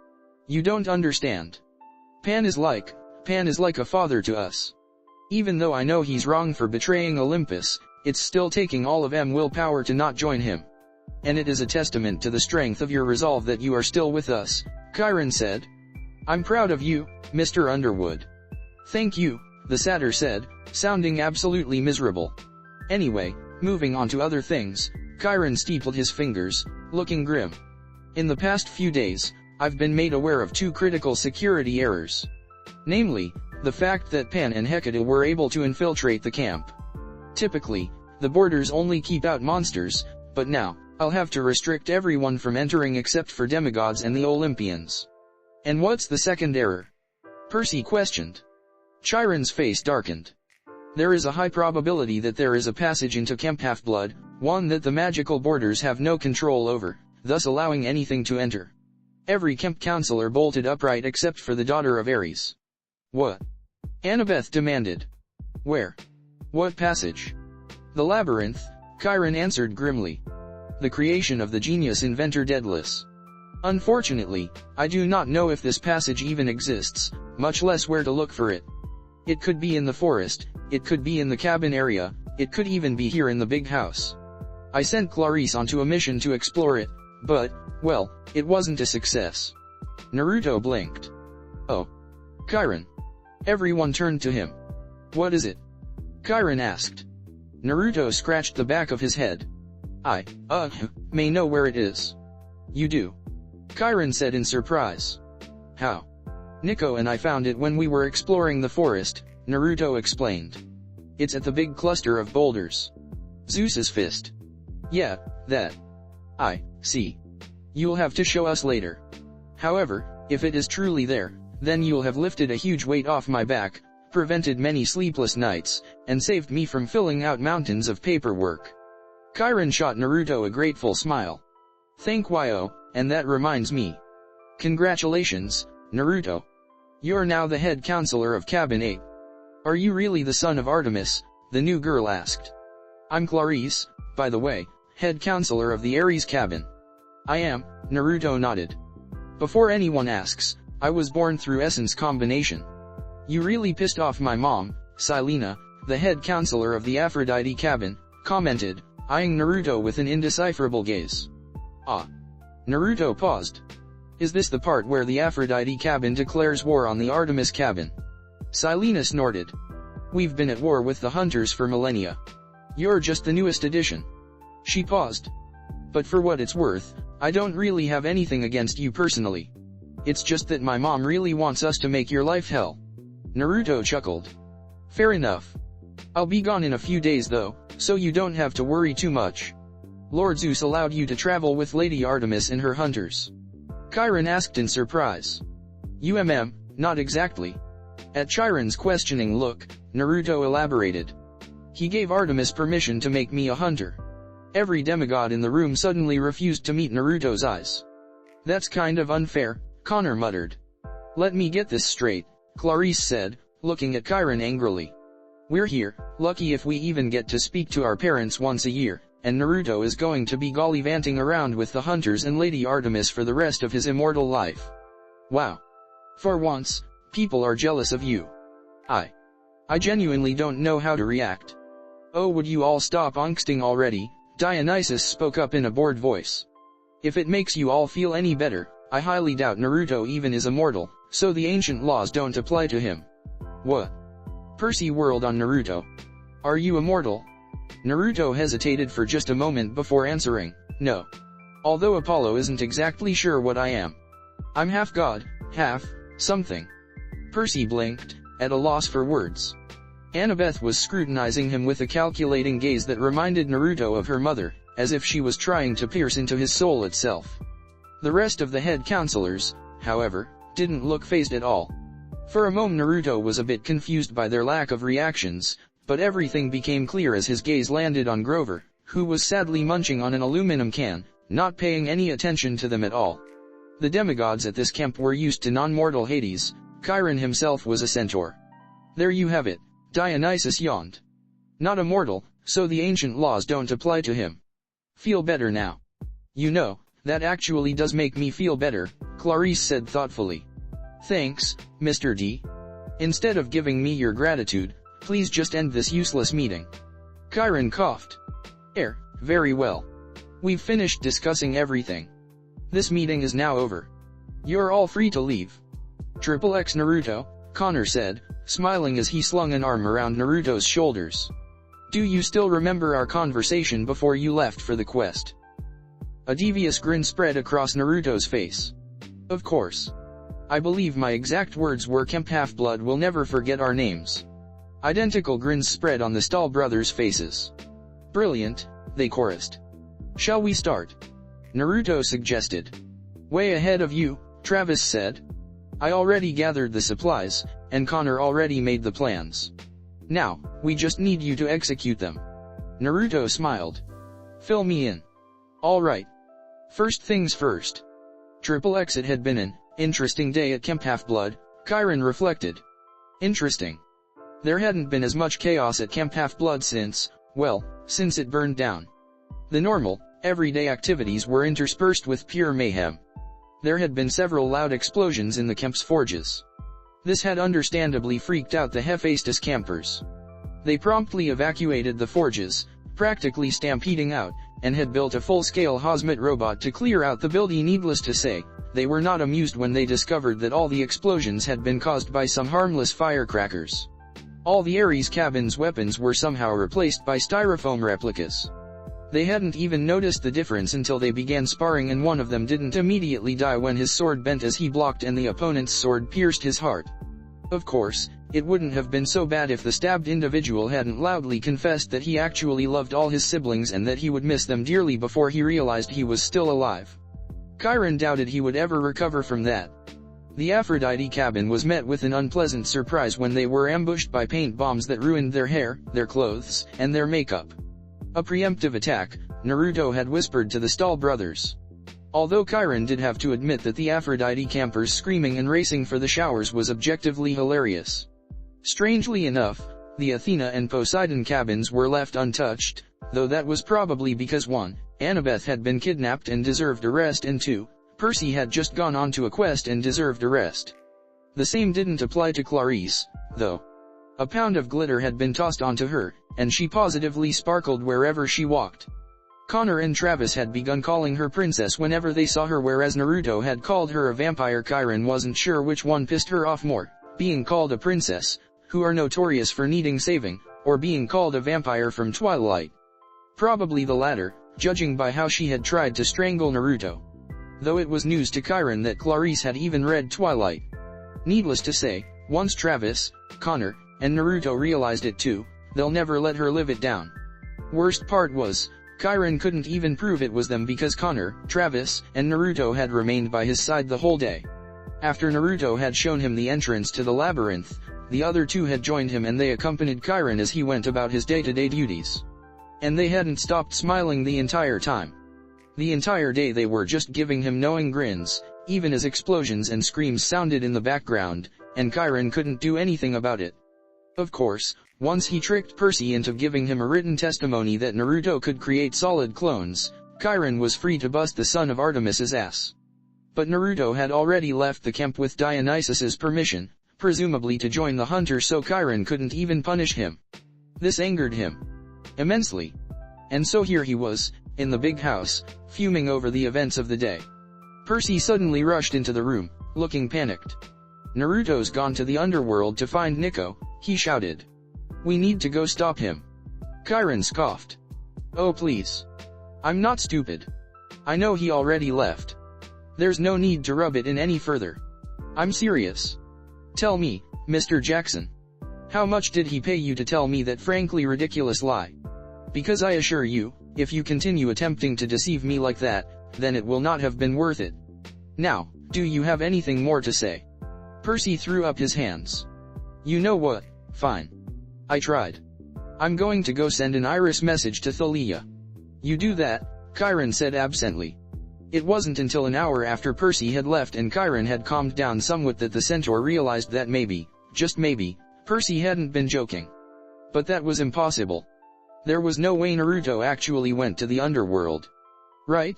You don't understand. Pan is like a father to us. Even though I know he's wrong for betraying Olympus, it's still taking all of willpower to not join him. And it is a testament to the strength of your resolve that you are still with us, Chiron said. I'm proud of you, Mr. Underwood. Thank you, the satyr said, sounding absolutely miserable. Anyway, moving on to other things, Chiron steepled his fingers, looking grim. In the past few days, I've been made aware of two critical security errors. Namely, the fact that Pan and Hecate were able to infiltrate the camp. Typically, the borders only keep out monsters, but now, I'll have to restrict everyone from entering except for demigods and the Olympians. And what's the second error? Percy questioned. Chiron's face darkened. There is a high probability that there is a passage into Camp Half-Blood, one that the magical borders have no control over, thus allowing anything to enter. Every camp counselor bolted upright except for the daughter of Ares. What? Annabeth demanded. Where? What passage? The labyrinth, Chiron answered grimly. The creation of the genius inventor Daedalus. Unfortunately, I do not know if this passage even exists, much less where to look for it. It could be in the forest, it could be in the cabin area, it could even be here in the big house. I sent Clarice onto a mission to explore it, but, well, it wasn't a success. Naruto blinked. Oh. Chiron. Everyone turned to him. What is it? Chiron asked. Naruto scratched the back of his head. I may know where it is. You do? Chiron said in surprise. How? Nico and I found it when we were exploring the forest, Naruto explained. It's at the big cluster of boulders. Zeus's fist. Yeah, that. I see. You'll have to show us later. However, if it is truly there, then you'll have lifted a huge weight off my back, prevented many sleepless nights, and saved me from filling out mountains of paperwork. Chiron shot Naruto a grateful smile. Thank you, and that reminds me. Congratulations, Naruto. You're now the head counselor of Cabin 8. Are you really the son of Artemis? The new girl asked. I'm Clarice, by the way, head counselor of the Ares cabin. I am, Naruto nodded. Before anyone asks, I was born through essence combination. You really pissed off my mom, Silena, the head counselor of the Aphrodite cabin, commented, eyeing Naruto with an indecipherable gaze. Ah. Naruto paused. Is this the part where the Aphrodite cabin declares war on the Artemis cabin? Silena snorted. We've been at war with the hunters for millennia. You're just the newest addition. She paused. But for what it's worth, I don't really have anything against you personally. It's just that my mom really wants us to make your life hell. Naruto chuckled. Fair enough. I'll be gone in a few days though, so you don't have to worry too much. Lord Zeus allowed you to travel with Lady Artemis and her hunters? Chiron asked in surprise. Not exactly. At Chiron's questioning look, Naruto elaborated. He gave Artemis permission to make me a hunter. Every demigod in the room suddenly refused to meet Naruto's eyes. That's kind of unfair, Connor muttered. Let me get this straight, Clarice said, looking at Chiron angrily. We're here, lucky if we even get to speak to our parents once a year, and Naruto is going to be gollivanting around with the hunters and Lady Artemis for the rest of his immortal life. Wow. For once, people are jealous of you. I genuinely don't know how to react. Oh, would you all stop angsting already? Dionysus spoke up in a bored voice. If it makes you all feel any better, I highly doubt Naruto even is immortal, so the ancient laws don't apply to him. What? Percy whirled on Naruto. Are you immortal? Naruto hesitated for just a moment before answering, no. Although Apollo isn't exactly sure what I am. I'm half god, half something. Percy blinked, at a loss for words. Annabeth was scrutinizing him with a calculating gaze that reminded Naruto of her mother, as if she was trying to pierce into his soul itself. The rest of the head counselors, however, didn't look fazed at all. For a moment Naruto was a bit confused by their lack of reactions, but everything became clear as his gaze landed on Grover, who was sadly munching on an aluminum can, not paying any attention to them at all. The demigods at this camp were used to non-mortal Hades. Chiron himself was a centaur. There you have it, Dionysus yawned. Not immortal, so the ancient laws don't apply to him. Feel better now. You know, that actually does make me feel better, Clarice said thoughtfully. Thanks, Mr. D. Instead of giving me your gratitude, please just end this useless meeting. Chiron coughed. Very well. We've finished discussing everything. This meeting is now over. You're all free to leave. XXX Naruto, Connor said, smiling as he slung an arm around Naruto's shoulders. Do you still remember our conversation before you left for the quest? A devious grin spread across Naruto's face. Of course. I believe my exact words were Kemp Half-Blood will never forget our names. Identical grins spread on the Stahl brothers' faces. Brilliant, they chorused. Shall we start? Naruto suggested. Way ahead of you, Travis said. I already gathered the supplies, and Connor already made the plans. Now, we just need you to execute them. Naruto smiled. Fill me in. All right. First things first. XXX it had been an interesting day at Kemp Half-Blood, Chiron reflected. Interesting. There hadn't been as much chaos at Kemp Half-Blood since it burned down. The normal, everyday activities were interspersed with pure mayhem. There had been several loud explosions in the Kemp's forges. This had understandably freaked out the Hephaestus campers. They promptly evacuated the forges, practically stampeding out, and had built a full-scale Hazmat robot to clear out the building. Needless to say, they were not amused when they discovered that all the explosions had been caused by some harmless firecrackers. All the Ares cabin's weapons were somehow replaced by styrofoam replicas. They hadn't even noticed the difference until they began sparring, and one of them didn't immediately die when his sword bent as he blocked and the opponent's sword pierced his heart. Of course, it wouldn't have been so bad if the stabbed individual hadn't loudly confessed that he actually loved all his siblings and that he would miss them dearly before he realized he was still alive. Chiron doubted he would ever recover from that. The Aphrodite cabin was met with an unpleasant surprise when they were ambushed by paint bombs that ruined their hair, their clothes, and their makeup. A preemptive attack, Naruto had whispered to the Stahl brothers. Although Chiron did have to admit that the Aphrodite campers screaming and racing for the showers was objectively hilarious. Strangely enough, the Athena and Poseidon cabins were left untouched, though that was probably because 1, Annabeth had been kidnapped and deserved arrest, and 2, Percy had just gone on to a quest and deserved arrest. The same didn't apply to Clarice, though. A pound of glitter had been tossed onto her, and she positively sparkled wherever she walked. Connor and Travis had begun calling her princess whenever they saw her, whereas Naruto had called her a vampire. Chiron wasn't sure which one pissed her off more, being called a princess, who are notorious for needing saving, or being called a vampire from Twilight. Probably the latter, judging by how she had tried to strangle Naruto. Though it was news to Chiron that Clarice had even read Twilight. Needless to say, once Travis, Connor, and Naruto realized it too, they'll never let her live it down. Worst part was, Chiron couldn't even prove it was them because Connor, Travis, and Naruto had remained by his side the whole day. After Naruto had shown him the entrance to the labyrinth, the other two had joined him and they accompanied Chiron as he went about his day-to-day duties. And they hadn't stopped smiling the entire time. The entire day they were just giving him knowing grins, even as explosions and screams sounded in the background, and Chiron couldn't do anything about it. Of course, once he tricked Percy into giving him a written testimony that Naruto could create solid clones, Chiron was free to bust the son of Artemis's ass. But Naruto had already left the camp with Dionysus's permission, presumably to join the hunter, so Chiron couldn't even punish him. This angered him immensely. And so here he was, in the big house, fuming over the events of the day. Percy suddenly rushed into the room, looking panicked. "Naruto's gone to the underworld to find Nico," he shouted. "We need to go stop him." Chiron scoffed. "Oh please. I'm not stupid. I know he already left. There's no need to rub it in any further. I'm serious. Tell me, Mr. Jackson. How much did he pay you to tell me that frankly ridiculous lie? Because I assure you, if you continue attempting to deceive me like that, then it will not have been worth it. Now, do you have anything more to say?" Percy threw up his hands. "You know what, fine. I tried. I'm going to go send an iris message to Thalia." "You do that," Chiron said absently. It wasn't until an hour after Percy had left and Chiron had calmed down somewhat that the centaur realized that maybe, just maybe, Percy hadn't been joking. But that was impossible. There was no way Naruto actually went to the underworld. Right?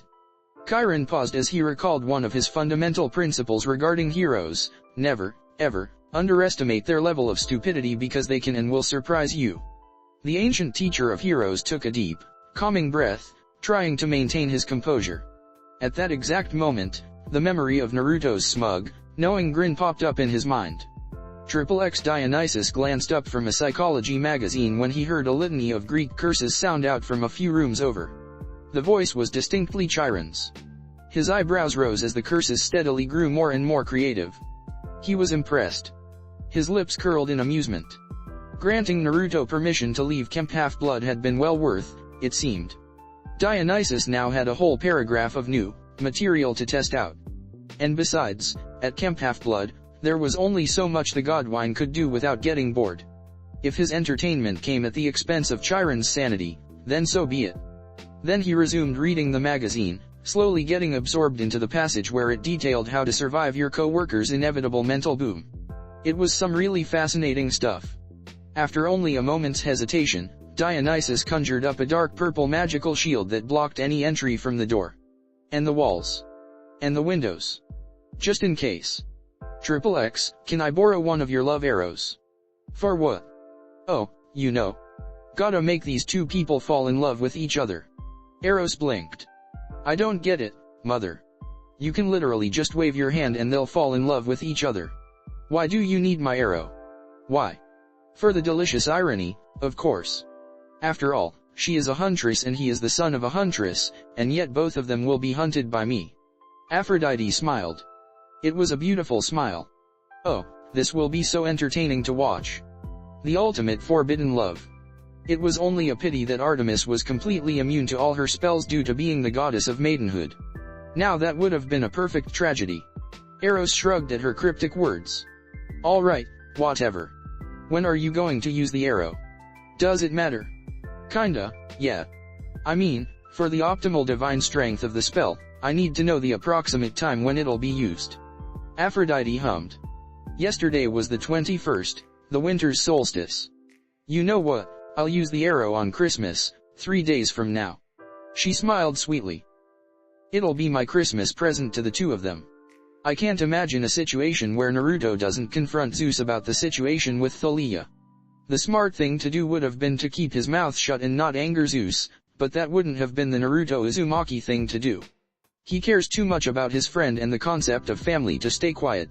Chiron paused as he recalled one of his fundamental principles regarding heroes: never, ever, underestimate their level of stupidity because they can and will surprise you. The ancient teacher of heroes took a deep, calming breath, trying to maintain his composure. At that exact moment, the memory of Naruto's smug, knowing grin popped up in his mind. XXX Dionysus glanced up from a psychology magazine when he heard a litany of Greek curses sound out from a few rooms over. The voice was distinctly Chiron's. His eyebrows rose as the curses steadily grew more and more creative. He was impressed. His lips curled in amusement. Granting Naruto permission to leave Camp Half-Blood had been well worth, it seemed. Dionysus now had a whole paragraph of new material to test out. And besides, at Camp Half-Blood, there was only so much the Godwine could do without getting bored. If his entertainment came at the expense of Chiron's sanity, then so be it. Then he resumed reading the magazine, slowly getting absorbed into the passage where it detailed how to survive your co-worker's inevitable mental boom. It was some really fascinating stuff. After only a moment's hesitation, Dionysus conjured up a dark purple magical shield that blocked any entry from the door. And the walls. And the windows. Just in case. XXX, can I borrow one of your love arrows? For what? Oh, you know. Gotta make these two people fall in love with each other. Eros blinked. I don't get it, mother. You can literally just wave your hand and they'll fall in love with each other. Why do you need my arrow? Why? For the delicious irony, of course. After all, she is a huntress and he is the son of a huntress, and yet both of them will be hunted by me. Aphrodite smiled. It was a beautiful smile. Oh, this will be so entertaining to watch. The ultimate forbidden love. It was only a pity that Artemis was completely immune to all her spells due to being the goddess of maidenhood. Now that would have been a perfect tragedy. Eros shrugged at her cryptic words. All right, whatever. When are you going to use the arrow? Does it matter? Kinda, yeah. I mean, for the optimal divine strength of the spell, I need to know the approximate time when it'll be used. Aphrodite hummed. Yesterday was the 21st, the winter's solstice. You know what, I'll use the arrow on Christmas, 3 days from now. She smiled sweetly. It'll be my Christmas present to the two of them. I can't imagine a situation where Naruto doesn't confront Zeus about the situation with Thalia. The smart thing to do would have been to keep his mouth shut and not anger Zeus, but that wouldn't have been the Naruto Uzumaki thing to do. He cares too much about his friend and the concept of family to stay quiet.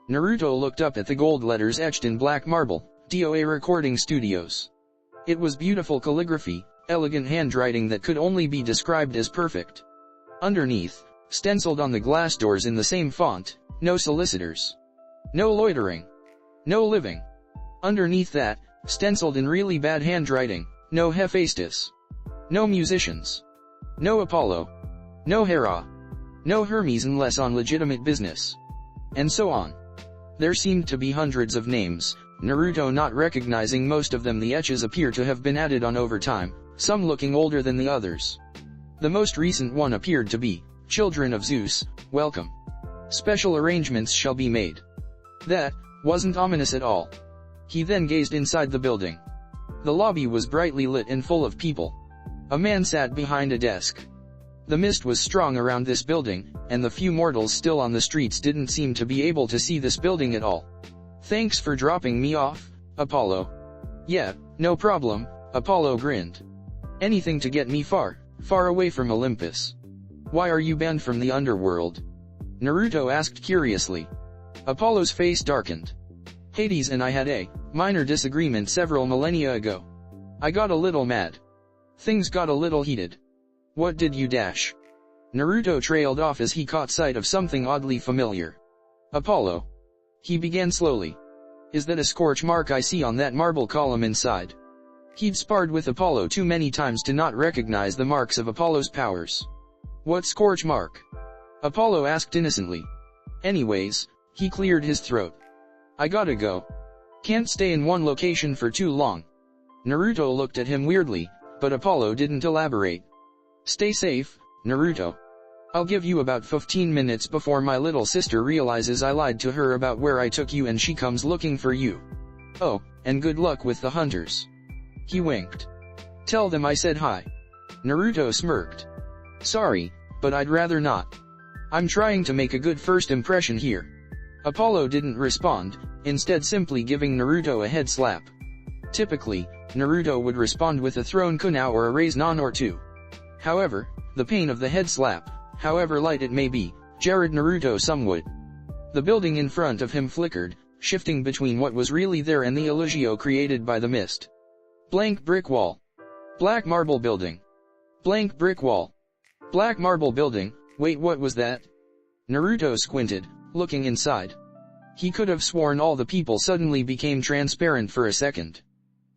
Naruto looked up at the gold letters etched in black marble, DOA Recording Studios. It was beautiful calligraphy, elegant handwriting that could only be described as perfect. Underneath, stenciled on the glass doors in the same font, no solicitors. No loitering. No living. Underneath that, stenciled in really bad handwriting, no Hephaestus. No musicians. No Apollo. No Hera. No Hermes unless on legitimate business. And so on. There seemed to be hundreds of names, Naruto not recognizing most of them. The etches appear to have been added on over time, some looking older than the others. The most recent one appeared to be, Children of Zeus, welcome. Special arrangements shall be made. That wasn't ominous at all. He then gazed inside the building. The lobby was brightly lit and full of people. A man sat behind a desk. The mist was strong around this building, and the few mortals still on the streets didn't seem to be able to see this building at all. Thanks for dropping me off, Apollo. Yeah, no problem, Apollo grinned. Anything to get me far, far away from Olympus. Why are you banned from the underworld? Naruto asked curiously. Apollo's face darkened. Hades and I had a minor disagreement several millennia ago. I got a little mad. Things got a little heated. What did you dash? Naruto trailed off as he caught sight of something oddly familiar. Apollo. He began slowly. Is that a scorch mark I see on that marble column inside? He'd sparred with Apollo too many times to not recognize the marks of Apollo's powers. What scorch mark? Apollo asked innocently. Anyways, he cleared his throat. I gotta go. Can't stay in one location for too long. Naruto looked at him weirdly, but Apollo didn't elaborate. Stay safe, Naruto. I'll give you about 15 minutes before my little sister realizes I lied to her about where I took you and she comes looking for you. Oh, and good luck with the hunters. He winked. Tell them I said hi. Naruto smirked. Sorry, but I'd rather not. I'm trying to make a good first impression here. Apollo didn't respond, instead simply giving Naruto a head slap. Typically, Naruto would respond with a thrown kunai or a raised non or two. However, the pain of the head slap, however light it may be, jarred Naruto somewhat. The building in front of him flickered, shifting between what was really there and the illusion created by the mist. Blank brick wall. Black marble building. Blank brick wall. Black marble building. Wait, what was that? Naruto squinted, looking inside. He could have sworn all the people suddenly became transparent for a second.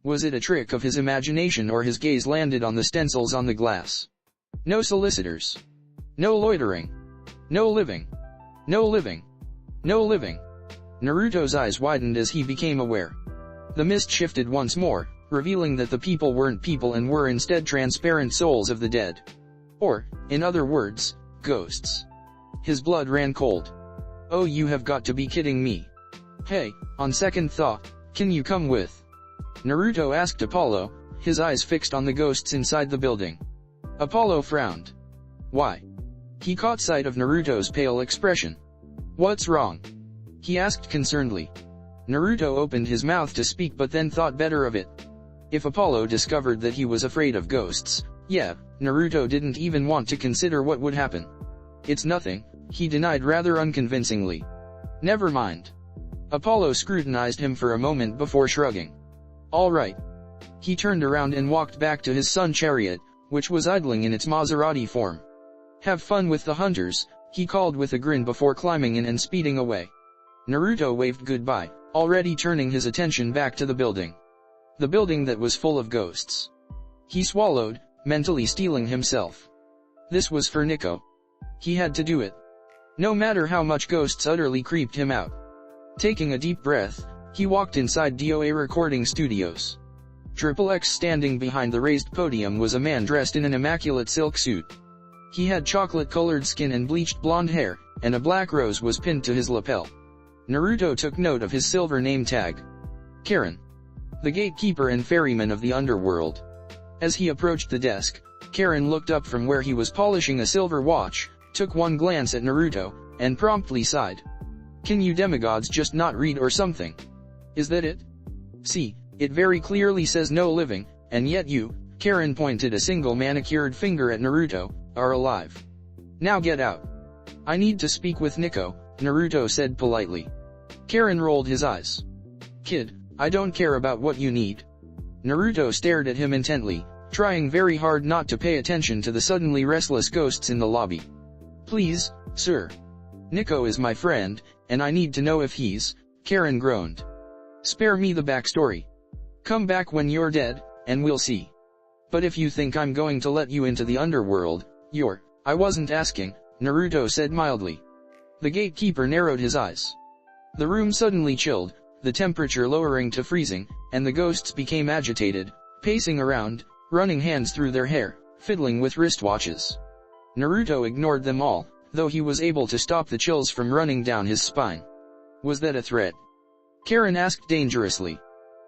Was it a trick of his imagination or his gaze landed on the stencils on the glass? No solicitors. No loitering. No living. No living. No living. Naruto's eyes widened as he became aware. The mist shifted once more, revealing that the people weren't people and were instead transparent souls of the dead. Or, in other words, ghosts. His blood ran cold. Oh, you have got to be kidding me. Hey, on second thought, can you come with? Naruto asked Apollo, his eyes fixed on the ghosts inside the building. Apollo frowned. Why? He caught sight of Naruto's pale expression. What's wrong? He asked concernedly. Naruto opened his mouth to speak but then thought better of it. If Apollo discovered that he was afraid of ghosts, yeah, Naruto didn't even want to consider what would happen. It's nothing, he denied rather unconvincingly. Never mind. Apollo scrutinized him for a moment before shrugging. All right. He turned around and walked back to his sun chariot, which was idling in its Maserati form. Have fun with the hunters, he called with a grin before climbing in and speeding away. Naruto waved goodbye, already turning his attention back to the building. The building that was full of ghosts. He swallowed, mentally steeling himself. This was for Nico. He had to do it. No matter how much ghosts utterly creeped him out. Taking a deep breath, he walked inside DOA Recording Studios. XXX standing behind the raised podium was a man dressed in an immaculate silk suit. He had chocolate-colored skin and bleached blonde hair, and a black rose was pinned to his lapel. Naruto took note of his silver name tag. Karen. The gatekeeper and ferryman of the underworld. As he approached the desk, Karen looked up from where he was polishing a silver watch, took one glance at Naruto, and promptly sighed. Can you demigods just not read or something? Is that it? See, it very clearly says no living, and yet you, Karen pointed a single manicured finger at Naruto, are alive. Now get out. I need to speak with Nico, Naruto said politely. Karen rolled his eyes. Kid, I don't care about what you need. Naruto stared at him intently, trying very hard not to pay attention to the suddenly restless ghosts in the lobby. Please, sir. Nico is my friend, and I need to know if he's, Karen groaned. Spare me the backstory. Come back when you're dead, and we'll see. But if you think I'm going to let you into the underworld, I wasn't asking, Naruto said mildly. The gatekeeper narrowed his eyes. The room suddenly chilled, the temperature lowering to freezing, and the ghosts became agitated, pacing around, running hands through their hair, fiddling with wristwatches. Naruto ignored them all, though he was able to stop the chills from running down his spine. Was that a threat? Karen asked dangerously.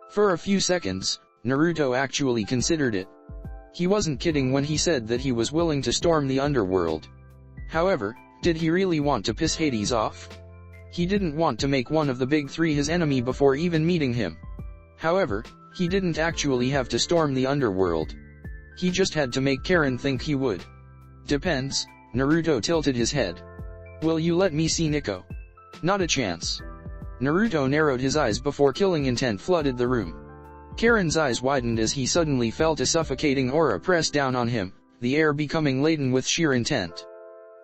For a few seconds, Naruto actually considered it. He wasn't kidding when he said that he was willing to storm the underworld. However, did he really want to piss Hades off? He didn't want to make one of the big three his enemy before even meeting him. However, he didn't actually have to storm the underworld. He just had to make Karen think he would. Depends, Naruto tilted his head. Will you let me see Nico? Not a chance. Naruto narrowed his eyes before killing intent flooded the room. Karen's eyes widened as he suddenly felt a suffocating aura press down on him, the air becoming laden with sheer intent.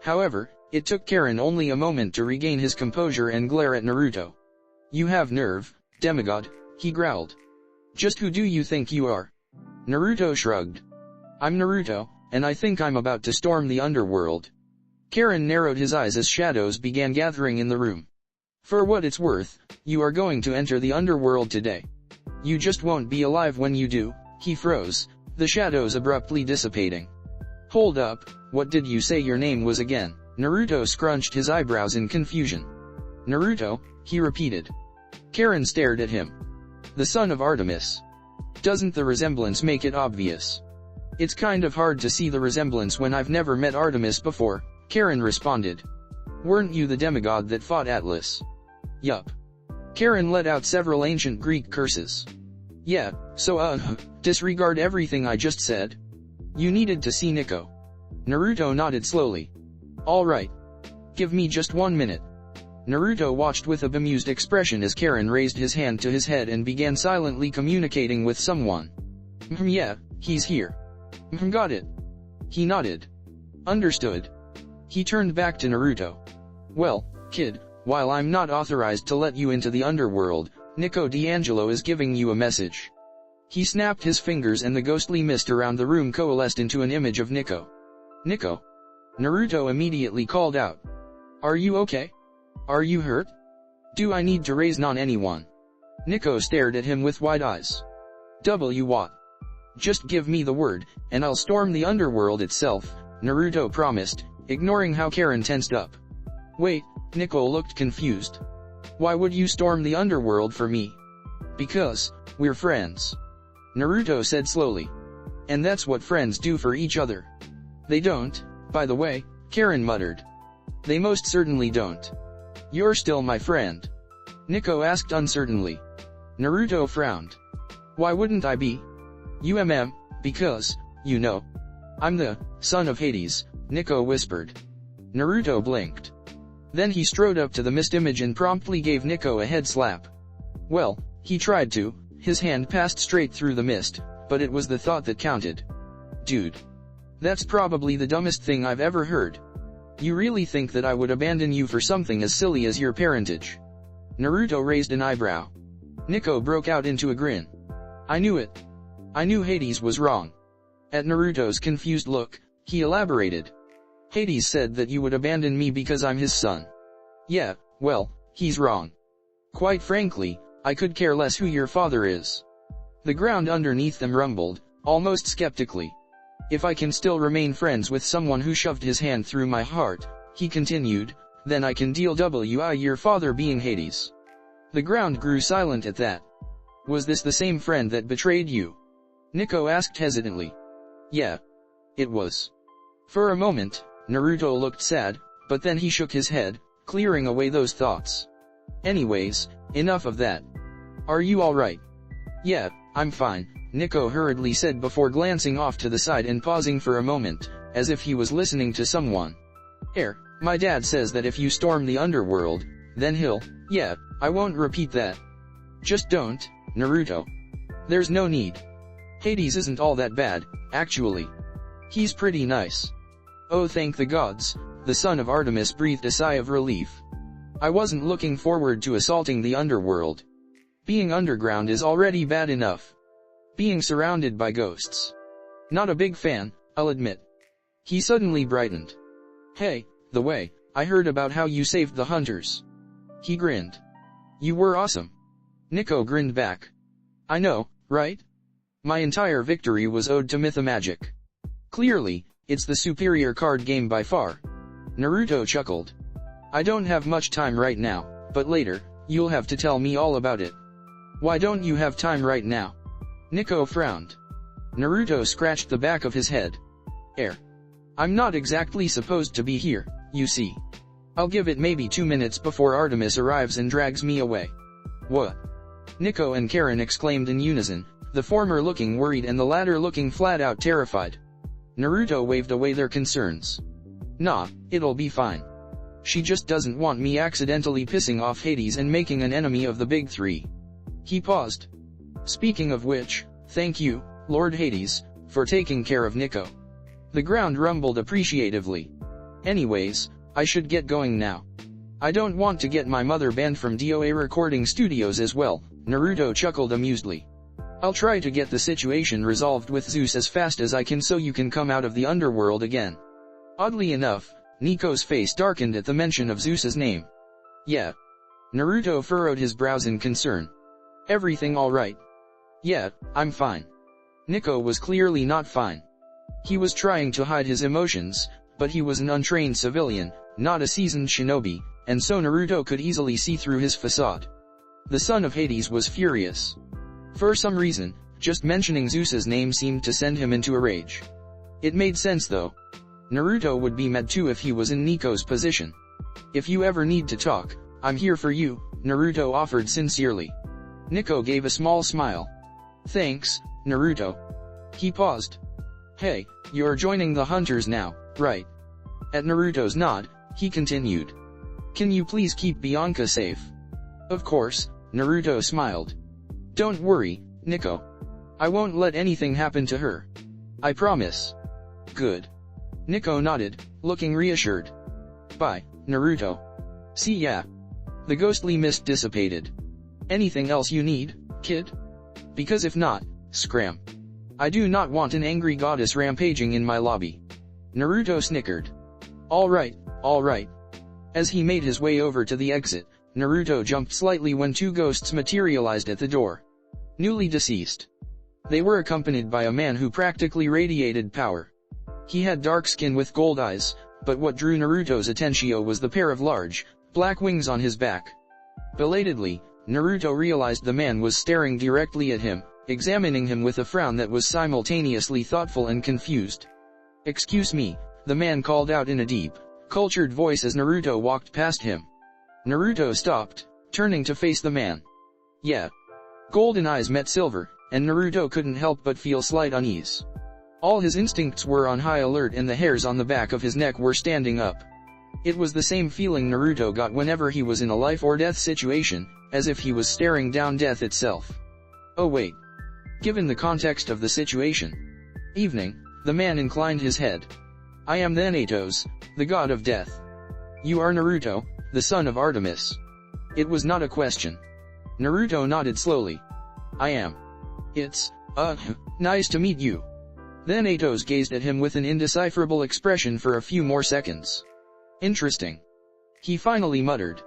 However, it took Karen only a moment to regain his composure and glare at Naruto. You have nerve, demigod, he growled. Just who do you think you are? Naruto shrugged. I'm Naruto, and I think I'm about to storm the underworld. Karen narrowed his eyes as shadows began gathering in the room. For what it's worth, you are going to enter the underworld today. You just won't be alive when you do. He froze, the shadows abruptly dissipating. Hold up, what did you say your name was again? Naruto scrunched his eyebrows in confusion. Naruto, he repeated. Karen stared at him. The son of Artemis. Doesn't the resemblance make it obvious? It's kind of hard to see the resemblance when I've never met Artemis before, Karen responded. Weren't you the demigod that fought Atlas? Yup. Karen let out several ancient Greek curses. Yeah, so disregard everything I just said. You needed to see Nico. Naruto nodded slowly. Alright. Give me just 1 minute. Naruto watched with a bemused expression as Karen raised his hand to his head and began silently communicating with someone. Yeah, he's here. Got it. He nodded. Understood. He turned back to Naruto. Well, kid, while I'm not authorized to let you into the underworld, Nico D'Angelo is giving you a message. He snapped his fingers and the ghostly mist around the room coalesced into an image of Nico. Nico? Naruto immediately called out. Are you okay? Are you hurt? Do I need to raise on anyone? Nico stared at him with wide eyes. What? Just give me the word, and I'll storm the underworld itself, Naruto promised, ignoring how Karen tensed up. Wait, Nico looked confused. Why would you storm the underworld for me? Because, we're friends. Naruto said slowly. And that's what friends do for each other. They don't, by the way, Karen muttered. They most certainly don't. You're still my friend? Nico asked uncertainly. Naruto frowned. Why wouldn't I be? Because, you know. I'm the son of Hades, Nico whispered. Naruto blinked. Then he strode up to the mist image and promptly gave Nico a head slap. Well, he tried to, his hand passed straight through the mist, but it was the thought that counted. Dude. That's probably the dumbest thing I've ever heard. You really think that I would abandon you for something as silly as your parentage? Naruto raised an eyebrow. Nico broke out into a grin. I knew it. I knew Hades was wrong. At Naruto's confused look, he elaborated. Hades said that you would abandon me because I'm his son. Yeah, well, he's wrong. Quite frankly, I could care less who your father is. The ground underneath them rumbled, almost skeptically. If I can still remain friends with someone who shoved his hand through my heart, he continued, then I can deal your father being Hades. The ground grew silent at that. Was this the same friend that betrayed you? Nico asked hesitantly. Yeah. It was. For a moment, Naruto looked sad, but then he shook his head, clearing away those thoughts. Anyways, enough of that. Are you alright? Yeah, I'm fine, Nico hurriedly said before glancing off to the side and pausing for a moment, as if he was listening to someone. My dad says that if you storm the underworld, then he'll, yeah, I won't repeat that. Just don't, Naruto. There's no need. Hades isn't all that bad, actually. He's pretty nice. Oh, thank the gods, the son of Artemis breathed a sigh of relief. I wasn't looking forward to assaulting the underworld. Being underground is already bad enough. Being surrounded by ghosts. Not a big fan, I'll admit. He suddenly brightened. Hey, the way, I heard about how you saved the hunters. He grinned. You were awesome. Nico grinned back. I know, right? My entire victory was owed to Mythomagic. Clearly, it's the superior card game by far. Naruto chuckled. I don't have much time right now, but later, you'll have to tell me all about it. Why don't you have time right now? Nico frowned. Naruto scratched the back of his head. I'm not exactly supposed to be here, you see. I'll give it maybe 2 minutes before Artemis arrives and drags me away. What? Nico and Karen exclaimed in unison, the former looking worried and the latter looking flat out terrified. Naruto waved away their concerns. Nah, it'll be fine. She just doesn't want me accidentally pissing off Hades and making an enemy of the big three. He paused. Speaking of which, thank you, Lord Hades, for taking care of Nico. The ground rumbled appreciatively. Anyways, I should get going now. I don't want to get my mother banned from DOA recording studios as well, Naruto chuckled amusedly. I'll try to get the situation resolved with Zeus as fast as I can so you can come out of the underworld again. Oddly enough, Nico's face darkened at the mention of Zeus's name. Yeah. Naruto furrowed his brows in concern. Everything alright? Yeah, I'm fine. Nico was clearly not fine. He was trying to hide his emotions, but he was an untrained civilian, not a seasoned shinobi, and so Naruto could easily see through his facade. The son of Hades was furious. For some reason, just mentioning Zeus's name seemed to send him into a rage. It made sense though. Naruto would be mad too if he was in Nico's position. If you ever need to talk, I'm here for you, Naruto offered sincerely. Nico gave a small smile. Thanks, Naruto. He paused. Hey, you're joining the hunters now, right? At Naruto's nod, he continued. Can you please keep Bianca safe? Of course, Naruto smiled. Don't worry, Nico. I won't let anything happen to her. I promise. Good. Nico nodded, looking reassured. Bye, Naruto. See ya. The ghostly mist dissipated. Anything else you need, kid? Because if not, scram. I do not want an angry goddess rampaging in my lobby. Naruto snickered. Alright. As he made his way over to the exit, Naruto jumped slightly when two ghosts materialized at the door. Newly deceased. They were accompanied by a man who practically radiated power. He had dark skin with gold eyes, but what drew Naruto's attention was the pair of large, black wings on his back. Belatedly, Naruto realized the man was staring directly at him, examining him with a frown that was simultaneously thoughtful and confused. Excuse me, the man called out in a deep, cultured voice as Naruto walked past him. Naruto stopped, turning to face the man. Yeah. Golden eyes met silver, and Naruto couldn't help but feel slight unease. All his instincts were on high alert and the hairs on the back of his neck were standing up. It was the same feeling Naruto got whenever he was in a life or death situation, as if he was staring down death itself. Oh wait. Given the context of the situation. Evening, the man inclined his head. I am Thanatos, the god of death. You are Naruto, the son of Artemis. It was not a question. Naruto nodded slowly. I am. It's, nice to meet you. Thanatos gazed at him with an indecipherable expression for a few more seconds. Interesting. He finally muttered.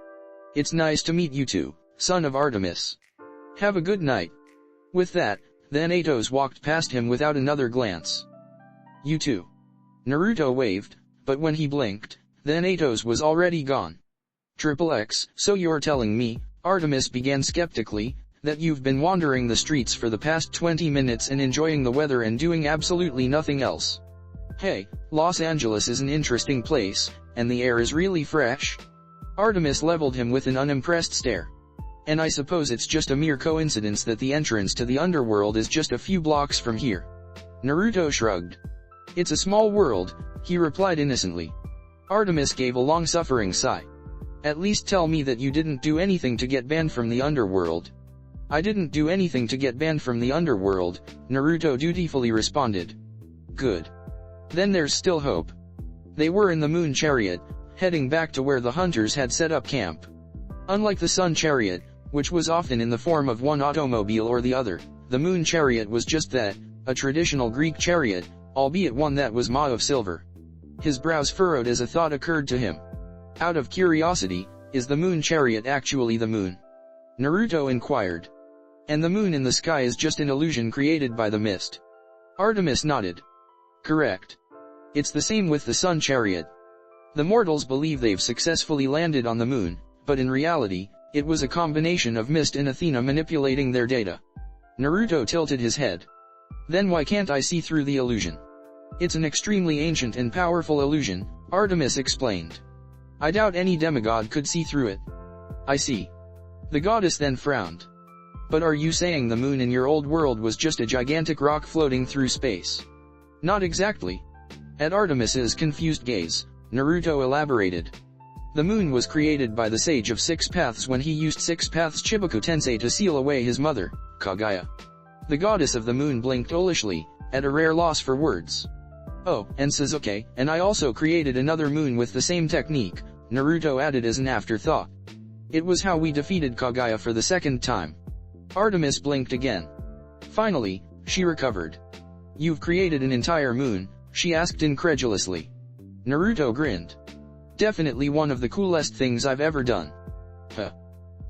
It's nice to meet you too, son of Artemis. Have a good night. With that, Thanatos walked past him without another glance. You too. Naruto waved, but when he blinked, Thanatos was already gone. XXX, so you're telling me, Artemis began skeptically, that you've been wandering the streets for the past 20 minutes and enjoying the weather and doing absolutely nothing else. Hey, Los Angeles is an interesting place, and the air is really fresh. Artemis leveled him with an unimpressed stare. And I suppose it's just a mere coincidence that the entrance to the underworld is just a few blocks from here. Naruto shrugged. It's a small world, he replied innocently. Artemis gave a long-suffering sigh. At least tell me that you didn't do anything to get banned from the underworld. I didn't do anything to get banned from the underworld, Naruto dutifully responded. Good. Then there's still hope. They were in the moon chariot, heading back to where the hunters had set up camp. Unlike the sun chariot, which was often in the form of one automobile or the other, the moon chariot was just that, a traditional Greek chariot, albeit one that was made of silver. His brows furrowed as a thought occurred to him. Out of curiosity, is the moon chariot actually the moon? Naruto inquired. And the moon in the sky is just an illusion created by the mist. Artemis nodded. Correct. It's the same with the sun chariot. The mortals believe they've successfully landed on the moon, but in reality, it was a combination of mist and Athena manipulating their data. Naruto tilted his head. Then why can't I see through the illusion? It's an extremely ancient and powerful illusion, Artemis explained. I doubt any demigod could see through it. I see. The goddess then frowned. But are you saying the moon in your old world was just a gigantic rock floating through space? Not exactly. At Artemis's confused gaze, Naruto elaborated. The moon was created by the Sage of Six Paths when he used Six Paths Chibaku Tensei to seal away his mother, Kaguya. The goddess of the moon blinked foolishly, at a rare loss for words. Oh, and Sasuke, and I also created another moon with the same technique, Naruto added as an afterthought. It was how we defeated Kaguya for the second time. Artemis blinked again. Finally, she recovered. You've created an entire moon, she asked incredulously. Naruto grinned. Definitely one of the coolest things I've ever done. Huh.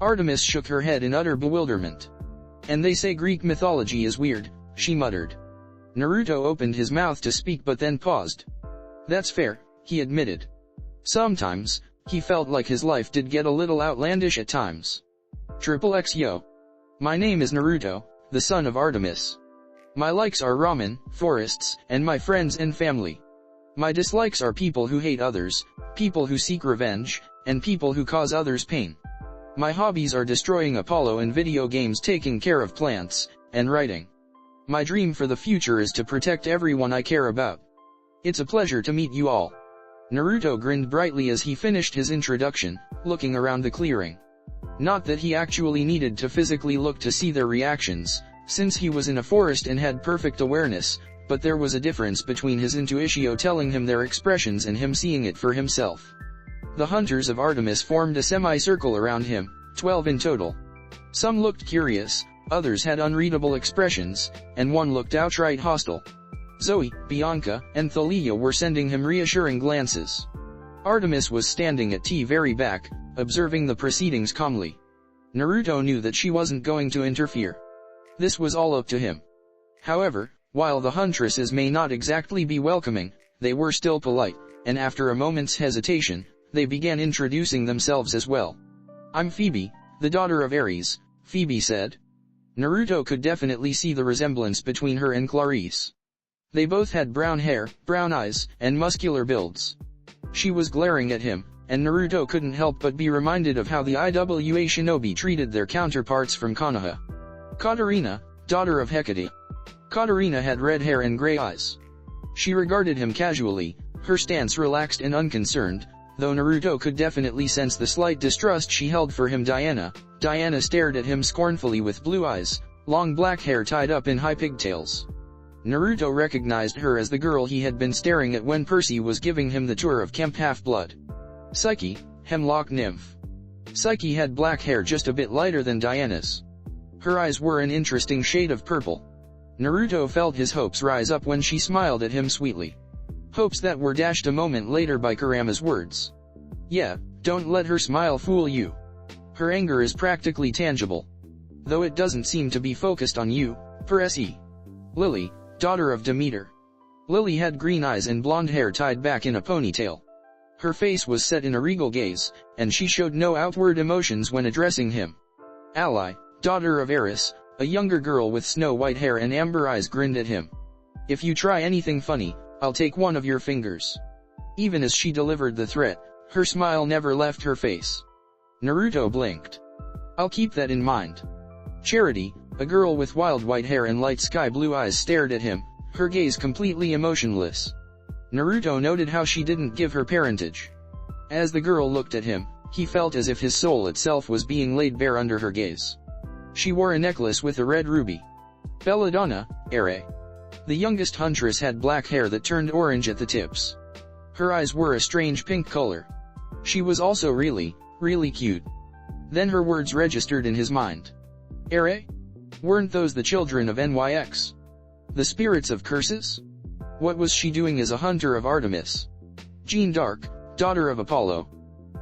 Artemis shook her head in utter bewilderment. And they say Greek mythology is weird, she muttered. Naruto opened his mouth to speak but then paused. That's fair, he admitted. Sometimes, he felt like his life did get a little outlandish at times. XXX yo. My name is Naruto, the son of Artemis. My likes are ramen, forests, and my friends and family. My dislikes are people who hate others, people who seek revenge, and people who cause others pain. My hobbies are destroying Apollo and video games, taking care of plants, and writing. My dream for the future is to protect everyone I care about. It's a pleasure to meet you all. Naruto grinned brightly as he finished his introduction, looking around the clearing. Not that he actually needed to physically look to see their reactions, since he was in a forest and had perfect awareness, but there was a difference between his intuitio telling him their expressions and him seeing it for himself. The hunters of Artemis formed a semicircle around him, 12 in total. Some looked curious, others had unreadable expressions, and one looked outright hostile. Zoe, Bianca, and Thalia were sending him reassuring glances. Artemis was standing at T very back, observing the proceedings calmly. Naruto knew that she wasn't going to interfere. This was all up to him. However, while the huntresses may not exactly be welcoming, they were still polite, and after a moment's hesitation, they began introducing themselves as well. I'm Phoebe, the daughter of Ares, Phoebe said. Naruto could definitely see the resemblance between her and Clarice. They both had brown hair, brown eyes, and muscular builds. She was glaring at him, and Naruto couldn't help but be reminded of how the IWA shinobi treated their counterparts from Konoha. Katarina, daughter of Hecate. Katarina had red hair and gray eyes. She regarded him casually, her stance relaxed and unconcerned, though Naruto could definitely sense the slight distrust she held for him. Diana stared at him scornfully with blue eyes, long black hair tied up in high pigtails. Naruto recognized her as the girl he had been staring at when Percy was giving him the tour of Camp Half-Blood. Psyche, Hemlock Nymph. Psyche had black hair just a bit lighter than Diana's. Her eyes were an interesting shade of purple. Naruto felt his hopes rise up when she smiled at him sweetly. Hopes that were dashed a moment later by Kurama's words. Yeah, don't let her smile fool you. Her anger is practically tangible. Though it doesn't seem to be focused on you, Percy. Lily, daughter of Demeter. Lily had green eyes and blonde hair tied back in a ponytail. Her face was set in a regal gaze, and she showed no outward emotions when addressing him. Ally, daughter of Eris, a younger girl with snow-white hair and amber eyes, grinned at him. If you try anything funny, I'll take one of your fingers. Even as she delivered the threat, her smile never left her face. Naruto blinked. I'll keep that in mind. Charity, a girl with wild white hair and light sky blue eyes, stared at him, her gaze completely emotionless. Naruto noted how she didn't give her parentage. As the girl looked at him, He felt as if his soul itself was being laid bare under her gaze. She wore a necklace with a red ruby. Belladonna, Ere. The youngest huntress had black hair that turned orange at the tips. Her eyes were a strange pink color. She was also really cute. Then her words registered in his mind. Ere? Weren't those the children of NYX? The spirits of curses? What was she doing as a hunter of Artemis? Jeanne d'Arc, daughter of Apollo.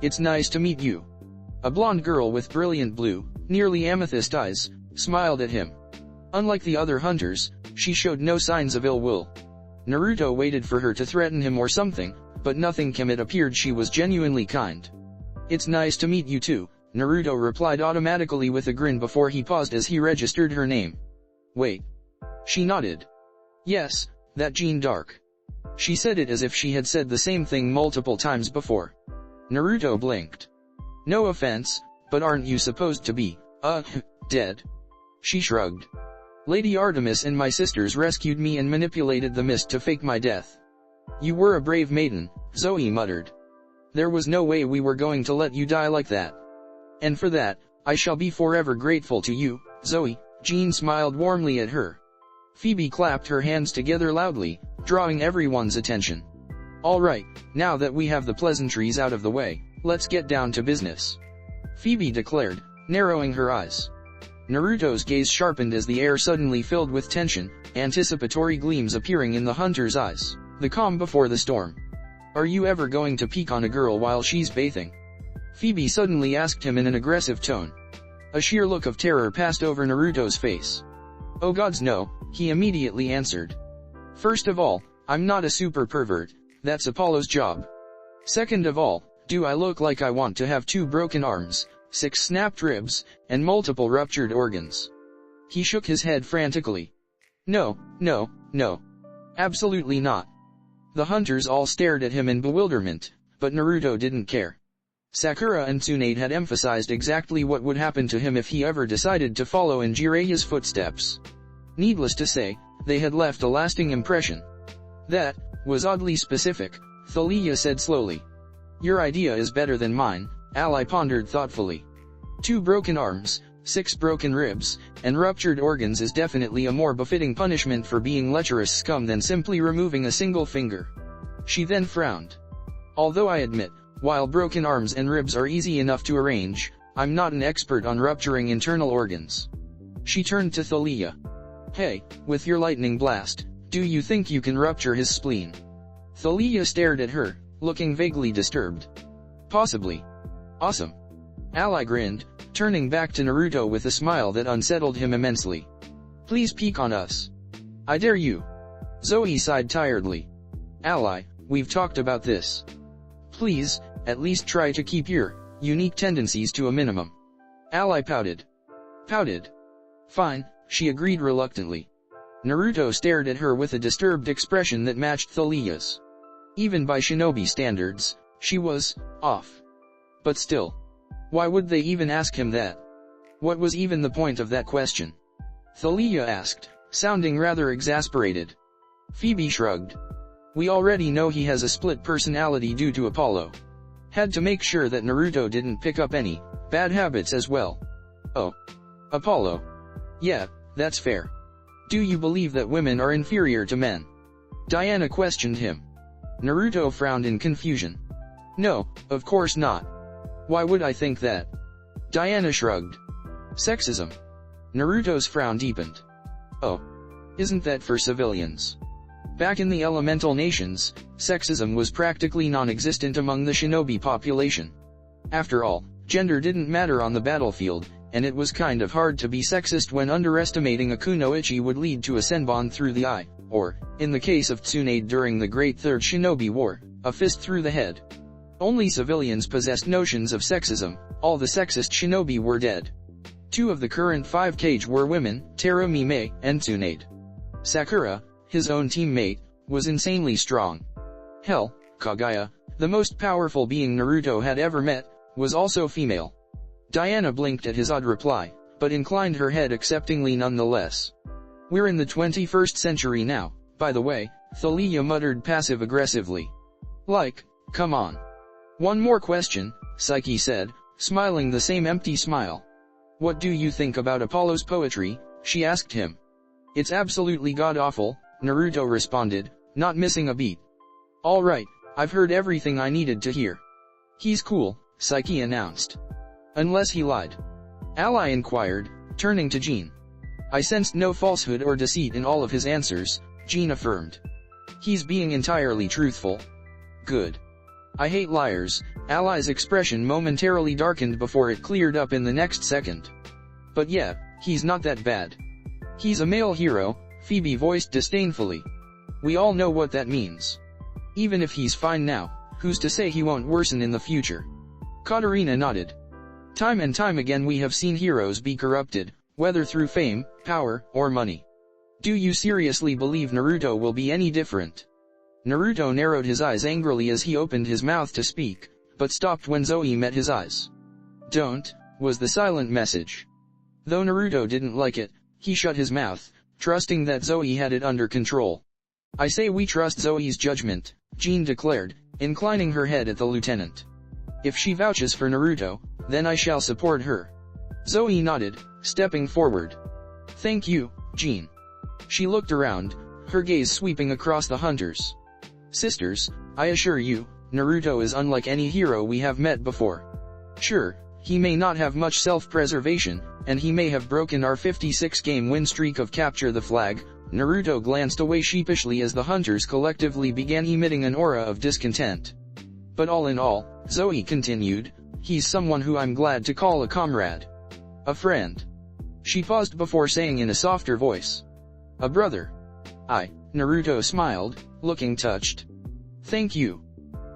It's nice to meet you. A blonde girl with brilliant blue, nearly amethyst eyes, smiled at him. Unlike the other hunters, she showed no signs of ill will. Naruto waited for her to threaten him or something, but nothing came. It appeared she was genuinely kind. It's nice to meet you too, Naruto replied automatically with a grin before he paused as he registered her name. Wait. She nodded. Yes, that Jeanne d'Arc. She said it as if she had said the same thing multiple times before. Naruto blinked. No offense, but aren't you supposed to be, dead? She shrugged. Lady Artemis and my sisters rescued me and manipulated the mist to fake my death. You were a brave maiden, Zoe muttered. There was no way we were going to let you die like that. And for that, I shall be forever grateful to you, Zoe. Jeanne smiled warmly at her. Phoebe clapped her hands together loudly, drawing everyone's attention. All right, now that we have the pleasantries out of the way, let's get down to business. Phoebe declared, narrowing her eyes. Naruto's gaze sharpened as the air suddenly filled with tension, anticipatory gleams appearing in the hunter's eyes, the calm before the storm. Are you ever going to peek on a girl while she's bathing? Phoebe suddenly asked him in an aggressive tone. A sheer look of terror passed over Naruto's face. Oh gods no, he immediately answered. First of all, I'm not a super pervert, that's Apollo's job. Second of all, do I look like I want to have 2 broken arms, 6 snapped ribs, and multiple ruptured organs? He shook his head frantically. No. Absolutely not. The hunters all stared at him in bewilderment, but Naruto didn't care. Sakura and Tsunade had emphasized exactly what would happen to him if he ever decided to follow in Jiraiya's footsteps. Needless to say, they had left a lasting impression. That was oddly specific, Thalia said slowly. Your idea is better than mine, Ally pondered thoughtfully. 2 broken arms, 6 broken ribs, and ruptured organs is definitely a more befitting punishment for being lecherous scum than simply removing a single finger. She then frowned. Although I admit, while broken arms and ribs are easy enough to arrange, I'm not an expert on rupturing internal organs. She turned to Thalia. Hey, with your lightning blast, do you think you can rupture his spleen? Thalia stared at her, looking vaguely disturbed. Possibly. Awesome. Ally grinned, turning back to Naruto with a smile that unsettled him immensely. Please peek on us. I dare you. Zoe sighed tiredly. Ally, we've talked about this. Please, at least try to keep your unique tendencies to a minimum. Ally pouted. Fine, she agreed reluctantly. Naruto stared at her with a disturbed expression that matched Thalia's. Even by shinobi standards, she was off. But still. Why would they even ask him that? What was even the point of that question? Thalia asked, sounding rather exasperated. Phoebe shrugged. We already know he has a split personality due to Apollo. Had to make sure that Naruto didn't pick up any bad habits as well. Oh. Apollo. Yeah, that's fair. Do you believe that women are inferior to men? Diana questioned him. Naruto frowned in confusion. No, of course not. Why would I think that? Diana shrugged. Sexism. Naruto's frown deepened. Oh. Isn't that for civilians? Back in the elemental nations, sexism was practically non-existent among the shinobi population. After all, gender didn't matter on the battlefield, and it was kind of hard to be sexist when underestimating a kunoichi would lead to a senbon through the eye, or, in the case of Tsunade during the Great Third Shinobi War, a fist through the head. Only civilians possessed notions of sexism, all the sexist shinobi were dead. 2 of the current 5 Kage were women, Terumime and Tsunade. Sakura, his own teammate, was insanely strong. Hell, Kaguya, the most powerful being Naruto had ever met, was also female. Diana blinked at his odd reply, but inclined her head acceptingly nonetheless. We're in the 21st century now, by the way, Thalia muttered passive-aggressively. Like, come on. One more question, Psyche said, smiling the same empty smile. What do you think about Apollo's poetry? She asked him. It's absolutely god-awful, Naruto responded, not missing a beat. All right, I've heard everything I needed to hear. He's cool, Psyche announced. Unless he lied. Ally inquired, turning to Jean. I sensed no falsehood or deceit in all of his answers, Jean affirmed. He's being entirely truthful. Good. I hate liars. Ally's expression momentarily darkened before it cleared up in the next second. But yeah, he's not that bad. He's a male hero, Phoebe voiced disdainfully. We all know what that means. Even if he's fine now, who's to say he won't worsen in the future? Katarina nodded. Time and time again we have seen heroes be corrupted, whether through fame, power, or money. Do you seriously believe Naruto will be any different? Naruto narrowed his eyes angrily as he opened his mouth to speak, but stopped when Zoe met his eyes. Don't, was the silent message. Though Naruto didn't like it, he shut his mouth, trusting that Zoe had it under control. I say we trust Zoe's judgment, Jean declared, inclining her head at the lieutenant. If she vouches for Naruto, then I shall support her. Zoe nodded, stepping forward. Thank you, Jean. She looked around, her gaze sweeping across the hunters. Sisters, I assure you, Naruto is unlike any hero we have met before. Sure, he may not have much self-preservation, and he may have broken our 56-game win streak of capture the flag. Naruto glanced away sheepishly as the hunters collectively began emitting an aura of discontent. But all in all, Zoe continued, he's someone who I'm glad to call a comrade. A friend. She paused before saying in a softer voice. A brother. Naruto smiled, looking touched. Thank you.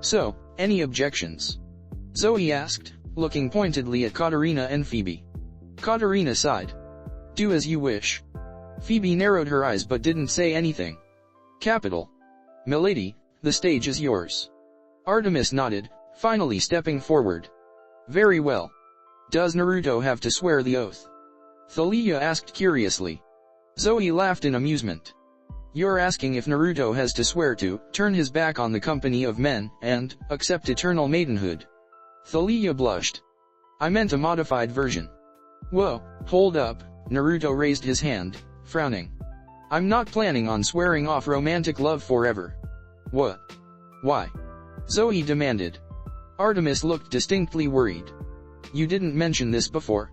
So, any objections? Zoe asked, looking pointedly at Katarina and Phoebe. Katarina sighed. Do as you wish. Phoebe narrowed her eyes but didn't say anything. Capital. Milady, the stage is yours. Artemis nodded, finally stepping forward. Very well. Does Naruto have to swear the oath? Thalia asked curiously. Zoe laughed in amusement. You're asking if Naruto has to swear to turn his back on the company of men and accept eternal maidenhood. Thalia blushed. I meant a modified version. Whoa, hold up, Naruto raised his hand, frowning. I'm not planning on swearing off romantic love forever. What? Why? Zoe demanded. Artemis looked distinctly worried. You didn't mention this before.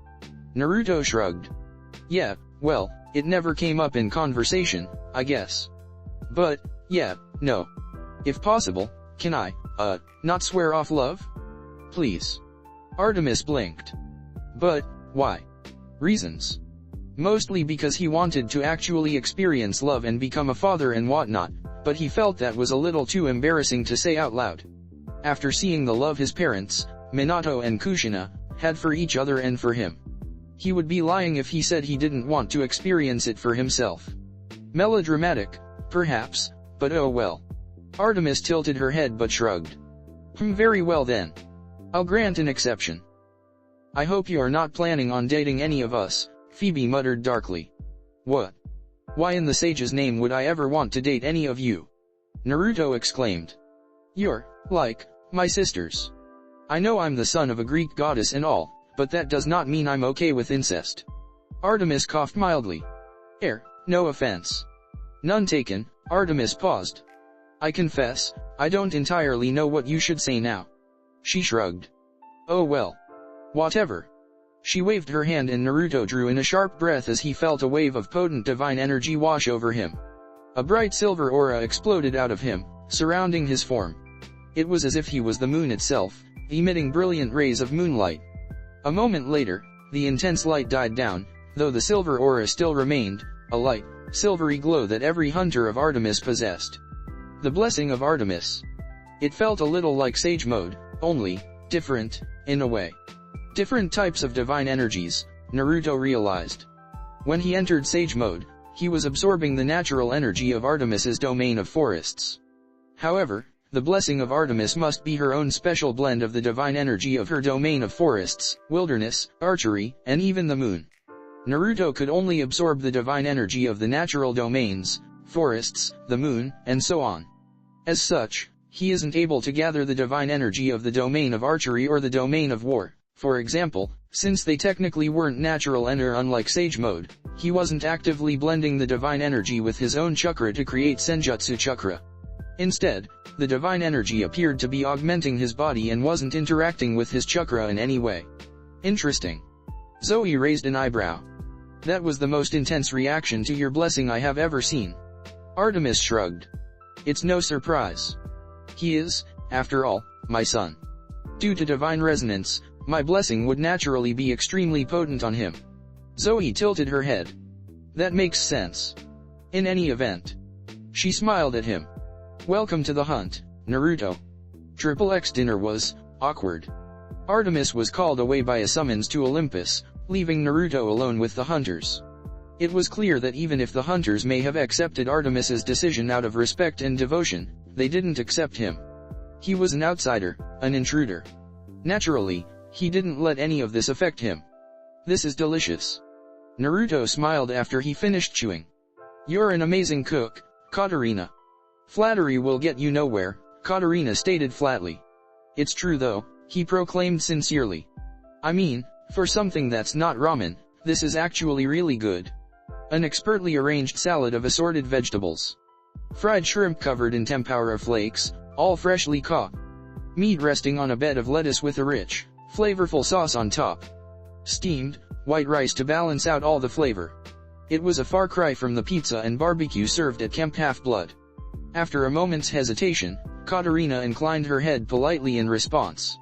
Naruto shrugged. Yeah, well, it never came up in conversation, I guess. But, yeah, no. If possible, can I, not swear off love? Please. Artemis blinked. But, why? Reasons. Mostly because he wanted to actually experience love and become a father and whatnot, but he felt that was a little too embarrassing to say out loud. After seeing the love his parents, Minato and Kushina, had for each other and for him. He would be lying if he said he didn't want to experience it for himself. Melodramatic, perhaps, but oh well. Artemis tilted her head but shrugged. Very well then. I'll grant an exception. I hope you are not planning on dating any of us, Phoebe muttered darkly. What? Why in the sage's name would I ever want to date any of you? Naruto exclaimed. You're, like, my sisters. I know I'm the son of a Greek goddess and all, but that does not mean I'm okay with incest. Artemis coughed mildly. No offense. None taken. Artemis paused. I confess, I don't entirely know what you should say now. She shrugged. Oh well. Whatever. She waved her hand and Naruto drew in a sharp breath as he felt a wave of potent divine energy wash over him. A bright silver aura exploded out of him, surrounding his form. It was as if he was the moon itself, emitting brilliant rays of moonlight. A moment later, the intense light died down, though the silver aura still remained, a light, silvery glow that every hunter of Artemis possessed. The blessing of Artemis. It felt a little like sage mode, only different, in a way. Different types of divine energies, Naruto realized. When he entered sage mode, he was absorbing the natural energy of Artemis's domain of forests. However, the blessing of Artemis must be her own special blend of the divine energy of her domain of forests, wilderness, archery, and even the moon. Naruto could only absorb the divine energy of the natural domains, forests, the moon, and so on. As such, he isn't able to gather the divine energy of the domain of archery or the domain of war. For example, since they technically weren't natural enter unlike Sage Mode, he wasn't actively blending the divine energy with his own chakra to create Senjutsu chakra. Instead, the divine energy appeared to be augmenting his body and wasn't interacting with his chakra in any way. Interesting. Zoe raised an eyebrow. That was the most intense reaction to your blessing I have ever seen. Artemis shrugged. It's no surprise. He is, after all, my son. Due to divine resonance, my blessing would naturally be extremely potent on him. Zoe tilted her head. That makes sense. In any event. She smiled at him. Welcome to the hunt, Naruto. XXX dinner was awkward. Artemis was called away by a summons to Olympus, leaving Naruto alone with the hunters. It was clear that even if the hunters may have accepted Artemis's decision out of respect and devotion, they didn't accept him. He was an outsider, an intruder. Naturally, he didn't let any of this affect him. This is delicious. Naruto smiled after he finished chewing. You're an amazing cook, Katarina. Flattery will get you nowhere, Katarina stated flatly. It's true though, he proclaimed sincerely. I mean, for something that's not ramen, this is actually really good. An expertly arranged salad of assorted vegetables. Fried shrimp covered in tempura flakes, all freshly caught. Meat resting on a bed of lettuce with a rich, flavorful sauce on top. Steamed, white rice to balance out all the flavor. It was a far cry from the pizza and barbecue served at Camp Half-Blood. After a moment's hesitation, Katarina inclined her head politely in response.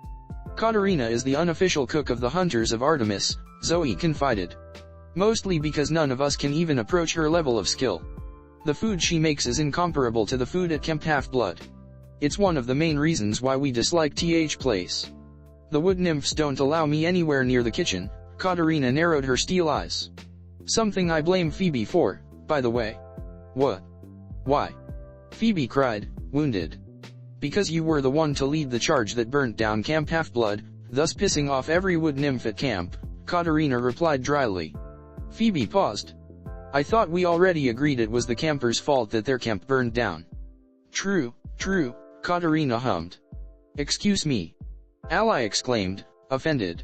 Katarina is the unofficial cook of the Hunters of Artemis, Zoe confided. Mostly because none of us can even approach her level of skill. The food she makes is incomparable to the food at Camp Half-Blood. It's one of the main reasons why we dislike TH Place. The wood nymphs don't allow me anywhere near the kitchen, Katarina narrowed her steel eyes. Something I blame Phoebe for, by the way. What? Why? Phoebe cried, wounded. Because you were the one to lead the charge that burnt down Camp Half-Blood, thus pissing off every wood nymph at camp, Katarina replied dryly. Phoebe paused. I thought we already agreed it was the campers' fault that their camp burned down. True, Katarina hummed. Excuse me. Ally exclaimed, offended.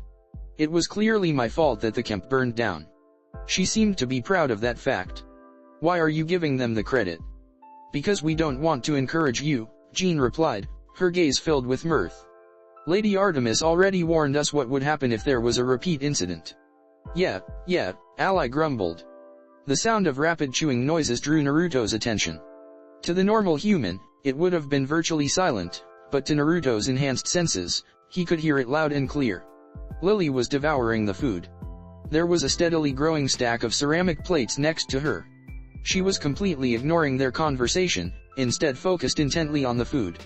It was clearly my fault that the camp burned down. She seemed to be proud of that fact. Why are you giving them the credit? Because we don't want to encourage you, Jean replied, her gaze filled with mirth. Lady Artemis already warned us what would happen if there was a repeat incident. Yeah, Ally grumbled. The sound of rapid chewing noises drew Naruto's attention. To the normal human, it would have been virtually silent, but to Naruto's enhanced senses, he could hear it loud and clear. Lily was devouring the food. There was a steadily growing stack of ceramic plates next to her. She was completely ignoring their conversation, instead focused intently on the food.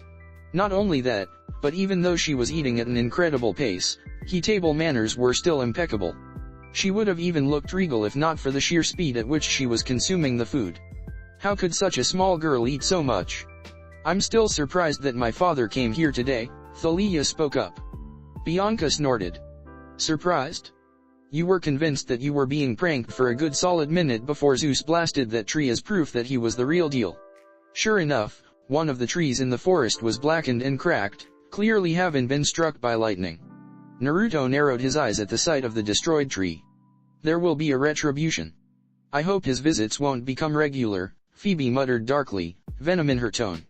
Not only that, but even though she was eating at an incredible pace, her table manners were still impeccable. She would have even looked regal if not for the sheer speed at which she was consuming the food. How could such a small girl eat so much? I'm still surprised that my father came here today, Thalia spoke up. Bianca snorted. Surprised? You were convinced that you were being pranked for a good solid minute before Zeus blasted that tree as proof that he was the real deal. Sure enough, one of the trees in the forest was blackened and cracked, clearly having been struck by lightning. Naruto narrowed his eyes at the sight of the destroyed tree. There will be a retribution. I hope his visits won't become regular, Phoebe muttered darkly, venom in her tone.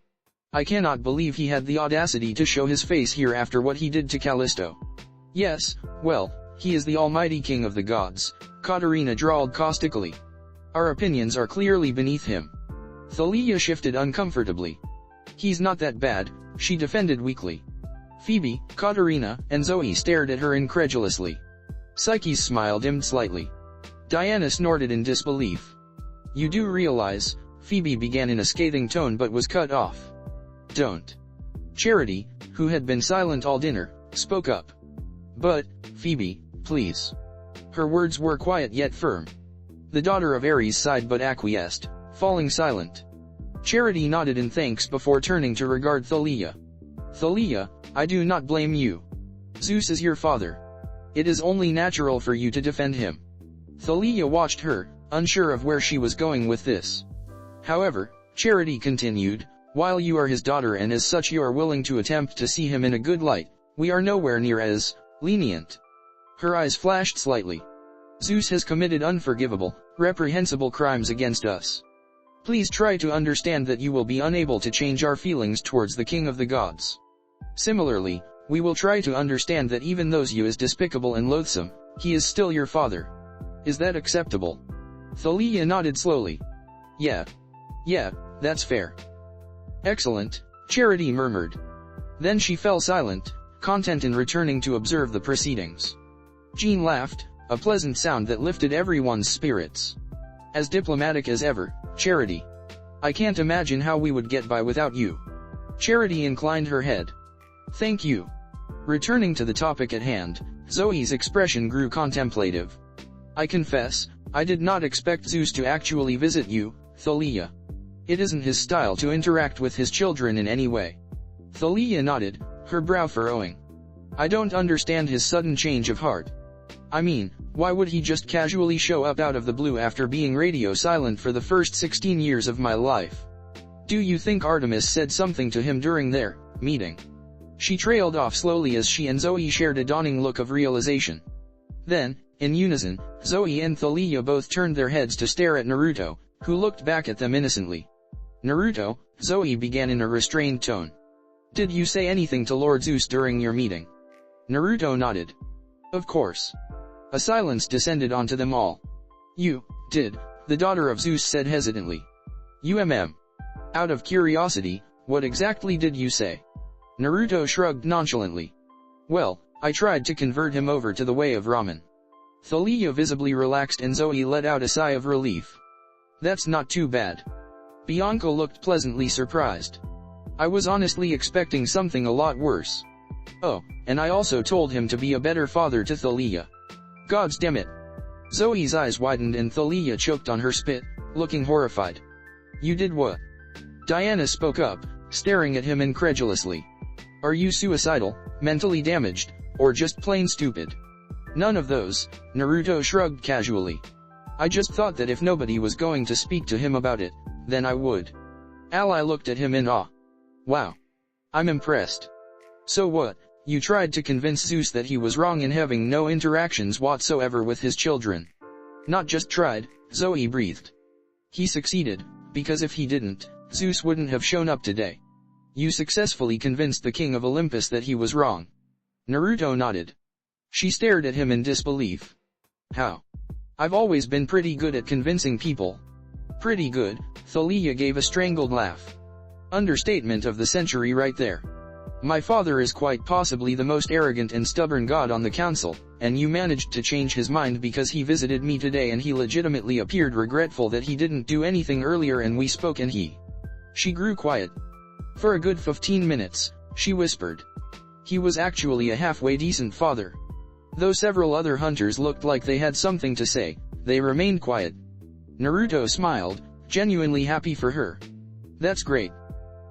I cannot believe he had the audacity to show his face here after what he did to Callisto. Yes, well, he is the almighty king of the gods, Katarina drawled caustically. Our opinions are clearly beneath him. Thalia shifted uncomfortably. He's not that bad, she defended weakly. Phoebe, Katarina, and Zoe stared at her incredulously. Psyche's smile dimmed slightly. Diana snorted in disbelief. You do realize, Phoebe began in a scathing tone but was cut off. Don't. Charity, who had been silent all dinner, spoke up. But, Phoebe, please. Her words were quiet yet firm. The daughter of Ares sighed but acquiesced, falling silent. Charity nodded in thanks before turning to regard Thalia. Thalia, I do not blame you. Zeus is your father. It is only natural for you to defend him. Thalia watched her, unsure of where she was going with this. However, Charity continued, While you are his daughter and as such you are willing to attempt to see him in a good light, we are nowhere near as lenient. Her eyes flashed slightly. Zeus has committed unforgivable, reprehensible crimes against us. Please try to understand that you will be unable to change our feelings towards the king of the gods. Similarly, we will try to understand that even though you is despicable and loathsome, he is still your father. Is that acceptable? Thalia nodded slowly. Yeah, that's fair. Excellent, Charity murmured. Then she fell silent, content in returning to observe the proceedings. Jean laughed, a pleasant sound that lifted everyone's spirits. As diplomatic as ever, Charity. I can't imagine how we would get by without you. Charity inclined her head. Thank you. Returning to the topic at hand, Zoe's expression grew contemplative. I confess, I did not expect Zeus to actually visit you, Thalia. It isn't his style to interact with his children in any way. Thalia nodded, her brow furrowing. I don't understand his sudden change of heart. I mean, why would he just casually show up out of the blue after being radio silent for the first 16 years of my life? Do you think Artemis said something to him during their meeting? She trailed off slowly as she and Zoe shared a dawning look of realization. Then, in unison, Zoe and Thalia both turned their heads to stare at Naruto, who looked back at them innocently. Naruto, Zoe began in a restrained tone. Did you say anything to Lord Zeus during your meeting? Naruto nodded. Of course. A silence descended onto them all. You did, the daughter of Zeus said hesitantly. Out of curiosity, what exactly did you say? Naruto shrugged nonchalantly. Well, I tried to convert him over to the way of ramen. Thalia visibly relaxed and Zoe let out a sigh of relief. That's not too bad. Bianca looked pleasantly surprised. I was honestly expecting something a lot worse. Oh, and I also told him to be a better father to Thalia. Gods damn it. Zoe's eyes widened and Thalia choked on her spit, looking horrified. You did what? Diana spoke up, staring at him incredulously. Are you suicidal, mentally damaged, or just plain stupid? None of those, Naruto shrugged casually. I just thought that if nobody was going to speak to him about it, then I would. Ally looked at him in awe. Wow. I'm impressed. So what, you tried to convince Zeus that he was wrong in having no interactions whatsoever with his children? Not just tried, Zoe breathed. He succeeded, because if he didn't, Zeus wouldn't have shown up today. You successfully convinced the king of Olympus that he was wrong. Naruto nodded. She stared at him in disbelief. How? I've always been pretty good at convincing people. Pretty good, Thalia gave a strangled laugh. Understatement of the century right there. My father is quite possibly the most arrogant and stubborn god on the council, and you managed to change his mind because he visited me today and he legitimately appeared regretful that he didn't do anything earlier and we spoke and he. She grew quiet. For a good 15 minutes, she whispered. He was actually a halfway decent father. Though several other hunters looked like they had something to say, they remained quiet. Naruto smiled, genuinely happy for her. That's great.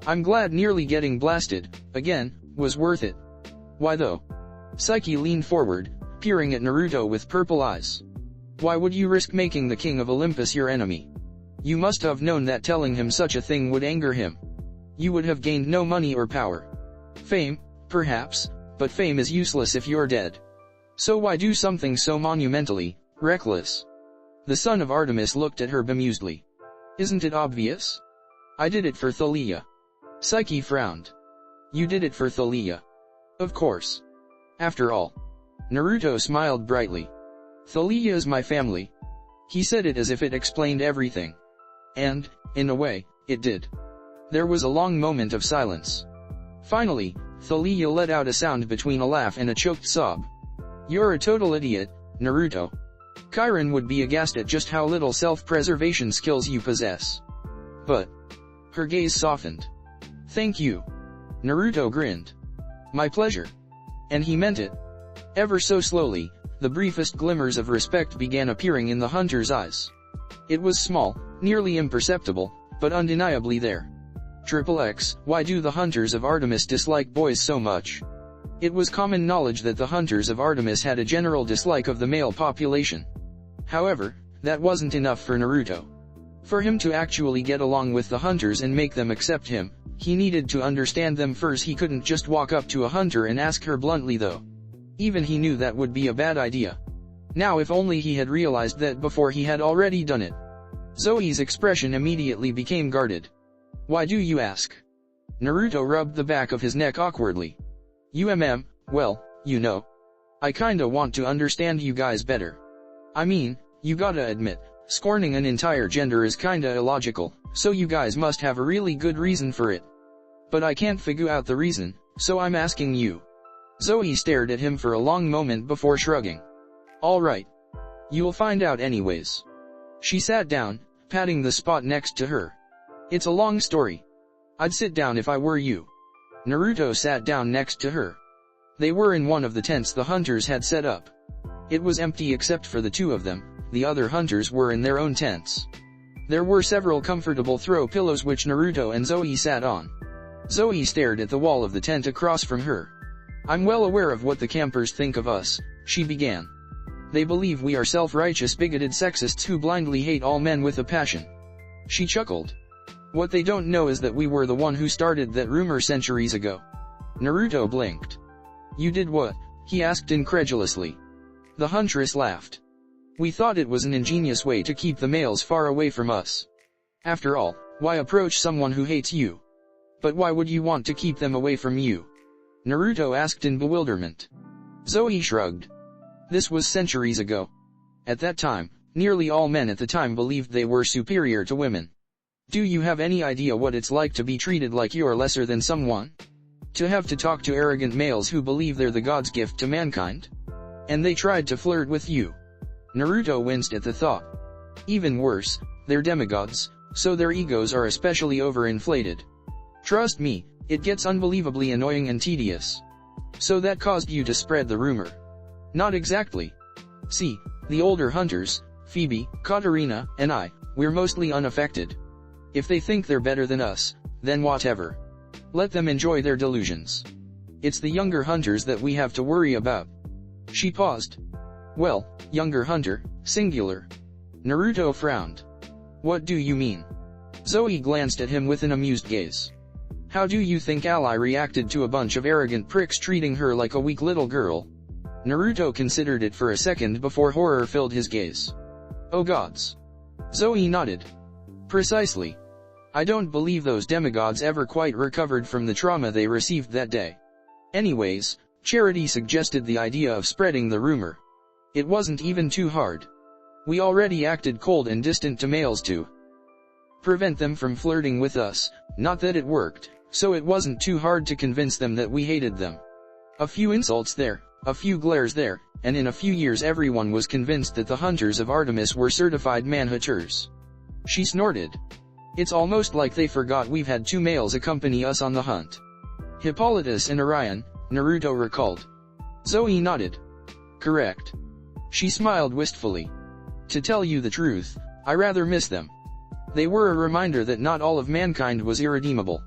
I'm glad nearly getting blasted, again, was worth it. Why though? Psyche leaned forward, peering at Naruto with purple eyes. Why would you risk making the king of Olympus your enemy? You must have known that telling him such a thing would anger him. You would have gained no money or power. Fame, perhaps, but fame is useless if you're dead. So why do something so monumentally reckless? The son of Artemis looked at her bemusedly. Isn't it obvious? I did it for Thalia. Psyche frowned. You did it for Thalia. Of course. After all. Naruto smiled brightly. Thalia is my family. He said it as if it explained everything. And, in a way, it did. There was a long moment of silence. Finally, Thalia let out a sound between a laugh and a choked sob. You're a total idiot, Naruto. Chiron would be aghast at just how little self-preservation skills you possess. But. Her gaze softened. Thank you. Naruto grinned. My pleasure. And he meant it. Ever so slowly, the briefest glimmers of respect began appearing in the hunter's eyes. It was small, nearly imperceptible, but undeniably there. XXX, why do the hunters of Artemis dislike boys so much? It was common knowledge that the hunters of Artemis had a general dislike of the male population. However, that wasn't enough for Naruto. For him to actually get along with the hunters and make them accept him, he needed to understand them first. He couldn't just walk up to a hunter and ask her bluntly though. Even he knew that would be a bad idea. Now if only he had realized that before he had already done it. Zoe's expression immediately became guarded. Why do you ask? Naruto rubbed the back of his neck awkwardly. Well, you know. I kinda want to understand you guys better. I mean, you gotta admit, scorning an entire gender is kinda illogical, so you guys must have a really good reason for it. But I can't figure out the reason, so I'm asking you. Zoe stared at him for a long moment before shrugging. Alright. You'll find out anyways. She sat down, patting the spot next to her. It's a long story. I'd sit down if I were you. Naruto sat down next to her. They were in one of the tents the hunters had set up. It was empty except for the two of them. The other hunters were in their own tents. There were several comfortable throw pillows which Naruto and Zoe sat on. Zoe stared at the wall of the tent across from her. I'm well aware of what the campers think of us, she began. They believe we are self-righteous bigoted sexists who blindly hate all men with a passion. She chuckled. What they don't know is that we were the one who started that rumor centuries ago. Naruto blinked. You did what? He asked incredulously. The huntress laughed. We thought it was an ingenious way to keep the males far away from us. After all, why approach someone who hates you? But why would you want to keep them away from you? Naruto asked in bewilderment. Zoe shrugged. This was centuries ago. At that time, nearly all men at the time believed they were superior to women. Do you have any idea what it's like to be treated like you're lesser than someone? To have to talk to arrogant males who believe they're the god's gift to mankind? And they tried to flirt with you. Naruto winced at the thought. Even worse, they're demigods, so their egos are especially overinflated. Trust me, it gets unbelievably annoying and tedious. So that caused you to spread the rumor? Not exactly. See, the older hunters, Phoebe, Katarina, and I, we're mostly unaffected. If they think they're better than us, then whatever. Let them enjoy their delusions. It's the younger hunters that we have to worry about. She paused. Well, younger hunter, singular. Naruto frowned. What do you mean? Zoe glanced at him with an amused gaze. How do you think Ally reacted to a bunch of arrogant pricks treating her like a weak little girl? Naruto considered it for a second before horror filled his gaze. Oh gods. Zoe nodded. Precisely. I don't believe those demigods ever quite recovered from the trauma they received that day. Anyways, Charity suggested the idea of spreading the rumor. It wasn't even too hard. We already acted cold and distant to males to prevent them from flirting with us, not that it worked, so it wasn't too hard to convince them that we hated them. A few insults there, a few glares there, and in a few years everyone was convinced that the hunters of Artemis were certified manhunters. She snorted. It's almost like they forgot we've had two males accompany us on the hunt. Hippolytus and Orion, Naruto recalled. Zoe nodded. Correct. She smiled wistfully. To tell you the truth, I rather miss them. They were a reminder that not all of mankind was irredeemable.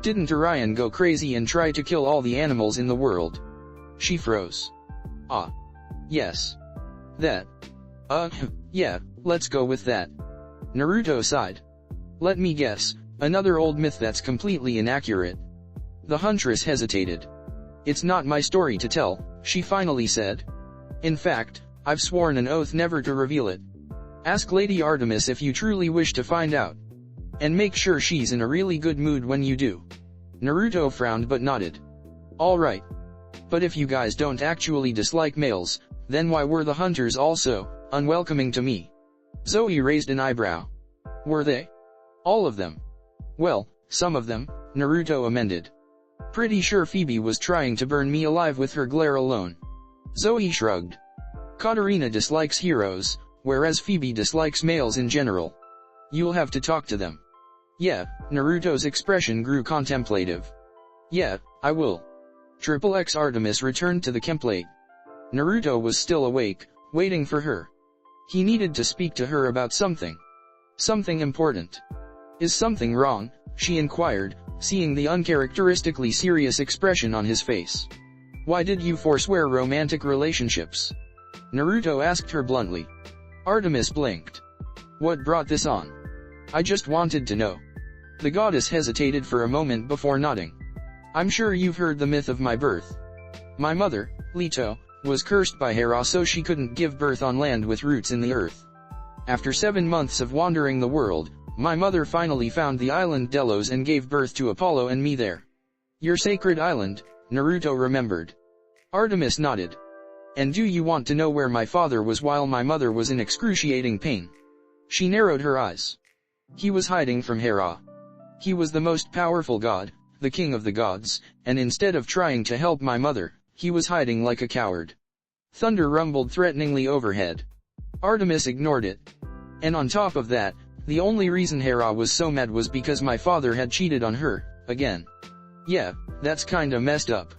Didn't Orion go crazy and try to kill all the animals in the world? She froze. Ah. Yes. That. Yeah, let's go with that. Naruto sighed. Let me guess, another old myth that's completely inaccurate. The huntress hesitated. It's not my story to tell, she finally said. In fact, I've sworn an oath never to reveal it. Ask Lady Artemis if you truly wish to find out. And make sure she's in a really good mood when you do. Naruto frowned but nodded. Alright. But if you guys don't actually dislike males, then why were the hunters also unwelcoming to me? Zoe raised an eyebrow. Were they? All of them. Well, some of them, Naruto amended. Pretty sure Phoebe was trying to burn me alive with her glare alone. Zoe shrugged. Katarina dislikes heroes, whereas Phoebe dislikes males in general. You'll have to talk to them. Yeah, Naruto's expression grew contemplative. Yeah, I will. XXX Artemis returned to the template. Naruto was still awake, waiting for her. He needed to speak to her about something. Something important. Is something wrong? She inquired, seeing the uncharacteristically serious expression on his face. Why did you forswear romantic relationships? Naruto asked her bluntly. Artemis blinked. What brought this on? I just wanted to know. The goddess hesitated for a moment before nodding. I'm sure you've heard the myth of my birth. My mother, Leto, was cursed by Hera so she couldn't give birth on land with roots in the earth. After 7 months of wandering the world, my mother finally found the island Delos and gave birth to Apollo and me there. Your sacred island, Naruto remembered. Artemis nodded. And do you want to know where my father was while my mother was in excruciating pain? She narrowed her eyes. He was hiding from Hera. He was the most powerful god, the king of the gods, and instead of trying to help my mother, he was hiding like a coward. Thunder rumbled threateningly overhead. Artemis ignored it. And on top of that, the only reason Hera was so mad was because my father had cheated on her, again. Yeah, that's kinda messed up.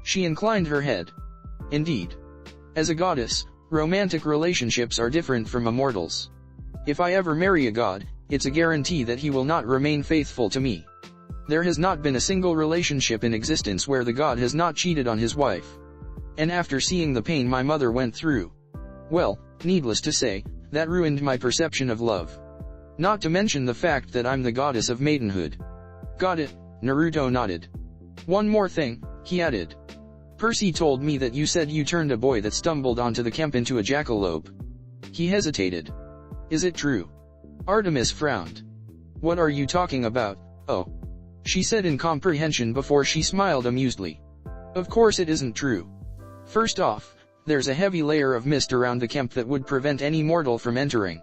She inclined her head. Indeed. As a goddess, romantic relationships are different from immortals. If I ever marry a god, it's a guarantee that he will not remain faithful to me. There has not been a single relationship in existence where the god has not cheated on his wife. And after seeing the pain my mother went through, well, needless to say, that ruined my perception of love. Not to mention the fact that I'm the goddess of maidenhood. Got it, Naruto nodded. One more thing, he added. Percy told me that you said you turned a boy that stumbled onto the camp into a jackalope. He hesitated. Is it true? Artemis frowned. What are you talking about? Oh. She said in comprehension before she smiled amusedly. Of course it isn't true. First off, there's a heavy layer of mist around the camp that would prevent any mortal from entering.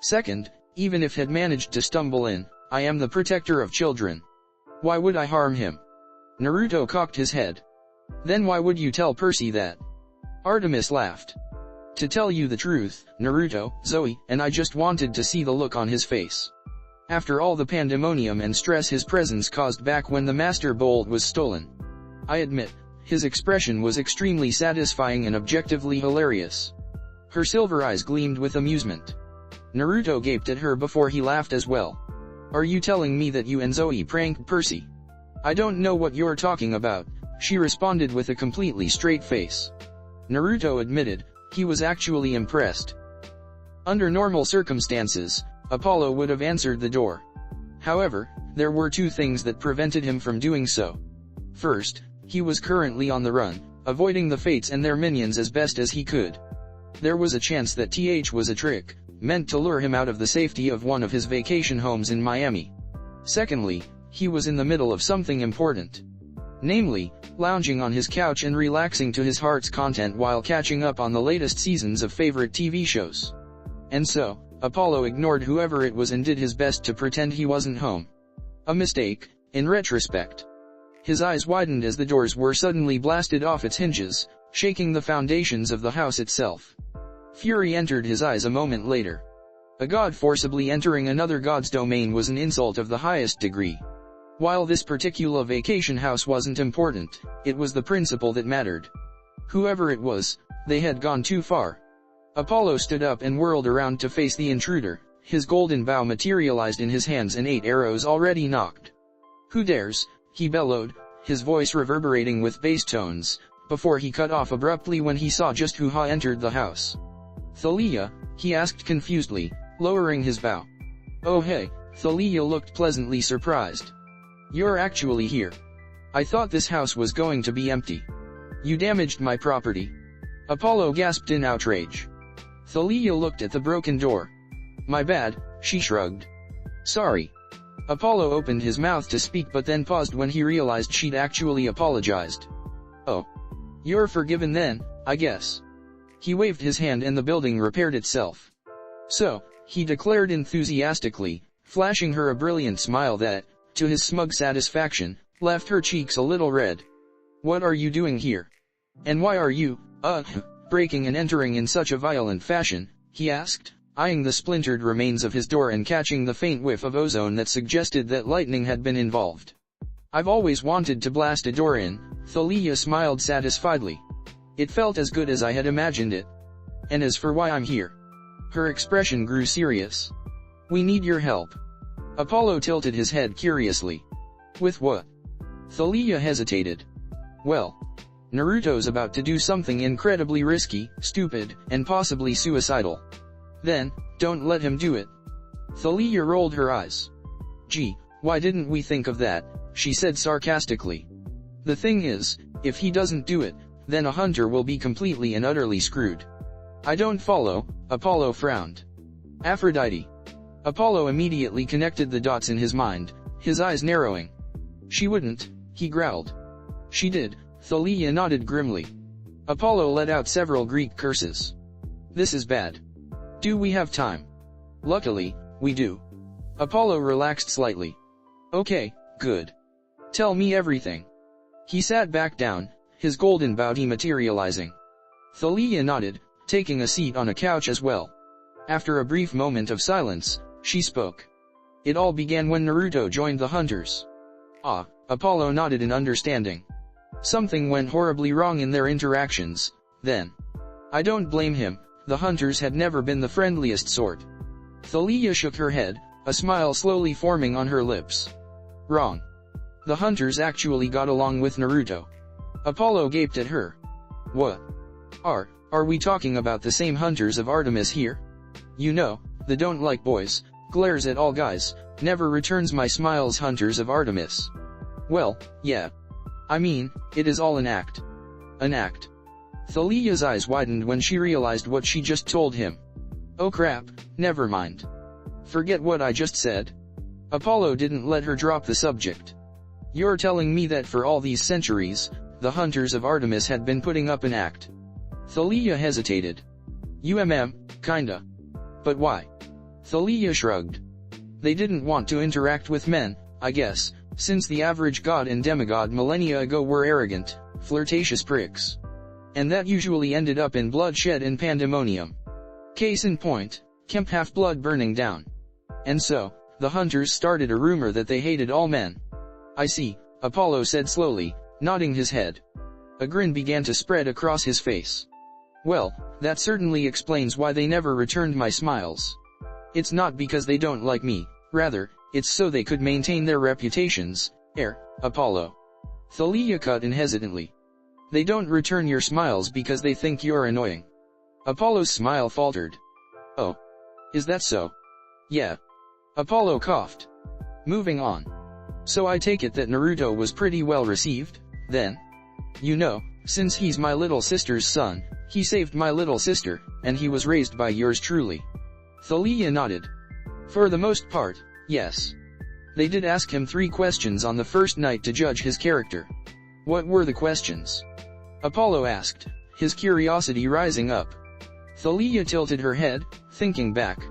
Second, even if had managed to stumble in, I am the protector of children. Why would I harm him? Naruto cocked his head. Then why would you tell Percy that? Artemis laughed. To tell you the truth, Naruto, Zoe, and I just wanted to see the look on his face. After all the pandemonium and stress his presence caused back when the Master Bolt was stolen. I admit, his expression was extremely satisfying and objectively hilarious. Her silver eyes gleamed with amusement. Naruto gaped at her before he laughed as well. Are you telling me that you and Zoe pranked Percy? I don't know what you're talking about, she responded with a completely straight face. Naruto admitted, he was actually impressed. Under normal circumstances, Apollo would have answered the door. However, there were 2 things that prevented him from doing so. First, he was currently on the run, avoiding the Fates and their minions as best as he could. There was a chance that TH was a trick, meant to lure him out of the safety of one of his vacation homes in Miami. Secondly, he was in the middle of something important. Namely, lounging on his couch and relaxing to his heart's content while catching up on the latest seasons of favorite TV shows. And so, Apollo ignored whoever it was and did his best to pretend he wasn't home. A mistake, in retrospect. His eyes widened as the doors were suddenly blasted off its hinges, shaking the foundations of the house itself. Fury entered his eyes a moment later. A god forcibly entering another god's domain was an insult of the highest degree. While this particular vacation house wasn't important, it was the principle that mattered. Whoever it was, they had gone too far. Apollo stood up and whirled around to face the intruder, his golden bow materialized in his hands and 8 arrows already knocked. Who dares, he bellowed, his voice reverberating with bass tones, before he cut off abruptly when he saw just who had entered the house. Thalia, he asked confusedly, lowering his bow. Oh hey, Thalia looked pleasantly surprised. You're actually here. I thought this house was going to be empty. You damaged my property. Apollo gasped in outrage. Thalia looked at the broken door. My bad, she shrugged. Sorry. Apollo opened his mouth to speak but then paused when he realized she'd actually apologized. Oh. You're forgiven then, I guess. He waved his hand and the building repaired itself. So, he declared enthusiastically, flashing her a brilliant smile that, to his smug satisfaction, left her cheeks a little red. What are you doing here? And why are you, breaking and entering in such a violent fashion, he asked, eyeing the splintered remains of his door and catching the faint whiff of ozone that suggested that lightning had been involved. I've always wanted to blast a door in, Thalia smiled satisfiedly. It felt as good as I had imagined it. And as for why I'm here. Her expression grew serious. We need your help. Apollo tilted his head curiously. With what? Thalia hesitated. Well, Naruto's about to do something incredibly risky, stupid, and possibly suicidal. Then, don't let him do it. Thalia rolled her eyes. Gee, why didn't we think of that, she said sarcastically. The thing is, if he doesn't do it, then a hunter will be completely and utterly screwed. I don't follow, Apollo frowned. Aphrodite. Apollo immediately connected the dots in his mind, his eyes narrowing. She wouldn't, he growled. She did, Thalia nodded grimly. Apollo let out several Greek curses. This is bad. Do we have time? Luckily, we do. Apollo relaxed slightly. Okay, good. Tell me everything. He sat back down, his golden bounty materializing. Thalia nodded, taking a seat on a couch as well. After a brief moment of silence, she spoke. It all began when Naruto joined the hunters. Ah, Apollo nodded in understanding. Something went horribly wrong in their interactions, then. I don't blame him, the hunters had never been the friendliest sort. Thalia shook her head, a smile slowly forming on her lips. Wrong. The hunters actually got along with Naruto. Apollo gaped at her. What? Are we talking about the same hunters of Artemis here? You know, the don't like boys, glares at all guys, never returns my smiles hunters of Artemis. Well, yeah. I mean, it is all an act. An act. Thalia's eyes widened when she realized what she just told him. Oh crap, never mind. Forget what I just said. Apollo didn't let her drop the subject. You're telling me that for all these centuries, the hunters of Artemis had been putting up an act? Thalia hesitated. Kinda. But why? Thalia shrugged. They didn't want to interact with men, I guess, since the average god and demigod millennia ago were arrogant, flirtatious pricks. And that usually ended up in bloodshed and pandemonium. Case in point, Kemp Half-Blood burning down. And so, the hunters started a rumor that they hated all men. I see, Apollo said slowly, nodding his head. A grin began to spread across his face. Well, that certainly explains why they never returned my smiles. It's not because they don't like me, rather, it's so they could maintain their reputations, Apollo. Thalia cut in hesitantly. They don't return your smiles because they think you're annoying. Apollo's smile faltered. Oh. Is that so? Yeah. Apollo coughed. Moving on. So I take it that Naruto was pretty well received, then? You know, since he's my little sister's son, he saved my little sister, and he was raised by yours truly. Thalia nodded. For the most part, yes. They did ask him 3 questions on the first night to judge his character. What were the questions? Apollo asked, his curiosity rising up. Thalia tilted her head, thinking back.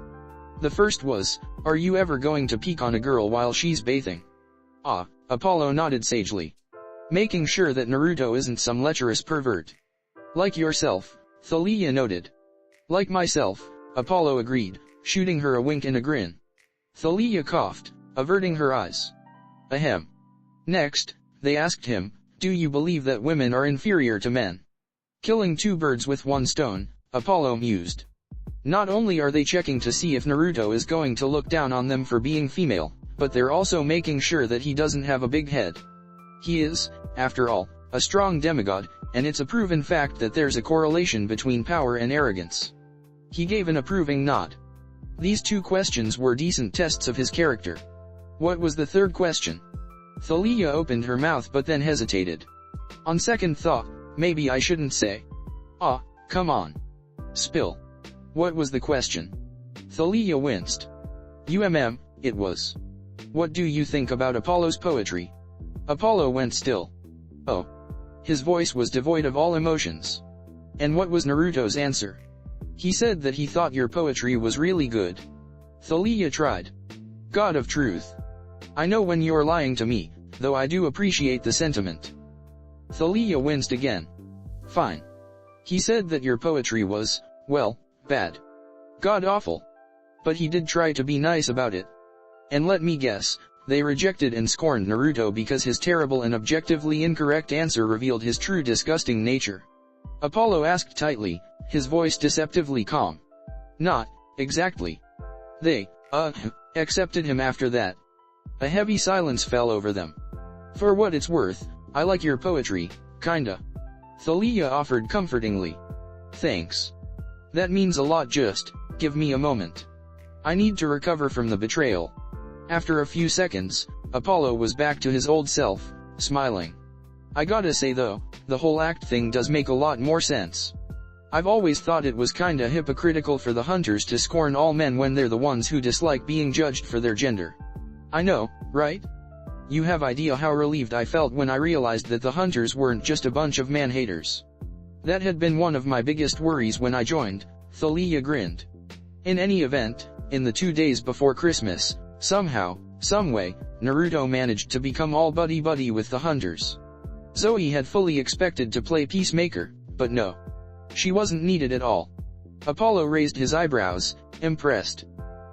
The first was, are you ever going to peek on a girl while she's bathing? Ah, Apollo nodded sagely. Making sure that Naruto isn't some lecherous pervert. Like yourself, Thalia noted. Like myself, Apollo agreed, shooting her a wink and a grin. Thalia coughed, averting her eyes. Ahem. Next, they asked him, do you believe that women are inferior to men? Killing 2 birds with 1 stone, Apollo mused. Not only are they checking to see if Naruto is going to look down on them for being female, but they're also making sure that he doesn't have a big head. He is, after all, a strong demigod, and it's a proven fact that there's a correlation between power and arrogance. He gave an approving nod. These 2 questions were decent tests of his character. What was the 3rd question? Thalia opened her mouth but then hesitated. On second thought, maybe I shouldn't say. Ah, come on. Spill. What was the question? Thalia winced. It was. What do you think about Apollo's poetry? Apollo went still. Oh. His voice was devoid of all emotions. And what was Naruto's answer? He said that he thought your poetry was really good. Thalia tried. God of truth. I know when you're lying to me, though I do appreciate the sentiment. Thalia winced again. Fine. He said that your poetry was, well, bad. God awful. But he did try to be nice about it. And let me guess, they rejected and scorned Naruto because his terrible and objectively incorrect answer revealed his true disgusting nature. Apollo asked tightly, his voice deceptively calm. Not, exactly. They, accepted him after that. A heavy silence fell over them. For what it's worth, I like your poetry, kinda. Thalia offered comfortingly. Thanks. That means a lot, just give me a moment. I need to recover from the betrayal. After a few seconds, Apollo was back to his old self, smiling. I gotta say though, the whole act thing does make a lot more sense. I've always thought it was kinda hypocritical for the hunters to scorn all men when they're the ones who dislike being judged for their gender. I know, right? You have idea how relieved I felt when I realized that the hunters weren't just a bunch of man-haters. That had been one of my biggest worries when I joined, Thalia grinned. In any event, in the 2 days before Christmas, somehow, someway, Naruto managed to become all buddy-buddy with the hunters. Zoe had fully expected to play peacemaker, but no. She wasn't needed at all. Apollo raised his eyebrows, impressed.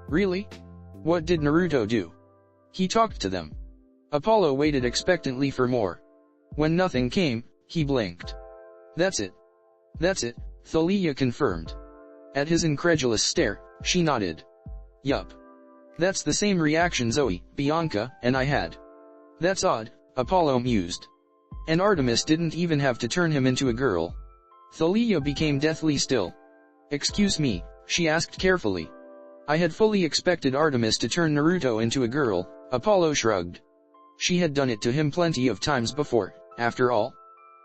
Really? What did Naruto do? He talked to them. Apollo waited expectantly for more. When nothing came, he blinked. That's it. That's it, Thalia confirmed. At his incredulous stare, she nodded. Yup. That's the same reaction Zoe, Bianca, and I had. That's odd, Apollo mused. And Artemis didn't even have to turn him into a girl. Thalia became deathly still. Excuse me, she asked carefully. I had fully expected Artemis to turn Naruto into a girl, Apollo shrugged. She had done it to him plenty of times before, after all.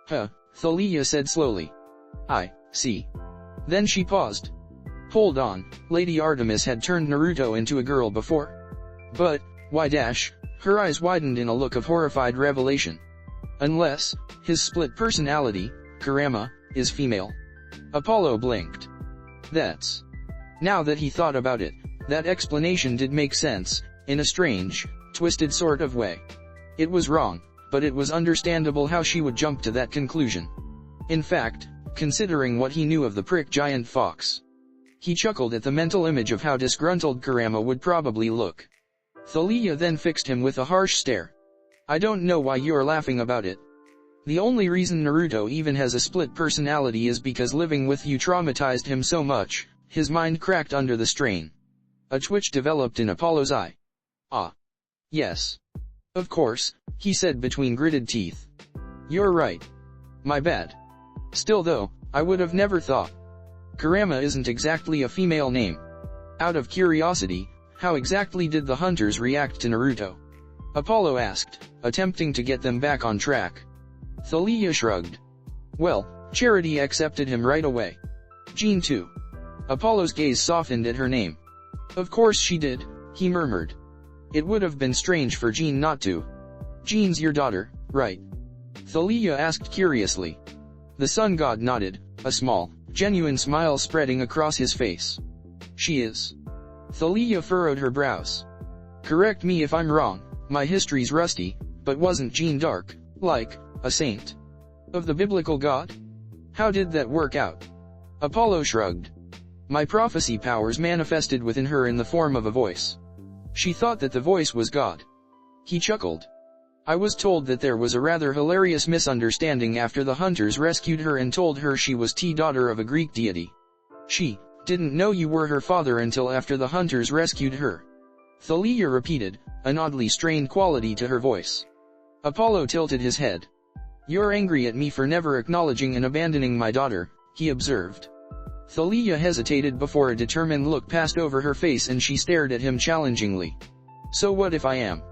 Huh, Thalia said slowly. I see. Then she paused. Hold on, Lady Artemis had turned Naruto into a girl before? But, why dash? Her eyes widened in a look of horrified revelation. Unless, his split personality, Kurama, is female. Apollo blinked. That's. Now that he thought about it, that explanation did make sense, in a strange, twisted sort of way. It was wrong, but it was understandable how she would jump to that conclusion. In fact, considering what he knew of the prick giant fox. He chuckled at the mental image of how disgruntled Kurama would probably look. Thalia then fixed him with a harsh stare. I don't know why you're laughing about it. The only reason Naruto even has a split personality is because living with you traumatized him so much, his mind cracked under the strain. A twitch developed in Apollo's eye. Ah. Yes. Of course, he said between gritted teeth. You're right. My bad. Still though, I would have never thought. Kurama isn't exactly a female name. Out of curiosity, how exactly did the hunters react to Naruto? Apollo asked, attempting to get them back on track. Thalia shrugged. Well, Charity accepted him right away. Jean too. Apollo's gaze softened at her name. Of course she did, he murmured. It would have been strange for Jean not to. Jean's your daughter, right? Thalia asked curiously. The sun god nodded, a small, genuine smile spreading across his face. She is. Thalia furrowed her brows. Correct me if I'm wrong, my history's rusty, but wasn't Jean dark, like, a saint? Of the biblical god? How did that work out? Apollo shrugged. My prophecy powers manifested within her in the form of a voice. She thought that the voice was God. He chuckled. I was told that there was a rather hilarious misunderstanding after the hunters rescued her and told her she was daughter of a Greek deity. She didn't know you were her father until after the hunters rescued her. Thalia repeated, an oddly strained quality to her voice. Apollo tilted his head. You're angry at me for never acknowledging and abandoning my daughter, he observed. Thalia hesitated before a determined look passed over her face and she stared at him challengingly. So what if I am?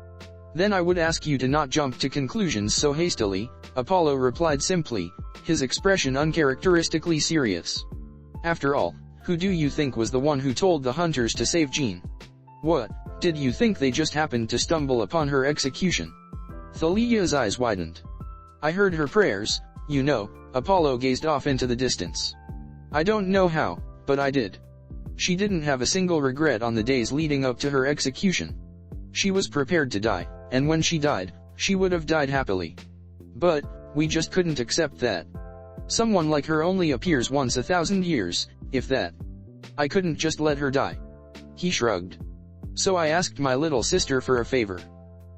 Then I would ask you to not jump to conclusions so hastily, Apollo replied simply, his expression uncharacteristically serious. After all, who do you think was the one who told the hunters to save Jean? What, did you think they just happened to stumble upon her execution? Thalia's eyes widened. I heard her prayers, you know, Apollo gazed off into the distance. I don't know how, but I did. She didn't have a single regret on the days leading up to her execution. She was prepared to die, and when she died, she would have died happily. But, we just couldn't accept that. Someone like her only appears once 1,000 years, if that. I couldn't just let her die. He shrugged. So I asked my little sister for a favor.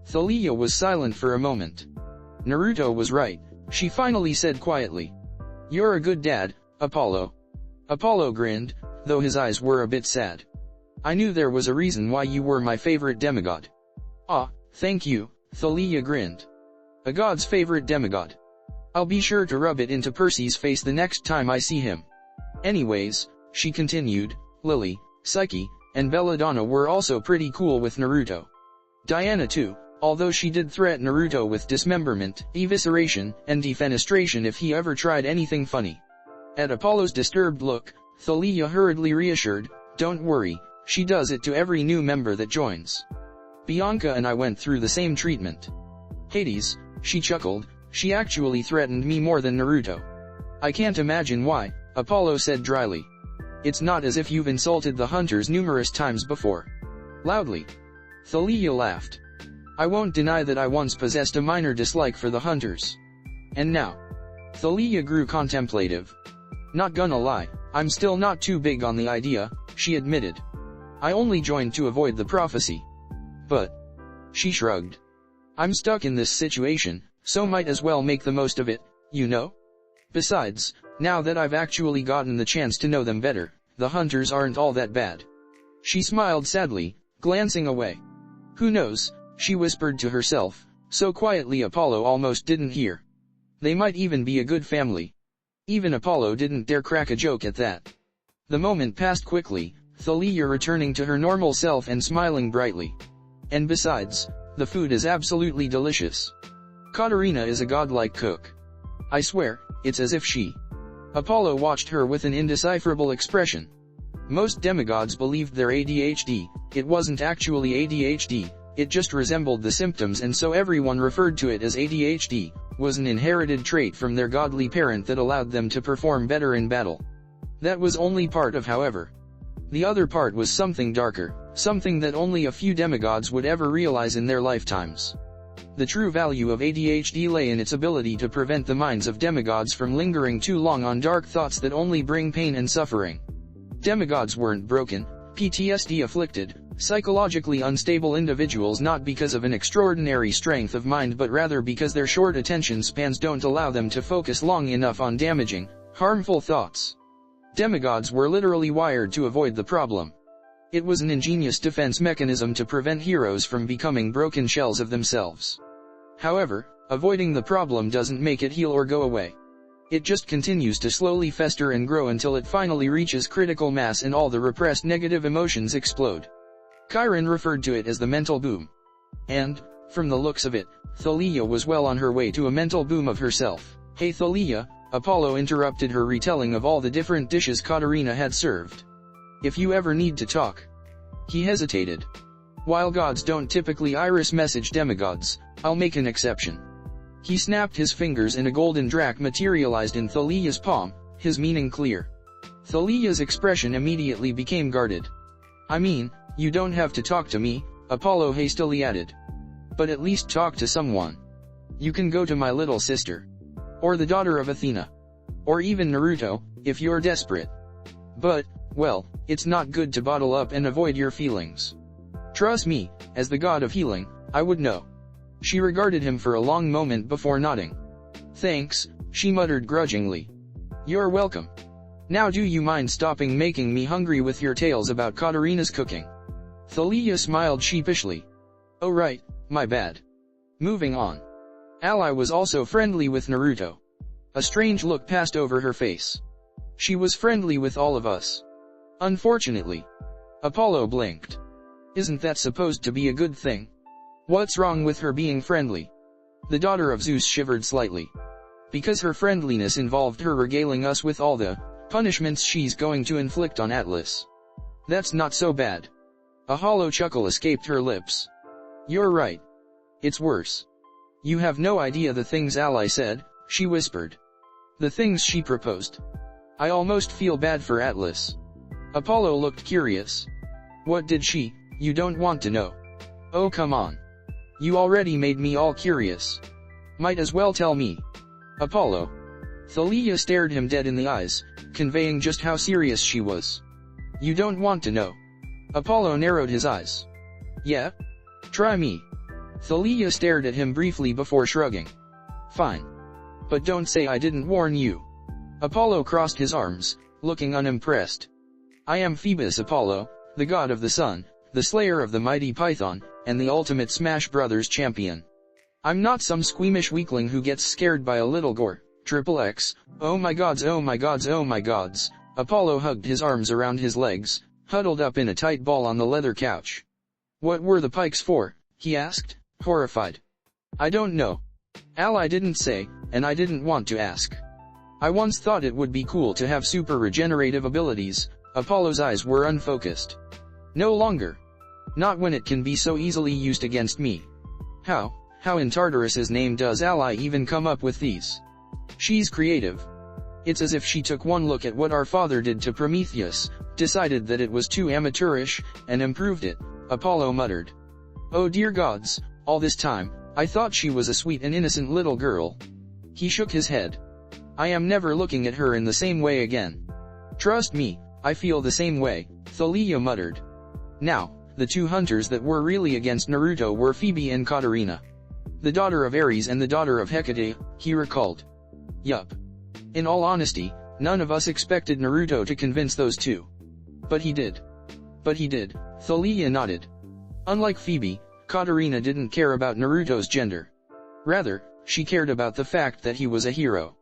Thalia was silent for a moment. Naruto was right, she finally said quietly. You're a good dad, Apollo. Apollo grinned, though his eyes were a bit sad. I knew there was a reason why you were my favorite demigod. Ah, thank you, Thalia grinned. A god's favorite demigod. I'll be sure to rub it into Percy's face the next time I see him. Anyways, she continued, Lily, Psyche, and Belladonna were also pretty cool with Naruto. Diana too, although she did threaten Naruto with dismemberment, evisceration, and defenestration if he ever tried anything funny. At Apollo's disturbed look, Thalia hurriedly reassured, "Don't worry, she does it to every new member that joins. Bianca and I went through the same treatment." "Hades," she chuckled, "she actually threatened me more than Naruto." "I can't imagine why," Apollo said dryly. "It's not as if you've insulted the hunters numerous times before." Loudly, Thalia laughed. "I won't deny that I once possessed a minor dislike for the hunters. And now." Thalia grew contemplative. "Not gonna lie, I'm still not too big on the idea," she admitted. "I only joined to avoid the prophecy. But," she shrugged, "I'm stuck in this situation, so might as well make the most of it, you know? Besides, now that I've actually gotten the chance to know them better, the hunters aren't all that bad." She smiled sadly, glancing away. "Who knows," she whispered to herself, so quietly Apollo almost didn't hear. "They might even be a good family." Even Apollo didn't dare crack a joke at that. The moment passed quickly, Thalia returning to her normal self and smiling brightly. "And besides, the food is absolutely delicious. Katarina is a godlike cook. I swear, it's as if she..." Apollo watched her with an indecipherable expression. Most demigods believed their ADHD, it wasn't actually ADHD, it just resembled the symptoms and so everyone referred to it as ADHD, was an inherited trait from their godly parent that allowed them to perform better in battle. That was only part of however. The other part was something darker, something that only a few demigods would ever realize in their lifetimes. The true value of ADHD lay in its ability to prevent the minds of demigods from lingering too long on dark thoughts that only bring pain and suffering. Demigods weren't broken, PTSD afflicted, psychologically unstable individuals not because of an extraordinary strength of mind but rather because their short attention spans don't allow them to focus long enough on damaging, harmful thoughts. Demigods were literally wired to avoid the problem. It was an ingenious defense mechanism to prevent heroes from becoming broken shells of themselves. However, avoiding the problem doesn't make it heal or go away. It just continues to slowly fester and grow until it finally reaches critical mass and all the repressed negative emotions explode. Chiron referred to it as the mental boom. And, from the looks of it, Thalia was well on her way to a mental boom of herself. "Hey Thalia," Apollo interrupted her retelling of all the different dishes Katarina had served. "If you ever need to talk." He hesitated. "While gods don't typically iris message demigods, I'll make an exception." He snapped his fingers and a golden drac materialized in Thalia's palm, his meaning clear. Thalia's expression immediately became guarded. "I mean, you don't have to talk to me," Apollo hastily added. "But at least talk to someone. You can go to my little sister. Or the daughter of Athena. Or even Naruto, if you're desperate. But, well, it's not good to bottle up and avoid your feelings. Trust me, as the god of healing, I would know." She regarded him for a long moment before nodding. "Thanks," she muttered grudgingly. "You're welcome. Now do you mind stopping making me hungry with your tales about Katarina's cooking?" Thalia smiled sheepishly. "Oh right, my bad. Moving on." Ally was also friendly with Naruto. A strange look passed over her face. "She was friendly with all of us. Unfortunately." Apollo blinked. "Isn't that supposed to be a good thing? What's wrong with her being friendly?" The daughter of Zeus shivered slightly. "Because her friendliness involved her regaling us with all the punishments she's going to inflict on Atlas. That's not so bad." A hollow chuckle escaped her lips. "You're right. It's worse. You have no idea the things Ally said," she whispered. "The things she proposed. I almost feel bad for Atlas." Apollo looked curious. "What did she? You don't want to know." "Oh come on. You already made me all curious. Might as well tell me." "Apollo." Thalia stared him dead in the eyes, conveying just how serious she was. "You don't want to know." Apollo narrowed his eyes. "Yeah? Try me." Thalia stared at him briefly before shrugging. "Fine. But don't say I didn't warn you." Apollo crossed his arms, looking unimpressed. "I am Phoebus Apollo, the god of the sun, the slayer of the mighty Python, and the ultimate Smash Brothers champion. I'm not some squeamish weakling who gets scared by a little gore. XXX, oh my gods, oh my gods, oh my gods." Apollo hugged his arms around his legs, huddled up in a tight ball on the leather couch. What were the pikes for? He asked, horrified. I don't know. Ally didn't say, and I didn't want to ask. I once thought it would be cool to have super regenerative abilities. Apollo's eyes were unfocused. No longer. Not when it can be so easily used against me. How in Tartarus's name does Ally even come up with these? She's creative. It's as if she took one look at what our father did to Prometheus, decided that it was too amateurish, and improved it, Apollo muttered. Oh dear gods, all this time, I thought she was a sweet and innocent little girl. He shook his head. I am never looking at her in the same way again. Trust me, I feel the same way, Thalia muttered. Now, the two hunters that were really against Naruto were Phoebe and Katarina. The daughter of Ares and the daughter of Hecate, he recalled. Yup. In all honesty, none of us expected Naruto to convince those two. But he did. Thalia nodded. Unlike Phoebe, Katarina didn't care about Naruto's gender. Rather, she cared about the fact that he was a hero.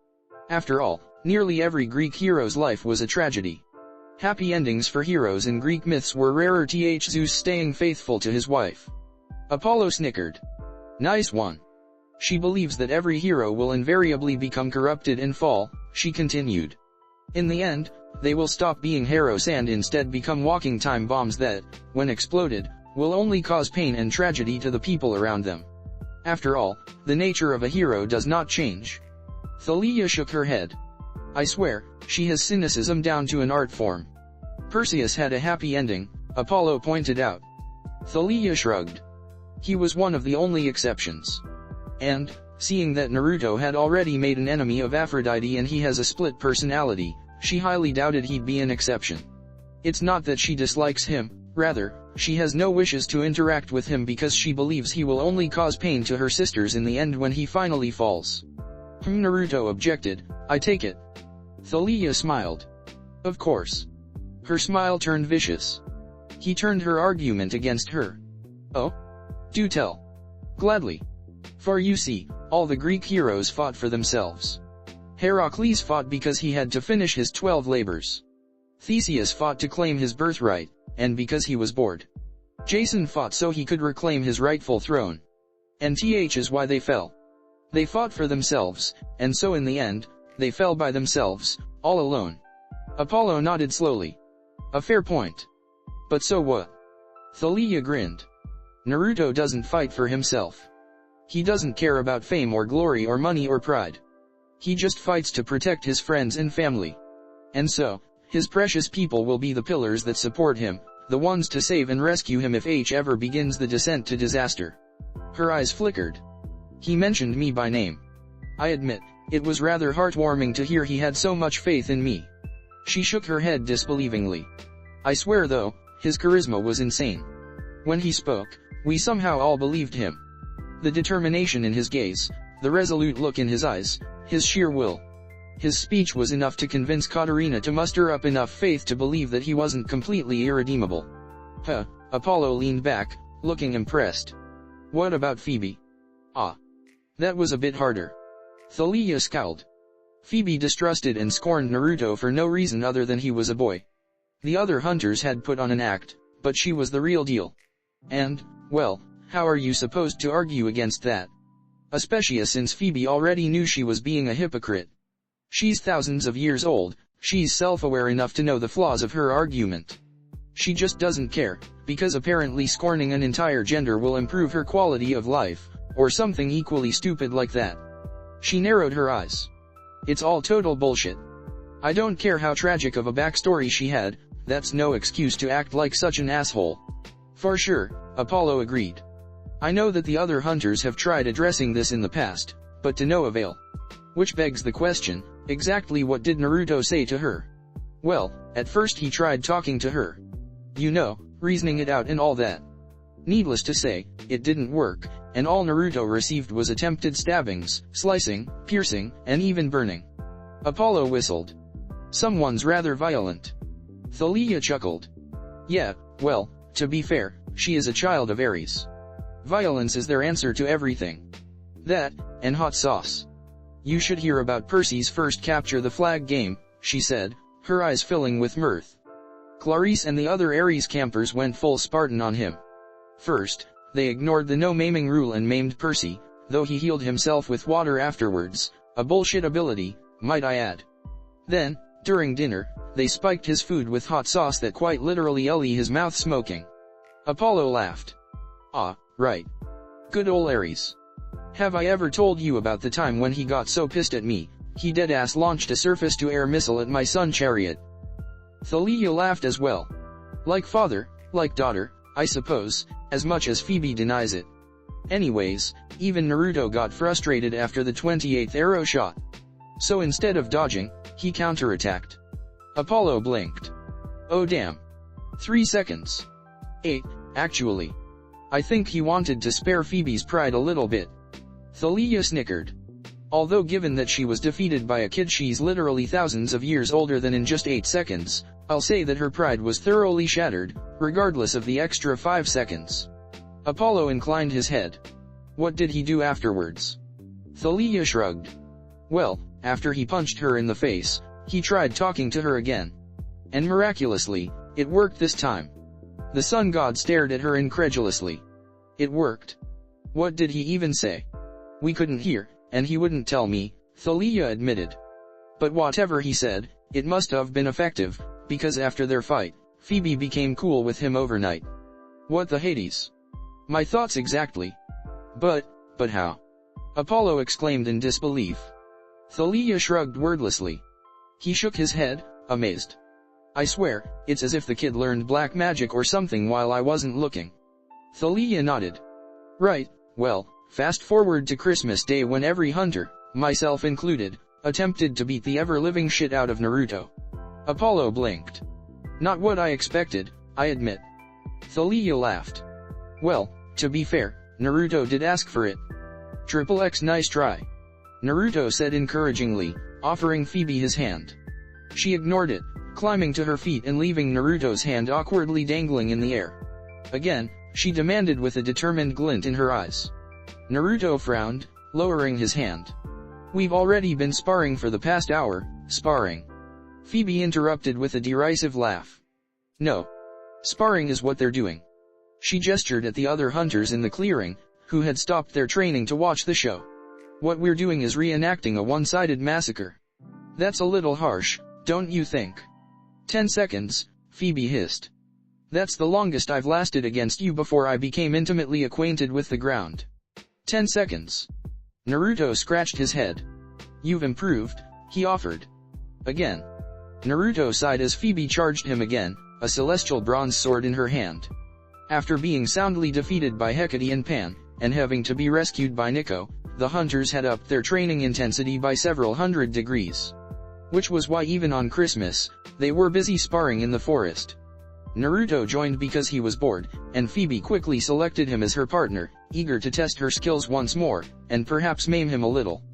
After all, nearly every Greek hero's life was a tragedy. Happy endings for heroes in Greek myths were rarer, Zeus staying faithful to his wife. Apollo snickered. Nice one. She believes that every hero will invariably become corrupted and fall, she continued. In the end, they will stop being heroes and instead become walking time bombs that, when exploded, will only cause pain and tragedy to the people around them. After all, the nature of a hero does not change. Thalia shook her head. I swear, she has cynicism down to an art form. Perseus had a happy ending, Apollo pointed out. Thalia shrugged. He was one of the only exceptions. And, seeing that Naruto had already made an enemy of Aphrodite and he has a split personality, she highly doubted he'd be an exception. It's not that she dislikes him, rather, she has no wishes to interact with him because she believes he will only cause pain to her sisters in the end when he finally falls. Naruto objected, I take it. Thalia smiled. Of course. Her smile turned vicious. He turned her argument against her. Oh? Do tell. Gladly. For you see, all the Greek heroes fought for themselves. Heracles fought because he had to finish his 12 labors. Theseus fought to claim his birthright, and because he was bored. Jason fought so he could reclaim his rightful throne. And that is why they fell. They fought for themselves, and so in the end, they fell by themselves, all alone. Apollo nodded slowly. A fair point. But so what? Thalia grinned. Naruto doesn't fight for himself. He doesn't care about fame or glory or money or pride. He just fights to protect his friends and family. And so, his precious people will be the pillars that support him, the ones to save and rescue him if ever begins the descent to disaster. Her eyes flickered. He mentioned me by name. I admit, it was rather heartwarming to hear he had so much faith in me. She shook her head disbelievingly. I swear though, his charisma was insane. When he spoke, we somehow all believed him. The determination in his gaze, the resolute look in his eyes, his sheer will. His speech was enough to convince Katarina to muster up enough faith to believe that he wasn't completely irredeemable. Apollo leaned back, looking impressed. What about Phoebe? Ah. That was a bit harder. Thalia scowled. Phoebe distrusted and scorned Naruto for no reason other than he was a boy. The other hunters had put on an act, but she was the real deal. And, well, how are you supposed to argue against that? Especially since Phoebe already knew she was being a hypocrite. She's thousands of years old, she's self-aware enough to know the flaws of her argument. She just doesn't care, because apparently scorning an entire gender will improve her quality of life, or something equally stupid like that. She narrowed her eyes. It's all total bullshit. I don't care how tragic of a backstory she had, that's no excuse to act like such an asshole. For sure, Apollo agreed. I know that the other hunters have tried addressing this in the past, but to no avail. Which begs the question, exactly what did Naruto say to her? Well, at first he tried talking to her. You know, reasoning it out and all that. Needless to say, it didn't work, and all Naruto received was attempted stabbings, slicing, piercing, and even burning. Apollo whistled. Someone's rather violent. Thalia chuckled. Yeah, well, to be fair, she is a child of Ares. Violence is their answer to everything. That, and hot sauce. You should hear about Percy's first capture the flag game, she said, her eyes filling with mirth. Clarice and the other Ares campers went full Spartan on him. First, they ignored the no maiming rule and maimed Percy, though he healed himself with water afterwards, a bullshit ability, might I add. Then, during dinner, they spiked his food with hot sauce that quite literally left his mouth smoking. Apollo laughed. Ah, right. Good ol' Ares. Have I ever told you about the time when he got so pissed at me, he deadass launched a surface-to-air missile at my son Chariot? Thalia laughed as well. Like father, like daughter, I suppose, as much as Phoebe denies it. Anyways, even Naruto got frustrated after the 28th arrow shot. So instead of dodging, he counterattacked. Apollo blinked. Oh damn. 3 seconds. 8, actually. I think he wanted to spare Phoebe's pride a little bit. Thalia snickered. Although given that she was defeated by a kid she's literally thousands of years older than in just 8 seconds, I'll say that her pride was thoroughly shattered, regardless of the extra 5 seconds. Apollo inclined his head. What did he do afterwards? Thalia shrugged. Well, after he punched her in the face, he tried talking to her again. And miraculously, it worked this time. The sun god stared at her incredulously. It worked. What did he even say? We couldn't hear, and he wouldn't tell me, Thalia admitted. But whatever he said, it must have been effective, because after their fight, Phoebe became cool with him overnight. What the Hades? My thoughts exactly. But how? Apollo exclaimed in disbelief. Thalia shrugged wordlessly. He shook his head, amazed. I swear, it's as if the kid learned black magic or something while I wasn't looking. Thalia nodded. Right, well, fast forward to Christmas Day when every hunter, myself included, attempted to beat the ever-living shit out of Naruto. Apollo blinked. Not what I expected, I admit. Thalia laughed. Well, to be fair, Naruto did ask for it. XXX nice try. Naruto said encouragingly, offering Phoebe his hand. She ignored it, climbing to her feet and leaving Naruto's hand awkwardly dangling in the air. Again, she demanded with a determined glint in her eyes. Naruto frowned, lowering his hand. We've already been sparring for the past hour. Sparring? Phoebe interrupted with a derisive laugh. No. Sparring is what they're doing. She gestured at the other hunters in the clearing, who had stopped their training to watch the show. What we're doing is reenacting a one-sided massacre. That's a little harsh, don't you think? 10 seconds, Phoebe hissed. That's the longest I've lasted against you before I became intimately acquainted with the ground. 10 seconds. Naruto scratched his head. You've improved, he offered. Again. Naruto sighed as Phoebe charged him again, a celestial bronze sword in her hand. After being soundly defeated by Hecate and Pan, and having to be rescued by Nico, the hunters had upped their training intensity by several hundred degrees. Which was why even on Christmas, they were busy sparring in the forest. Naruto joined because he was bored, and Phoebe quickly selected him as her partner, eager to test her skills once more, and perhaps maim him a little.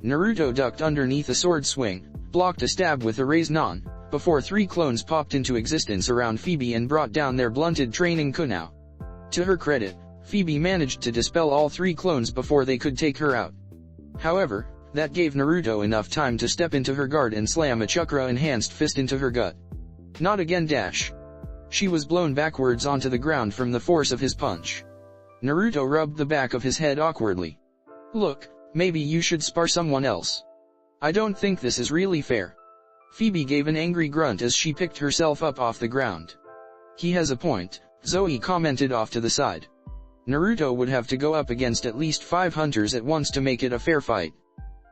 Naruto ducked underneath a sword swing, blocked a stab with a raise-non, before 3 clones popped into existence around Phoebe and brought down their blunted training kunai. To her credit, Phoebe managed to dispel all 3 clones before they could take her out. However, that gave Naruto enough time to step into her guard and slam a chakra-enhanced fist into her gut. Not again dash. She was blown backwards onto the ground from the force of his punch. Naruto rubbed the back of his head awkwardly. Look, maybe you should spar someone else. I don't think this is really fair. Phoebe gave an angry grunt as she picked herself up off the ground. He has a point, Zoe commented off to the side. Naruto would have to go up against at least 5 hunters at once to make it a fair fight.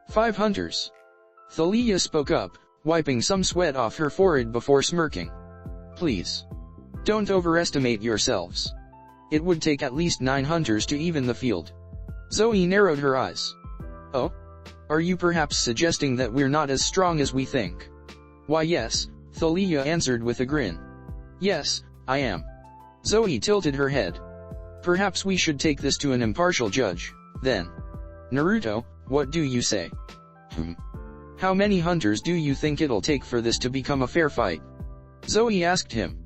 5 hunters. Thalia spoke up, wiping some sweat off her forehead before smirking. Please. Don't overestimate yourselves. It would take at least 9 hunters to even the field. Zoe narrowed her eyes. Oh? Are you perhaps suggesting that we're not as strong as we think? Why yes, Thalia answered with a grin. Yes, I am. Zoe tilted her head. Perhaps we should take this to an impartial judge, then. Naruto, what do you say? How many hunters do you think it'll take for this to become a fair fight? Zoe asked him.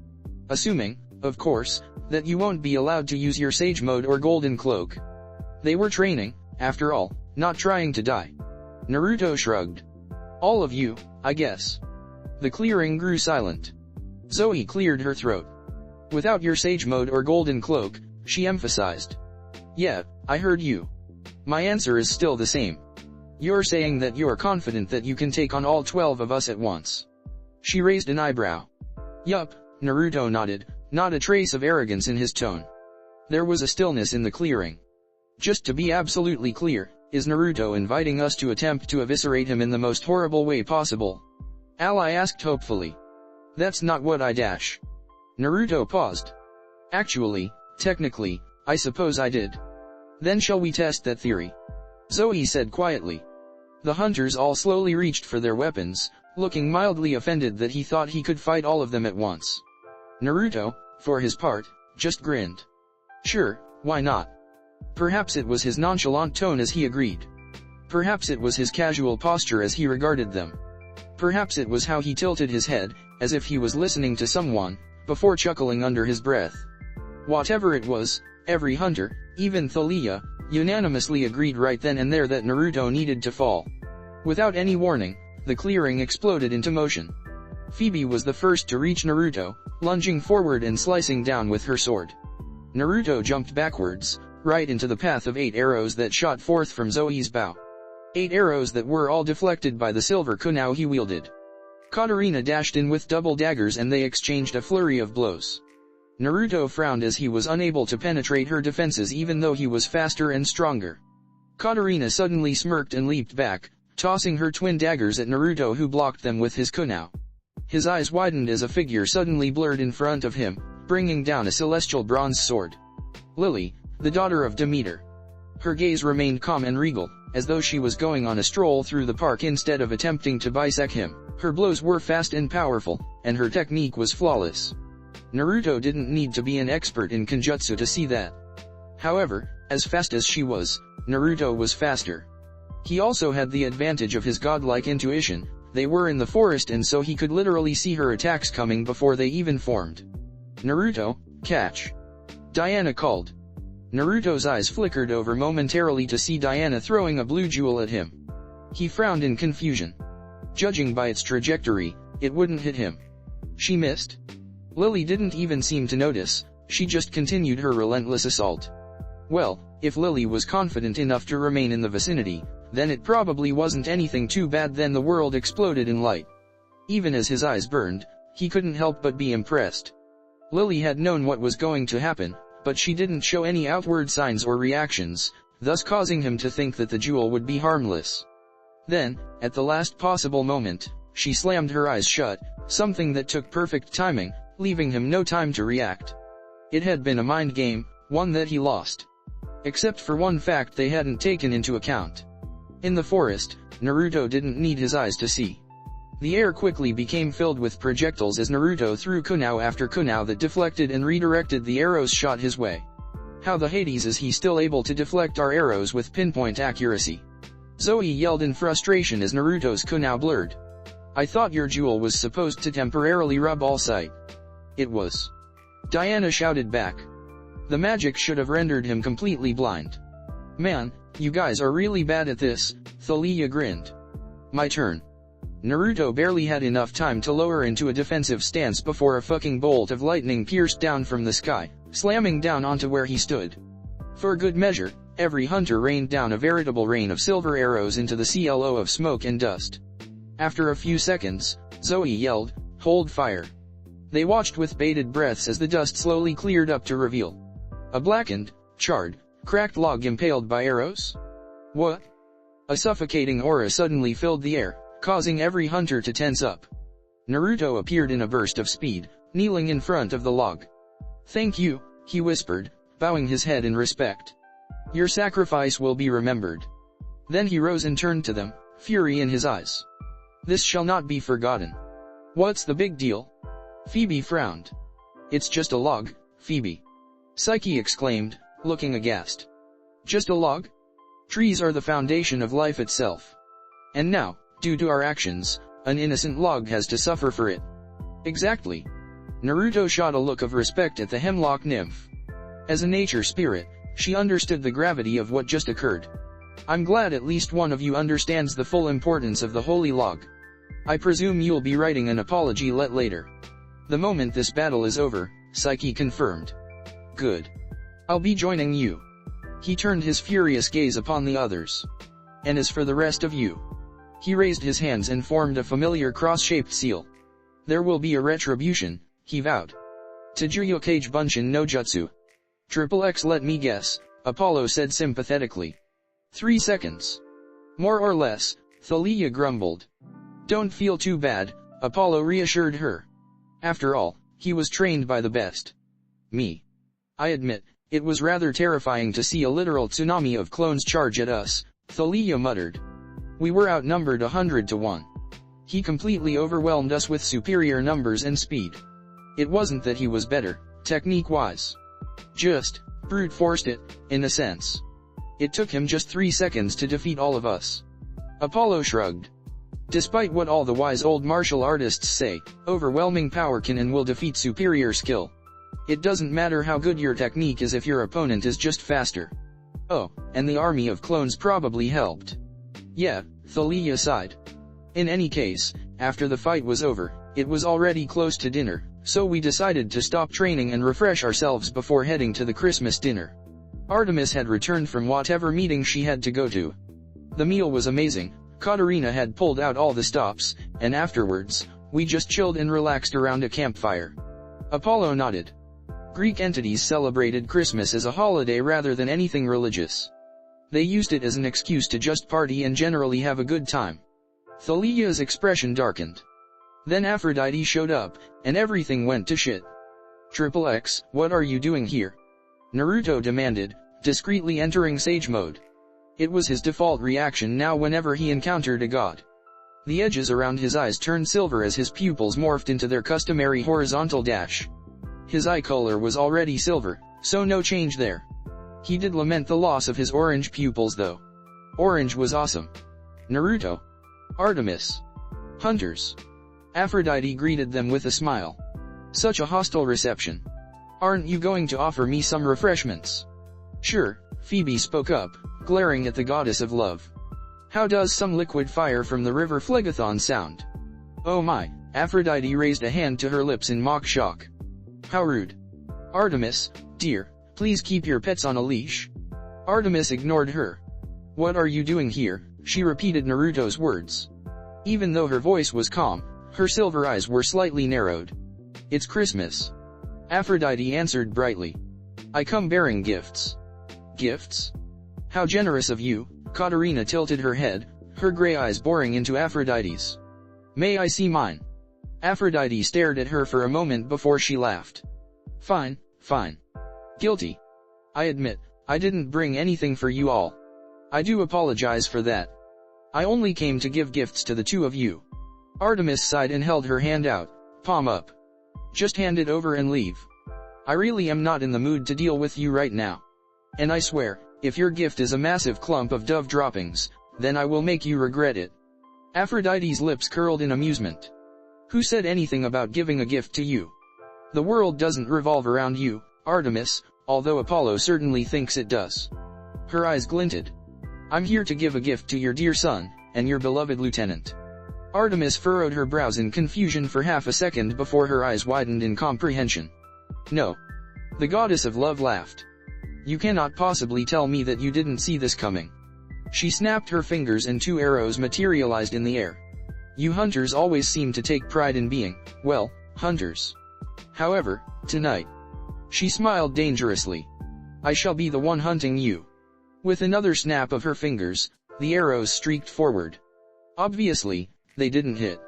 Assuming, of course, that you won't be allowed to use your Sage Mode or Golden Cloak. They were training, after all, not trying to die. Naruto shrugged. All of you, I guess. The clearing grew silent. Zoe cleared her throat. Without your sage mode or golden cloak, she emphasized. Yeah, I heard you. My answer is still the same. You're saying that you're confident that you can take on all 12 of us at once. She raised an eyebrow. Yup, Naruto nodded, not a trace of arrogance in his tone. There was a stillness in the clearing. Just to be absolutely clear, is Naruto inviting us to attempt to eviscerate him in the most horrible way possible? Ally asked hopefully. That's not what I dash. Naruto paused. Actually, technically, I suppose I did. Then shall we test that theory? Zoe said quietly. The hunters all slowly reached for their weapons, looking mildly offended that he thought he could fight all of them at once. Naruto, for his part, just grinned. Sure, why not? Perhaps it was his nonchalant tone as he agreed. Perhaps it was his casual posture as he regarded them. Perhaps it was how he tilted his head, as if he was listening to someone, before chuckling under his breath. Whatever it was, every hunter, even Thalia, unanimously agreed right then and there that Naruto needed to fall. Without any warning, the clearing exploded into motion. Phoebe was the first to reach Naruto, lunging forward and slicing down with her sword. Naruto jumped backwards, right into the path of 8 arrows that shot forth from Zoe's bow. 8 arrows that were all deflected by the silver kunai he wielded. Katarina dashed in with double daggers and they exchanged a flurry of blows. Naruto frowned as he was unable to penetrate her defenses even though he was faster and stronger. Katarina suddenly smirked and leaped back, tossing her twin daggers at Naruto who blocked them with his kunai. His eyes widened as a figure suddenly blurred in front of him, bringing down a celestial bronze sword. Lily, the daughter of Demeter. Her gaze remained calm and regal, as though she was going on a stroll through the park instead of attempting to bisect him. Her blows were fast and powerful, and her technique was flawless. Naruto didn't need to be an expert in Kenjutsu to see that. However, as fast as she was, Naruto was faster. He also had the advantage of his godlike intuition. They were in the forest and so he could literally see her attacks coming before they even formed. Naruto, catch. Diana called. Naruto's eyes flickered over momentarily to see Diana throwing a blue jewel at him. He frowned in confusion. Judging by its trajectory, it wouldn't hit him. She missed? Lily didn't even seem to notice, she just continued her relentless assault. Well, if Lily was confident enough to remain in the vicinity, then it probably wasn't anything too bad. Then the world exploded in light. Even as his eyes burned, he couldn't help but be impressed. Lily had known what was going to happen, but she didn't show any outward signs or reactions, thus causing him to think that the jewel would be harmless. Then, at the last possible moment, she slammed her eyes shut, something that took perfect timing, leaving him no time to react. It had been a mind game, one that he lost. Except for one fact they hadn't taken into account. In the forest, Naruto didn't need his eyes to see. The air quickly became filled with projectiles as Naruto threw kunai after kunai that deflected and redirected the arrows shot his way. How the Hades is he still able to deflect our arrows with pinpoint accuracy? Zoe yelled in frustration as Naruto's kunai blurred. I thought your jewel was supposed to temporarily rub all sight. It was. Diana shouted back. The magic should have rendered him completely blind. Man, you guys are really bad at this, Thalia grinned. My turn. Naruto barely had enough time to lower into a defensive stance before a fucking bolt of lightning pierced down from the sky, slamming down onto where he stood. For good measure, every hunter rained down a veritable rain of silver arrows into the CLO of smoke and dust. After a few seconds, Zoe yelled, "Hold fire." They watched with bated breaths as the dust slowly cleared up to reveal a blackened, charred, cracked log impaled by arrows. What? A suffocating aura suddenly filled the air, causing every hunter to tense up. Naruto appeared in a burst of speed, kneeling in front of the log. Thank you, he whispered, bowing his head in respect. Your sacrifice will be remembered. Then he rose and turned to them, fury in his eyes. This shall not be forgotten. What's the big deal? Phoebe frowned. It's just a log, Phoebe. Psyche exclaimed, looking aghast. Just a log? Trees are the foundation of life itself. And now, due to our actions, an innocent log has to suffer for it. Exactly. Naruto shot a look of respect at the hemlock nymph. As a nature spirit, she understood the gravity of what just occurred. I'm glad at least one of you understands the full importance of the holy log. I presume you'll be writing an apology later. The moment this battle is over, Psyche confirmed. Good. I'll be joining you. He turned his furious gaze upon the others. And as for the rest of you? He raised his hands and formed a familiar cross-shaped seal. There will be a retribution, he vowed. Tajuyo Kage Bunshin no Jutsu. XXX let me guess, Apollo said sympathetically. 3 seconds. More or less, Thalia grumbled. Don't feel too bad, Apollo reassured her. After all, he was trained by the best. Me. I admit, it was rather terrifying to see a literal tsunami of clones charge at us, Thalia muttered. We were outnumbered 100 to 1. He completely overwhelmed us with superior numbers and speed. It wasn't that he was better, technique-wise. Just, brute forced it, in a sense. It took him just 3 seconds to defeat all of us. Apollo shrugged. Despite what all the wise old martial artists say, overwhelming power can and will defeat superior skill. It doesn't matter how good your technique is if your opponent is just faster. Oh, and the army of clones probably helped. Yeah, Thalia sighed. In any case, after the fight was over, it was already close to dinner, so we decided to stop training and refresh ourselves before heading to the Christmas dinner. Artemis had returned from whatever meeting she had to go to. The meal was amazing, Katarina had pulled out all the stops, and afterwards, we just chilled and relaxed around a campfire. Apollo nodded. Greek entities celebrated Christmas as a holiday rather than anything religious. They used it as an excuse to just party and generally have a good time. Thalia's expression darkened. Then Aphrodite showed up, and everything went to shit. XXX, what are you doing here? Naruto demanded, discreetly entering sage mode. It was his default reaction now whenever he encountered a god. The edges around his eyes turned silver as his pupils morphed into their customary horizontal dash. His eye color was already silver, so no change there. He did lament the loss of his orange pupils though. Orange was awesome. Naruto. Artemis. Hunters. Aphrodite greeted them with a smile. Such a hostile reception. Aren't you going to offer me some refreshments? Sure, Phoebe spoke up, glaring at the goddess of love. How does some liquid fire from the river Phlegethon sound? Oh my, Aphrodite raised a hand to her lips in mock shock. How rude. Artemis, dear, please keep your pets on a leash. Artemis ignored her. What are you doing here? She repeated Naruto's words. Even though her voice was calm, her silver eyes were slightly narrowed. It's Christmas. Aphrodite answered brightly. I come bearing gifts. Gifts? How generous of you, Katarina tilted her head, her gray eyes boring into Aphrodite's. May I see mine? Aphrodite stared at her for a moment before she laughed. Fine, fine. Guilty. I admit, I didn't bring anything for you all. I do apologize for that. I only came to give gifts to the two of you. Artemis sighed and held her hand out, palm up. Just hand it over and leave. I really am not in the mood to deal with you right now. And I swear, if your gift is a massive clump of dove droppings, then I will make you regret it. Aphrodite's lips curled in amusement. Who said anything about giving a gift to you? The world doesn't revolve around you, Artemis, although Apollo certainly thinks it does. Her eyes glinted. I'm here to give a gift to your dear son, and your beloved lieutenant. Artemis furrowed her brows in confusion for half a second before her eyes widened in comprehension. No. The goddess of love laughed. You cannot possibly tell me that you didn't see this coming. She snapped her fingers and 2 arrows materialized in the air. You hunters always seem to take pride in being, well, hunters. However, tonight. She smiled dangerously. I shall be the one hunting you. With another snap of her fingers, the arrows streaked forward. Obviously, they didn't hit.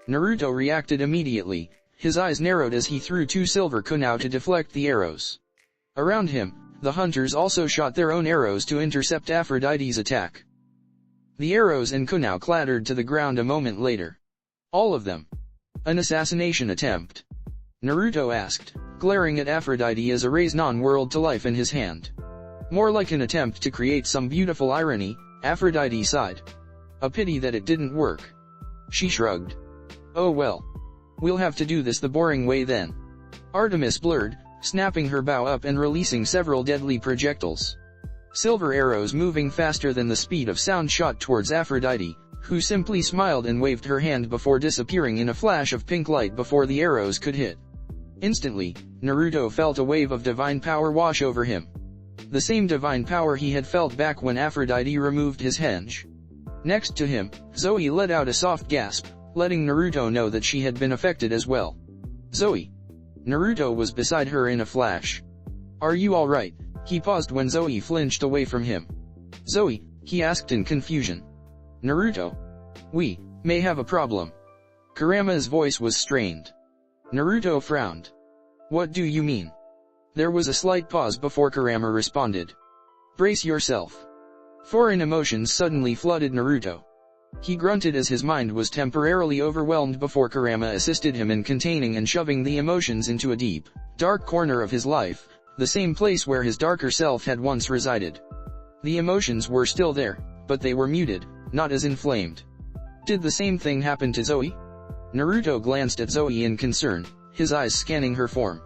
Naruto reacted immediately, his eyes narrowed as he threw 2 silver kunai to deflect the arrows. Around him, the hunters also shot their own arrows to intercept Aphrodite's attack. The arrows and kunai clattered to the ground a moment later. All of them. An assassination attempt? Naruto asked, glaring at Aphrodite as a raised non-world to life in his hand. More like an attempt to create some beautiful irony, Aphrodite sighed. A pity that it didn't work. She shrugged. Oh well. We'll have to do this the boring way then. Artemis blurred, snapping her bow up and releasing several deadly projectiles. Silver arrows moving faster than the speed of sound shot towards Aphrodite, who simply smiled and waved her hand before disappearing in a flash of pink light before the arrows could hit. Instantly, Naruto felt a wave of divine power wash over him. The same divine power he had felt back when Aphrodite removed his henge. Next to him, Zoe let out a soft gasp, letting Naruto know that she had been affected as well. Zoe. Naruto was beside her in a flash. Are you alright? He paused when Zoe flinched away from him. Zoe, he asked in confusion. Naruto. We may have a problem. Kurama's voice was strained. Naruto frowned. What do you mean? There was a slight pause before Kurama responded. Brace yourself. Foreign emotions suddenly flooded Naruto. He grunted as his mind was temporarily overwhelmed before Kurama assisted him in containing and shoving the emotions into a deep, dark corner of his life, the same place where his darker self had once resided. The emotions were still there, but they were muted, not as inflamed. Did the same thing happen to Zoe? Naruto glanced at Zoe in concern, his eyes scanning her form.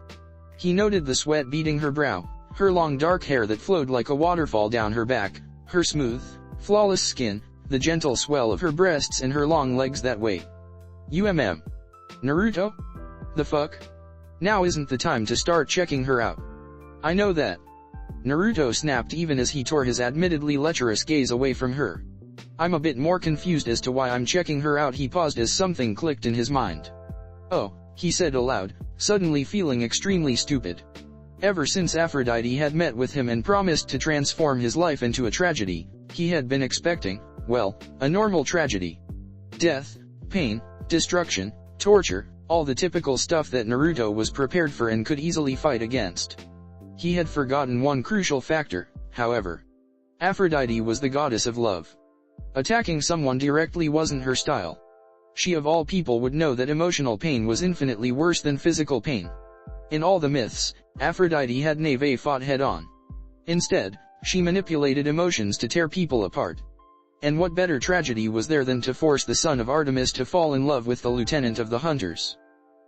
He noted the sweat beading her brow, her long dark hair that flowed like a waterfall down her back, her smooth, flawless skin, the gentle swell of her breasts and her long legs that way. Naruto? The fuck? Now isn't the time to start checking her out. I know that. Naruto snapped even as he tore his admittedly lecherous gaze away from her. I'm a bit more confused as to why I'm checking her out. He paused as something clicked in his mind. Oh, he said aloud, suddenly feeling extremely stupid. Ever since Aphrodite had met with him and promised to transform his life into a tragedy, he had been expecting, well, a normal tragedy. Death, pain, destruction, torture, all the typical stuff that Naruto was prepared for and could easily fight against. He had forgotten one crucial factor, however. Aphrodite was the goddess of love. Attacking someone directly wasn't her style. She of all people would know that emotional pain was infinitely worse than physical pain. In all the myths, Aphrodite had never fought head-on. Instead, she manipulated emotions to tear people apart. And what better tragedy was there than to force the son of Artemis to fall in love with the lieutenant of the hunters?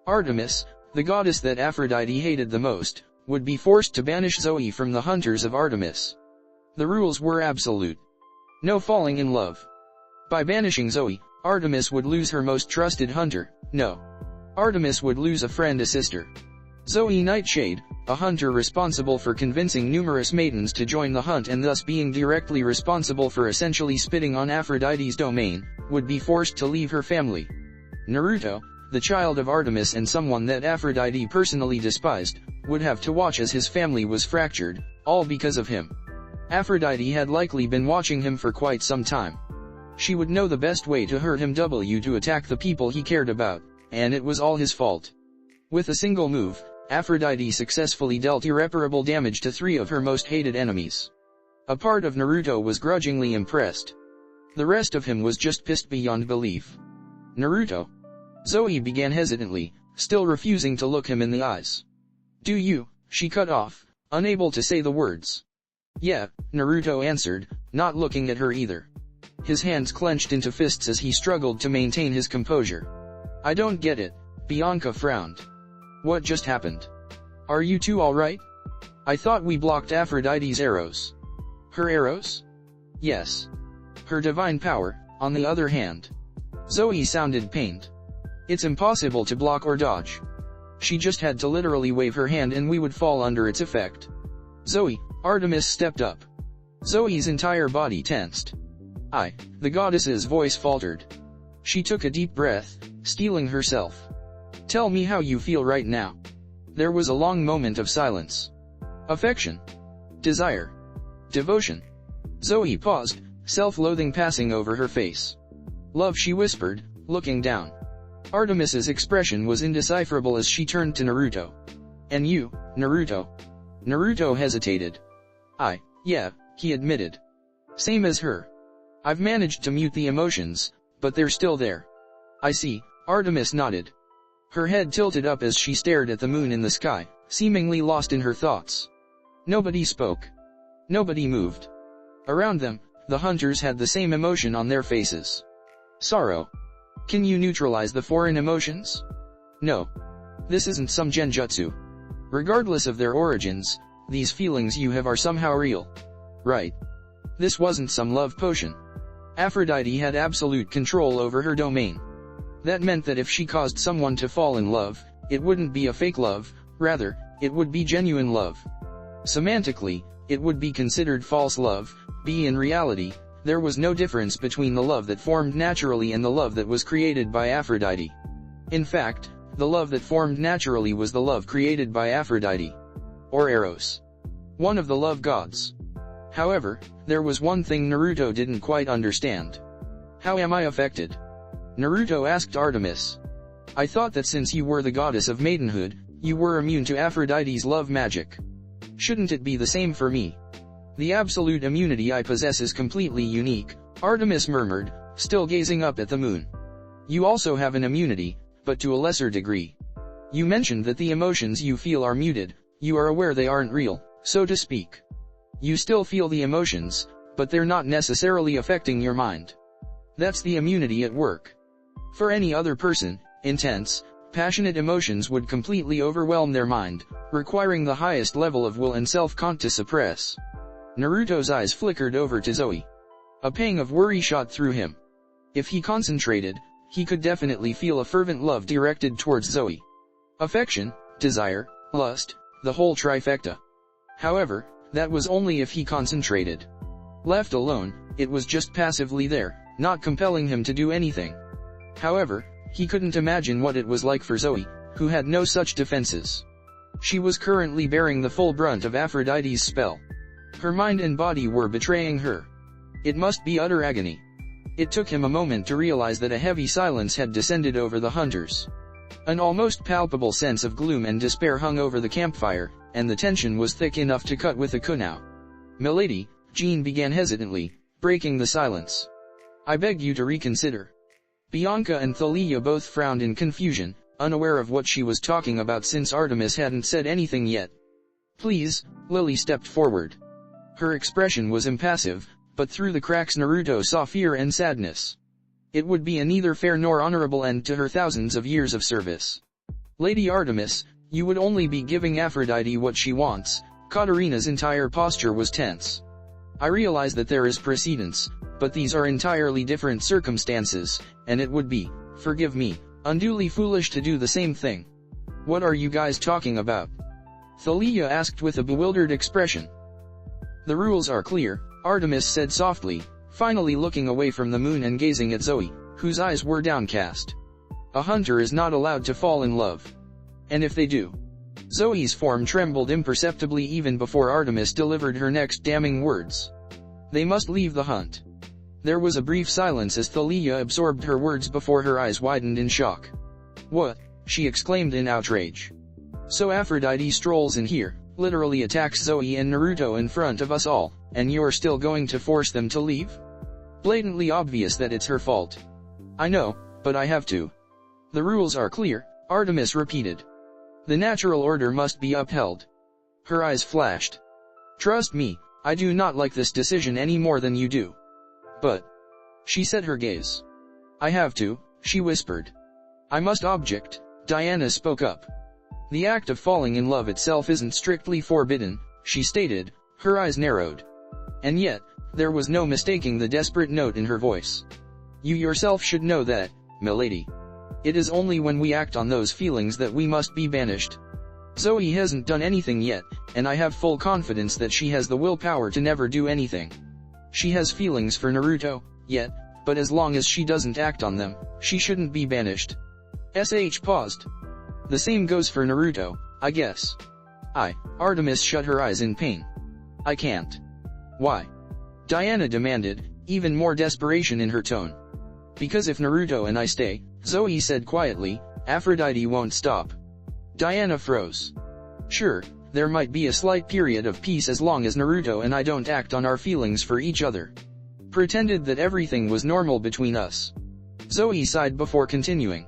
Artemis, the goddess that Aphrodite hated the most, would be forced to banish Zoe from the hunters of Artemis. The rules were absolute. No falling in love. By banishing Zoe, Artemis would lose her most trusted hunter. No. Artemis would lose a friend, a sister. Zoe Nightshade, a hunter responsible for convincing numerous maidens to join the hunt and thus being directly responsible for essentially spitting on Aphrodite's domain, would be forced to leave her family. Naruto, the child of Artemis and someone that Aphrodite personally despised, would have to watch as his family was fractured, all because of him. Aphrodite had likely been watching him for quite some time. She would know the best way to hurt him, to attack the people he cared about, and it was all his fault. With a single move, Aphrodite successfully dealt irreparable damage to 3 of her most hated enemies. A part of Naruto was grudgingly impressed. The rest of him was just pissed beyond belief. Naruto. Zoe began hesitantly, still refusing to look him in the eyes. Do you? She cut off, unable to say the words. Yeah, Naruto answered, not looking at her either. His hands clenched into fists as he struggled to maintain his composure. I don't get it. Bianca frowned. What just happened? Are you two alright? I thought we blocked Aphrodite's arrows. Her arrows? Yes. Her divine power, on the other hand. Zoe sounded pained. It's impossible to block or dodge. She just had to literally wave her hand and we would fall under its effect. Zoe, Artemis stepped up. Zoe's entire body tensed. The goddess's voice faltered. She took a deep breath, steeling herself. Tell me how you feel right now. There was a long moment of silence. Affection. Desire. Devotion. Zoe paused, self-loathing passing over her face. Love, she whispered, looking down. Artemis's expression was indecipherable as she turned to Naruto. And you, Naruto? Naruto hesitated. Yeah, he admitted. Same as her. I've managed to mute the emotions, but they're still there. I see, Artemis nodded. Her head tilted up as she stared at the moon in the sky, seemingly lost in her thoughts. Nobody spoke. Nobody moved. Around them, the hunters had the same emotion on their faces. Sorrow. Can you neutralize the foreign emotions? No. This isn't some genjutsu. Regardless of their origins, these feelings you have are somehow real. Right. This wasn't some love potion. Aphrodite had absolute control over her domain. That meant that if she caused someone to fall in love, it wouldn't be a fake love, rather, it would be genuine love. Semantically, it would be considered false love, in reality, there was no difference between the love that formed naturally and the love that was created by Aphrodite. In fact, the love that formed naturally was the love created by Aphrodite. Or Eros. One of the love gods. However, there was one thing Naruto didn't quite understand. How am I affected? Naruto asked Artemis. I thought that since you were the goddess of maidenhood, you were immune to Aphrodite's love magic. Shouldn't it be the same for me? The absolute immunity I possess is completely unique, Artemis murmured, still gazing up at the moon. You also have an immunity, but to a lesser degree. You mentioned that the emotions you feel are muted, you are aware they aren't real, so to speak. You still feel the emotions, but they're not necessarily affecting your mind. That's the immunity at work. For any other person, intense, passionate emotions would completely overwhelm their mind, requiring the highest level of will and self-control to suppress. Naruto's eyes flickered over to Zoe. A pang of worry shot through him. If he concentrated, he could definitely feel a fervent love directed towards Zoe. Affection, desire, lust, the whole trifecta. However, that was only if he concentrated. Left alone, it was just passively there, not compelling him to do anything. However, he couldn't imagine what it was like for Zoe, who had no such defenses. She was currently bearing the full brunt of Aphrodite's spell. Her mind and body were betraying her. It must be utter agony. It took him a moment to realize that a heavy silence had descended over the hunters. An almost palpable sense of gloom and despair hung over the campfire, and the tension was thick enough to cut with a kunai. Milady, Jean began hesitantly, breaking the silence. I beg you to reconsider. Bianca and Thalia both frowned in confusion, unaware of what she was talking about since Artemis hadn't said anything yet. Please, Lily stepped forward. Her expression was impassive, but through the cracks Naruto saw fear and sadness. It would be a neither fair nor honorable end to her thousands of years of service. Lady Artemis, you would only be giving Aphrodite what she wants. Katarina's entire posture was tense. I realize that there is precedence, but these are entirely different circumstances, and it would be, forgive me, unduly foolish to do the same thing. What are you guys talking about? Thalia asked with a bewildered expression. The rules are clear, Artemis said softly, finally looking away from the moon and gazing at Zoe, whose eyes were downcast. A hunter is not allowed to fall in love. And if they do? Zoe's form trembled imperceptibly even before Artemis delivered her next damning words. They must leave the hunt. There was a brief silence as Thalia absorbed her words before her eyes widened in shock. What? She exclaimed in outrage. So Aphrodite strolls in here, literally attacks Zoe and Naruto in front of us all, and you're still going to force them to leave? Blatantly obvious that it's her fault. I know, but I have to. The rules are clear, Artemis repeated. The natural order must be upheld. Her eyes flashed. Trust me, I do not like this decision any more than you do. But, she set her gaze. I have to, she whispered. I must object, Diana spoke up. The act of falling in love itself isn't strictly forbidden, she stated, her eyes narrowed. And yet, there was no mistaking the desperate note in her voice. You yourself should know that, milady. It is only when we act on those feelings that we must be banished. Zoe hasn't done anything yet, and I have full confidence that she has the willpower to never do anything. She has feelings for Naruto, yet, but as long as she doesn't act on them, she shouldn't be banished. SH paused. The same goes for Naruto, I guess. Artemis shut her eyes in pain. I can't. Why? Diana demanded, even more desperation in her tone. Because if Naruto and I stay, Zoe said quietly, Aphrodite won't stop. Diana froze. Sure, there might be a slight period of peace as long as Naruto and I don't act on our feelings for each other. Pretended that everything was normal between us. Zoe sighed before continuing.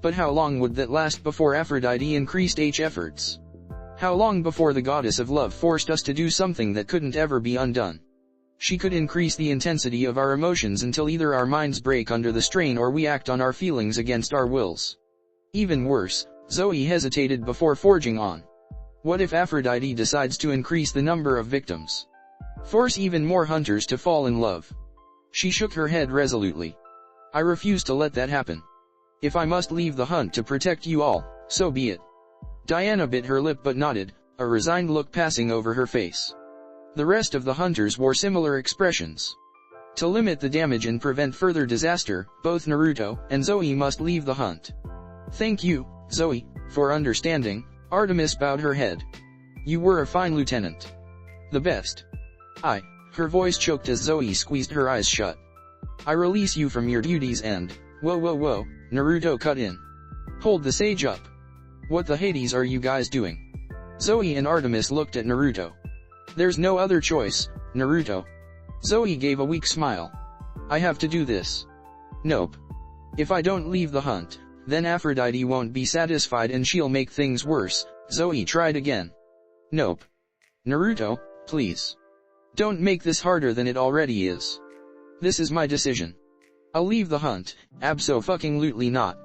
But how long would that last before Aphrodite increased efforts? How long before the goddess of love forced us to do something that couldn't ever be undone? She could increase the intensity of our emotions until either our minds break under the strain or we act on our feelings against our wills. Even worse, Zoe hesitated before forging on. What if Aphrodite decides to increase the number of victims? Force even more hunters to fall in love? She shook her head resolutely. I refuse to let that happen. If I must leave the hunt to protect you all, so be it. Diana bit her lip but nodded, a resigned look passing over her face. The rest of the hunters wore similar expressions. To limit the damage and prevent further disaster, both Naruto and Zoe must leave the hunt. Thank you, Zoe, for understanding. Artemis bowed her head. You were a fine lieutenant. The best. Her voice choked as Zoe squeezed her eyes shut. I release you from your duties and— Whoa, Naruto cut in. Hold the sage up. What the Hades are you guys doing? Zoe and Artemis looked at Naruto. There's no other choice, Naruto. Zoe gave a weak smile. I have to do this. Nope. If I don't leave the hunt, then Aphrodite won't be satisfied and she'll make things worse. Zoe tried again. Nope. Naruto, please. Don't make this harder than it already is. This is my decision. I'll leave the hunt, abso-fucking-lutely not.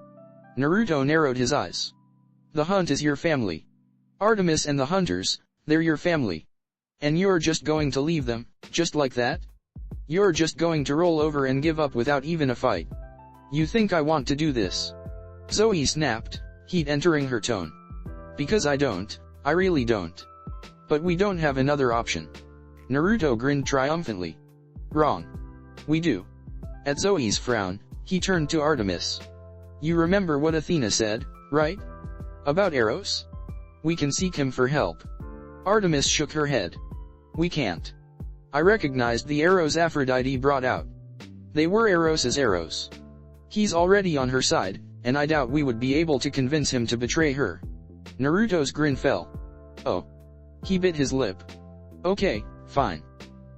Naruto narrowed his eyes. The hunt is your family. Artemis and the hunters, they're your family. And you're just going to leave them, just like that? You're just going to roll over and give up without even a fight. You think I want to do this? Zoe snapped, heat entering her tone. Because I don't, I really don't. But we don't have another option. Naruto grinned triumphantly. Wrong. We do. At Zoe's frown, he turned to Artemis. You remember what Athena said, right? About Eros? We can seek him for help. Artemis shook her head. We can't. I recognized the arrows Aphrodite brought out. They were Eros's arrows. He's already on her side, and I doubt we would be able to convince him to betray her. Naruto's grin fell. Oh. He bit his lip. Okay, fine.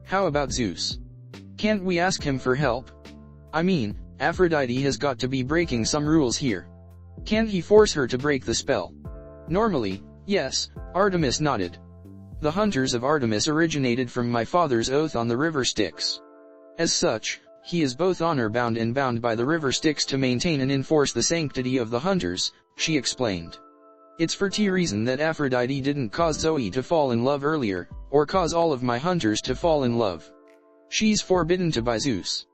How about Zeus? Can't we ask him for help? I mean, Aphrodite has got to be breaking some rules here. Can't he force her to break the spell? Normally, yes, Artemis nodded. The hunters of Artemis originated from my father's oath on the river Styx. As such, he is both honor-bound and bound by the river Styx to maintain and enforce the sanctity of the hunters, she explained. It's for T reason that Aphrodite didn't cause Zoe to fall in love earlier, or cause all of my hunters to fall in love. She's forbidden to by Zeus.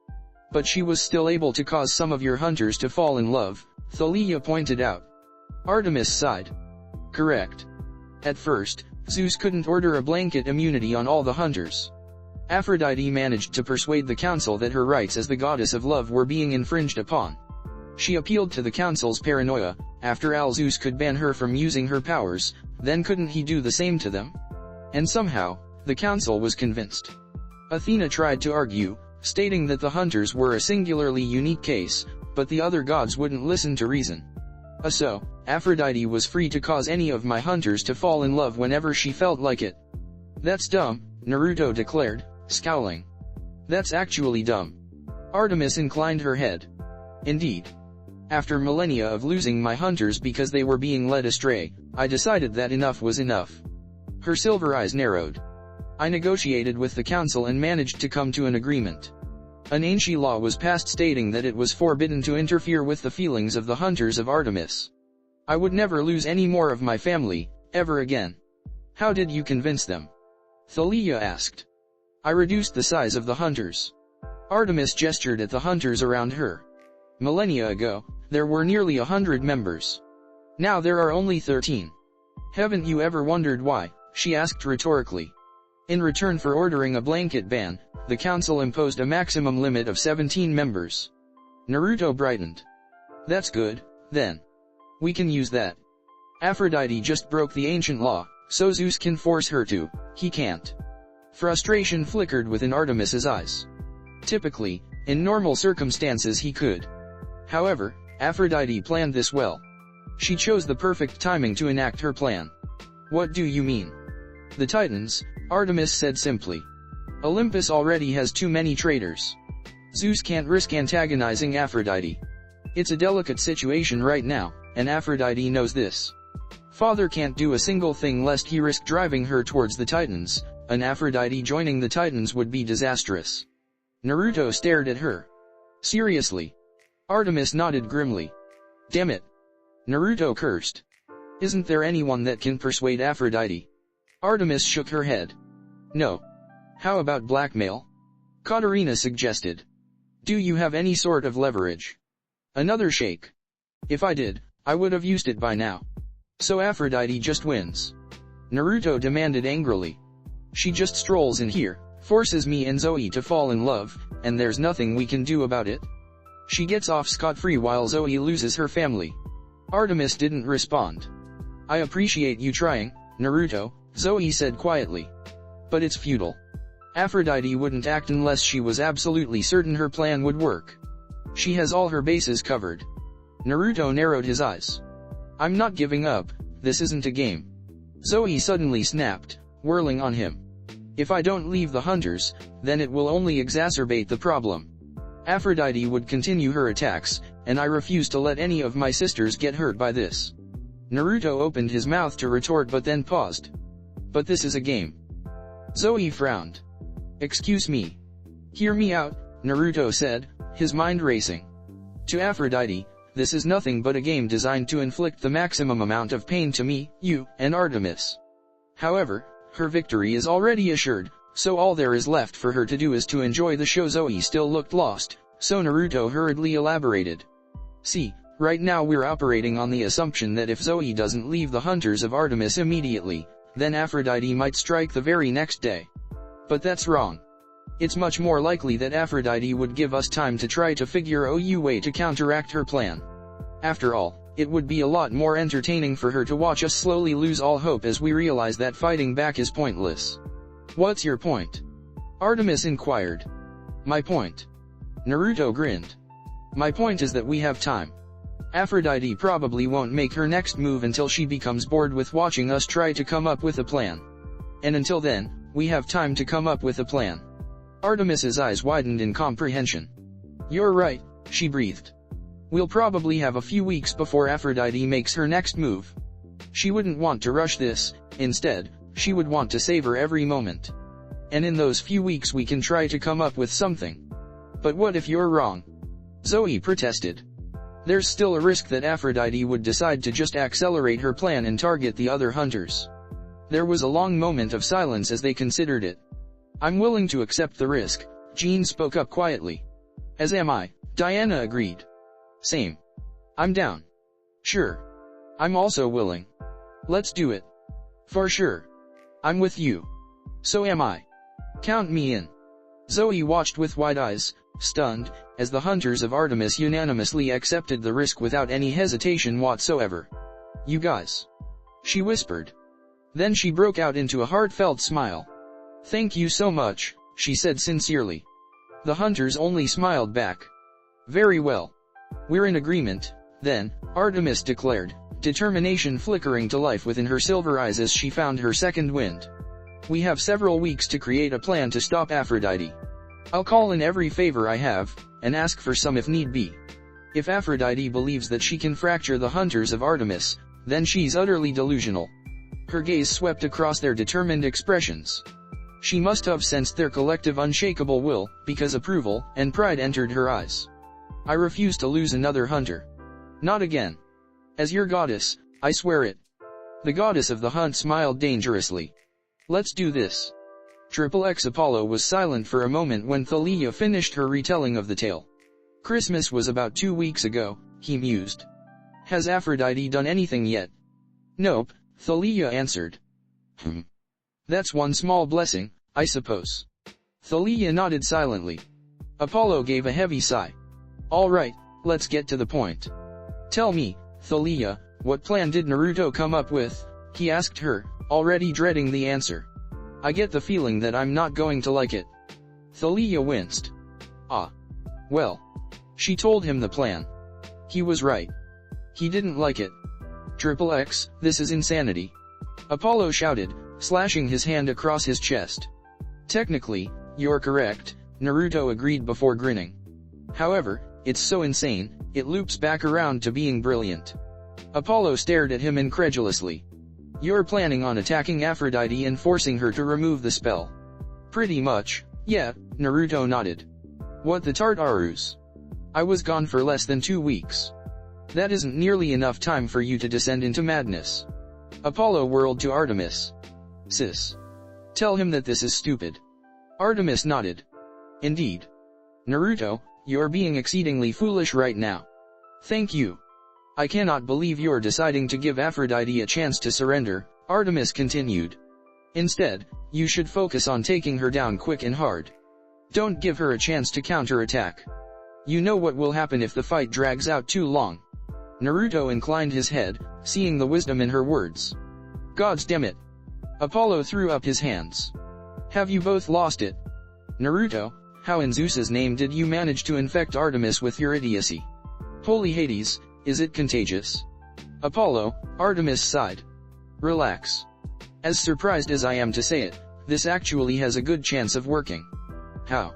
But she was still able to cause some of your hunters to fall in love, Thalia pointed out. Artemis sighed. Correct. At first, Zeus couldn't order a blanket immunity on all the hunters. Aphrodite managed to persuade the council that her rights as the goddess of love were being infringed upon. She appealed to the council's paranoia. After all, Zeus could ban her from using her powers, then couldn't he do the same to them? And somehow, the council was convinced. Athena tried to argue, stating that the hunters were a singularly unique case, but the other gods wouldn't listen to reason. So, Aphrodite was free to cause any of my hunters to fall in love whenever she felt like it. That's dumb, Naruto declared, scowling. That's actually dumb. Artemis inclined her head. Indeed. After millennia of losing my hunters because they were being led astray, I decided that enough was enough. Her silver eyes narrowed. I negotiated with the council and managed to come to an agreement. An ancient law was passed stating that it was forbidden to interfere with the feelings of the hunters of Artemis. I would never lose any more of my family, ever again. How did you convince them? Thalia asked. I reduced the size of the hunters. Artemis gestured at the hunters around her. Millennia ago, there were nearly 100 members. Now there are only 13. Haven't you ever wondered why? She asked rhetorically. In return for ordering a blanket ban, the council imposed a maximum limit of 17 members. Naruto brightened. That's good, then. We can use that. Aphrodite just broke the ancient law, so Zeus can force her to. He can't. Frustration flickered within Artemis's eyes. Typically, in normal circumstances he could. However, Aphrodite planned this well. She chose the perfect timing to enact her plan. What do you mean? The Titans, Artemis said simply. Olympus already has too many traitors. Zeus can't risk antagonizing Aphrodite. It's a delicate situation right now, and Aphrodite knows this. Father can't do a single thing lest he risk driving her towards the Titans, and Aphrodite joining the Titans would be disastrous. Naruto stared at her. Seriously? Artemis nodded grimly. Damn it. Naruto cursed. Isn't there anyone that can persuade Aphrodite? Artemis shook her head. No. How about blackmail? Katarina suggested. Do you have any sort of leverage? Another shake. If I did, I would have used it by now. So Aphrodite just wins? Naruto demanded angrily. She just strolls in here, forces me and Zoe to fall in love, and there's nothing we can do about it. She gets off scot-free while Zoe loses her family. Artemis didn't respond. I appreciate you trying, Naruto, Zoe said quietly. But it's futile. Aphrodite wouldn't act unless she was absolutely certain her plan would work. She has all her bases covered. Naruto narrowed his eyes. I'm not giving up, this isn't a game. Zoe suddenly snapped, whirling on him. If I don't leave the hunters, then it will only exacerbate the problem. Aphrodite would continue her attacks, and I refuse to let any of my sisters get hurt by this. Naruto opened his mouth to retort but then paused. But this is a game. Zoe frowned. Excuse me. Hear me out, Naruto said, his mind racing. To Aphrodite, this is nothing but a game designed to inflict the maximum amount of pain to me, you, and Artemis. However, her victory is already assured, so all there is left for her to do is to enjoy the show. Zoe still looked lost, so Naruto hurriedly elaborated. See, right now we're operating on the assumption that if Zoe doesn't leave the hunters of Artemis immediately, then Aphrodite might strike the very next day. But that's wrong. It's much more likely that Aphrodite would give us time to try to figure out a way to counteract her plan. After all, it would be a lot more entertaining for her to watch us slowly lose all hope as we realize that fighting back is pointless. What's your point? Artemis inquired. My point. Naruto grinned. My point is that we have time. Aphrodite probably won't make her next move until she becomes bored with watching us try to come up with a plan. And until then, we have time to come up with a plan. Artemis's eyes widened in comprehension. You're right, she breathed. We'll probably have a few weeks before Aphrodite makes her next move. She wouldn't want to rush this, instead, she would want to savor every moment. And in those few weeks we can try to come up with something. But what if you're wrong? Zoe protested. There's still a risk that Aphrodite would decide to just accelerate her plan and target the other hunters. There was a long moment of silence as they considered it. I'm willing to accept the risk, Jean spoke up quietly. As am I, Diana agreed. Same. I'm down. Sure. I'm also willing. Let's do it. For sure. I'm with you. So am I. Count me in. Zoe watched with wide eyes, stunned, as the hunters of Artemis unanimously accepted the risk without any hesitation whatsoever. You guys. She whispered. Then she broke out into a heartfelt smile. Thank you so much, she said sincerely. The hunters only smiled back. Very well. We're in agreement, then, Artemis declared, determination flickering to life within her silver eyes as she found her second wind. We have several weeks to create a plan to stop Aphrodite. I'll call in every favor I have, and ask for some if need be. If Aphrodite believes that she can fracture the hunters of Artemis, then she's utterly delusional. Her gaze swept across their determined expressions. She must have sensed their collective unshakable will, because approval and pride entered her eyes. I refuse to lose another hunter. Not again. As your goddess, I swear it. The goddess of the hunt smiled dangerously. Let's do this. XXX Apollo was silent for a moment when Thalia finished her retelling of the tale. Christmas was about 2 weeks ago, he mused. Has Aphrodite done anything yet? Nope, Thalia answered. That's one small blessing, I suppose. Thalia nodded silently. Apollo gave a heavy sigh. All right, let's get to the point. Tell me, Thalia, what plan did Naruto come up with? He asked her, already dreading the answer. I get the feeling that I'm not going to like it. Thalia winced. Ah. Well. She told him the plan. He was right. He didn't like it. XXX, this is insanity. Apollo shouted, slashing his hand across his chest. Technically, you're correct, Naruto agreed before grinning. However, it's so insane, it loops back around to being brilliant. Apollo stared at him incredulously. You're planning on attacking Aphrodite and forcing her to remove the spell. Pretty much, yeah, Naruto nodded. What the Tartarus? I was gone for less than 2 weeks. That isn't nearly enough time for you to descend into madness. Apollo whirled to Artemis. Sis. Tell him that this is stupid. Artemis nodded. Indeed. Naruto, You're being exceedingly foolish right now. Thank you. I cannot believe you're deciding to give Aphrodite a chance to surrender, Artemis continued. Instead, you should focus on taking her down quick and hard. Don't give her a chance to counterattack. You know what will happen if the fight drags out too long. Naruto inclined his head, seeing the wisdom in her words. Gods damn it. Apollo threw up his hands. Have you both lost it? Naruto, how in Zeus's name did you manage to infect Artemis with your idiocy? Holy Hades, is it contagious? Apollo, Artemis sighed. Relax. As surprised as I am to say it, this actually has a good chance of working. How?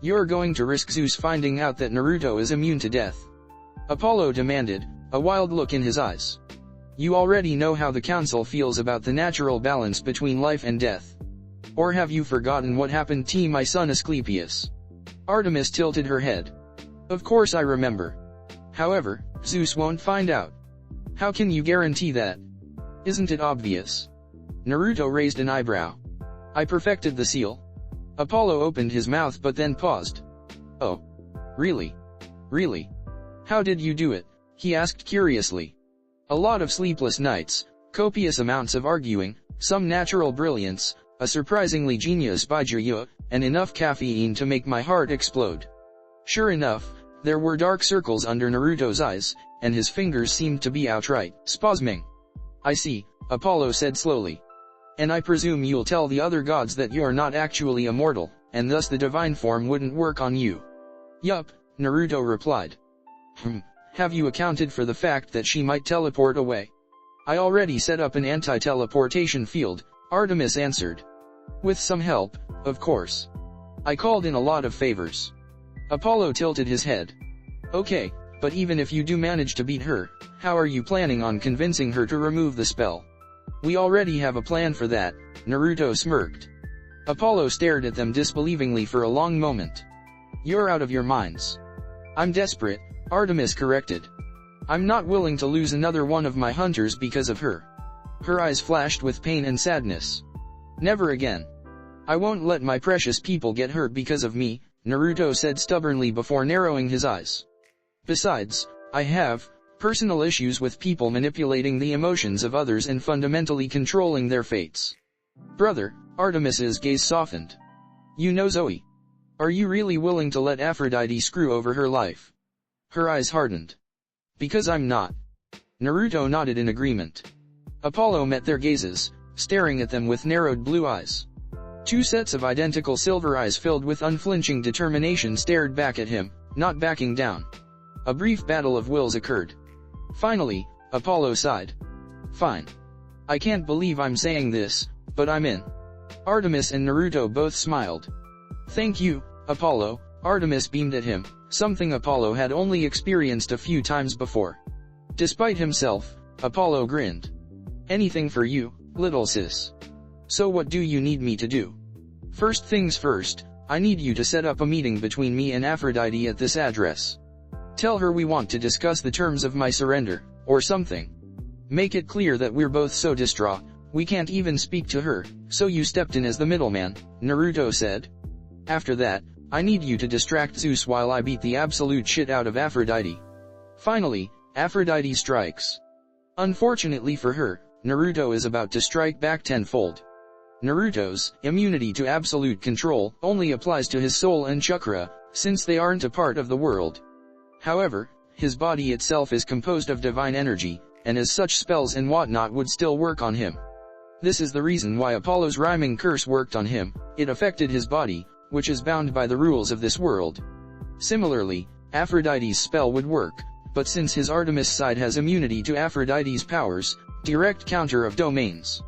You're going to risk Zeus finding out that Naruto is immune to death? Apollo demanded, a wild look in his eyes. You already know how the council feels about the natural balance between life and death. Or have you forgotten what happened to my son Asclepius? Artemis tilted her head. Of course I remember. However, Zeus won't find out. How can you guarantee that? Isn't it obvious? Naruto raised an eyebrow. I perfected the seal. Apollo opened his mouth but then paused. Oh. Really? Really? How did you do it? He asked curiously. A lot of sleepless nights, copious amounts of arguing, some natural brilliance, a surprisingly genius bijou, and enough caffeine to make my heart explode. Sure enough, there were dark circles under Naruto's eyes, and his fingers seemed to be outright spasming. I see, Apollo said slowly. And I presume you'll tell the other gods that you're not actually immortal, and thus the divine form wouldn't work on you. Yup, Naruto replied. Have you accounted for the fact that she might teleport away? I already set up an anti-teleportation field, Artemis answered. With some help, of course. I called in a lot of favors. Apollo tilted his head. Okay, but even if you do manage to beat her, how are you planning on convincing her to remove the spell? We already have a plan for that, Naruto smirked. Apollo stared at them disbelievingly for a long moment. You're out of your minds. I'm desperate, Artemis corrected. I'm not willing to lose another one of my hunters because of her. Her eyes flashed with pain and sadness. Never again. I won't let my precious people get hurt because of me, Naruto said stubbornly before narrowing his eyes. Besides, I have personal issues with people manipulating the emotions of others and fundamentally controlling their fates. Brother, Artemis's gaze softened. You know Zoe. Are you really willing to let Aphrodite screw over her life? Her eyes hardened. Because I'm not. Naruto nodded in agreement. Apollo met their gazes, staring at them with narrowed blue eyes. Two sets of identical silver eyes filled with unflinching determination stared back at him, not backing down. A brief battle of wills occurred. Finally, Apollo sighed. Fine. I can't believe I'm saying this, but I'm in. Artemis and Naruto both smiled. Thank you, Apollo, Artemis beamed at him, something Apollo had only experienced a few times before. Despite himself, Apollo grinned. Anything for you, little sis. So what do you need me to do? First things first, I need you to set up a meeting between me and Aphrodite at this address. Tell her we want to discuss the terms of my surrender, or something. Make it clear that we're both so distraught, we can't even speak to her, so you stepped in as the middleman, Naruto said. After that, I need you to distract Zeus while I beat the absolute shit out of Aphrodite. Finally, Aphrodite strikes. Unfortunately for her, Naruto is about to strike back tenfold. Naruto's immunity to absolute control only applies to his soul and chakra, since they aren't a part of the world. However, his body itself is composed of divine energy, and as such spells and whatnot would still work on him. This is the reason why Apollo's rhyming curse worked on him. It affected his body, which is bound by the rules of this world. Similarly, Aphrodite's spell would work, but since his Artemis side has immunity to Aphrodite's powers, direct counter of domains.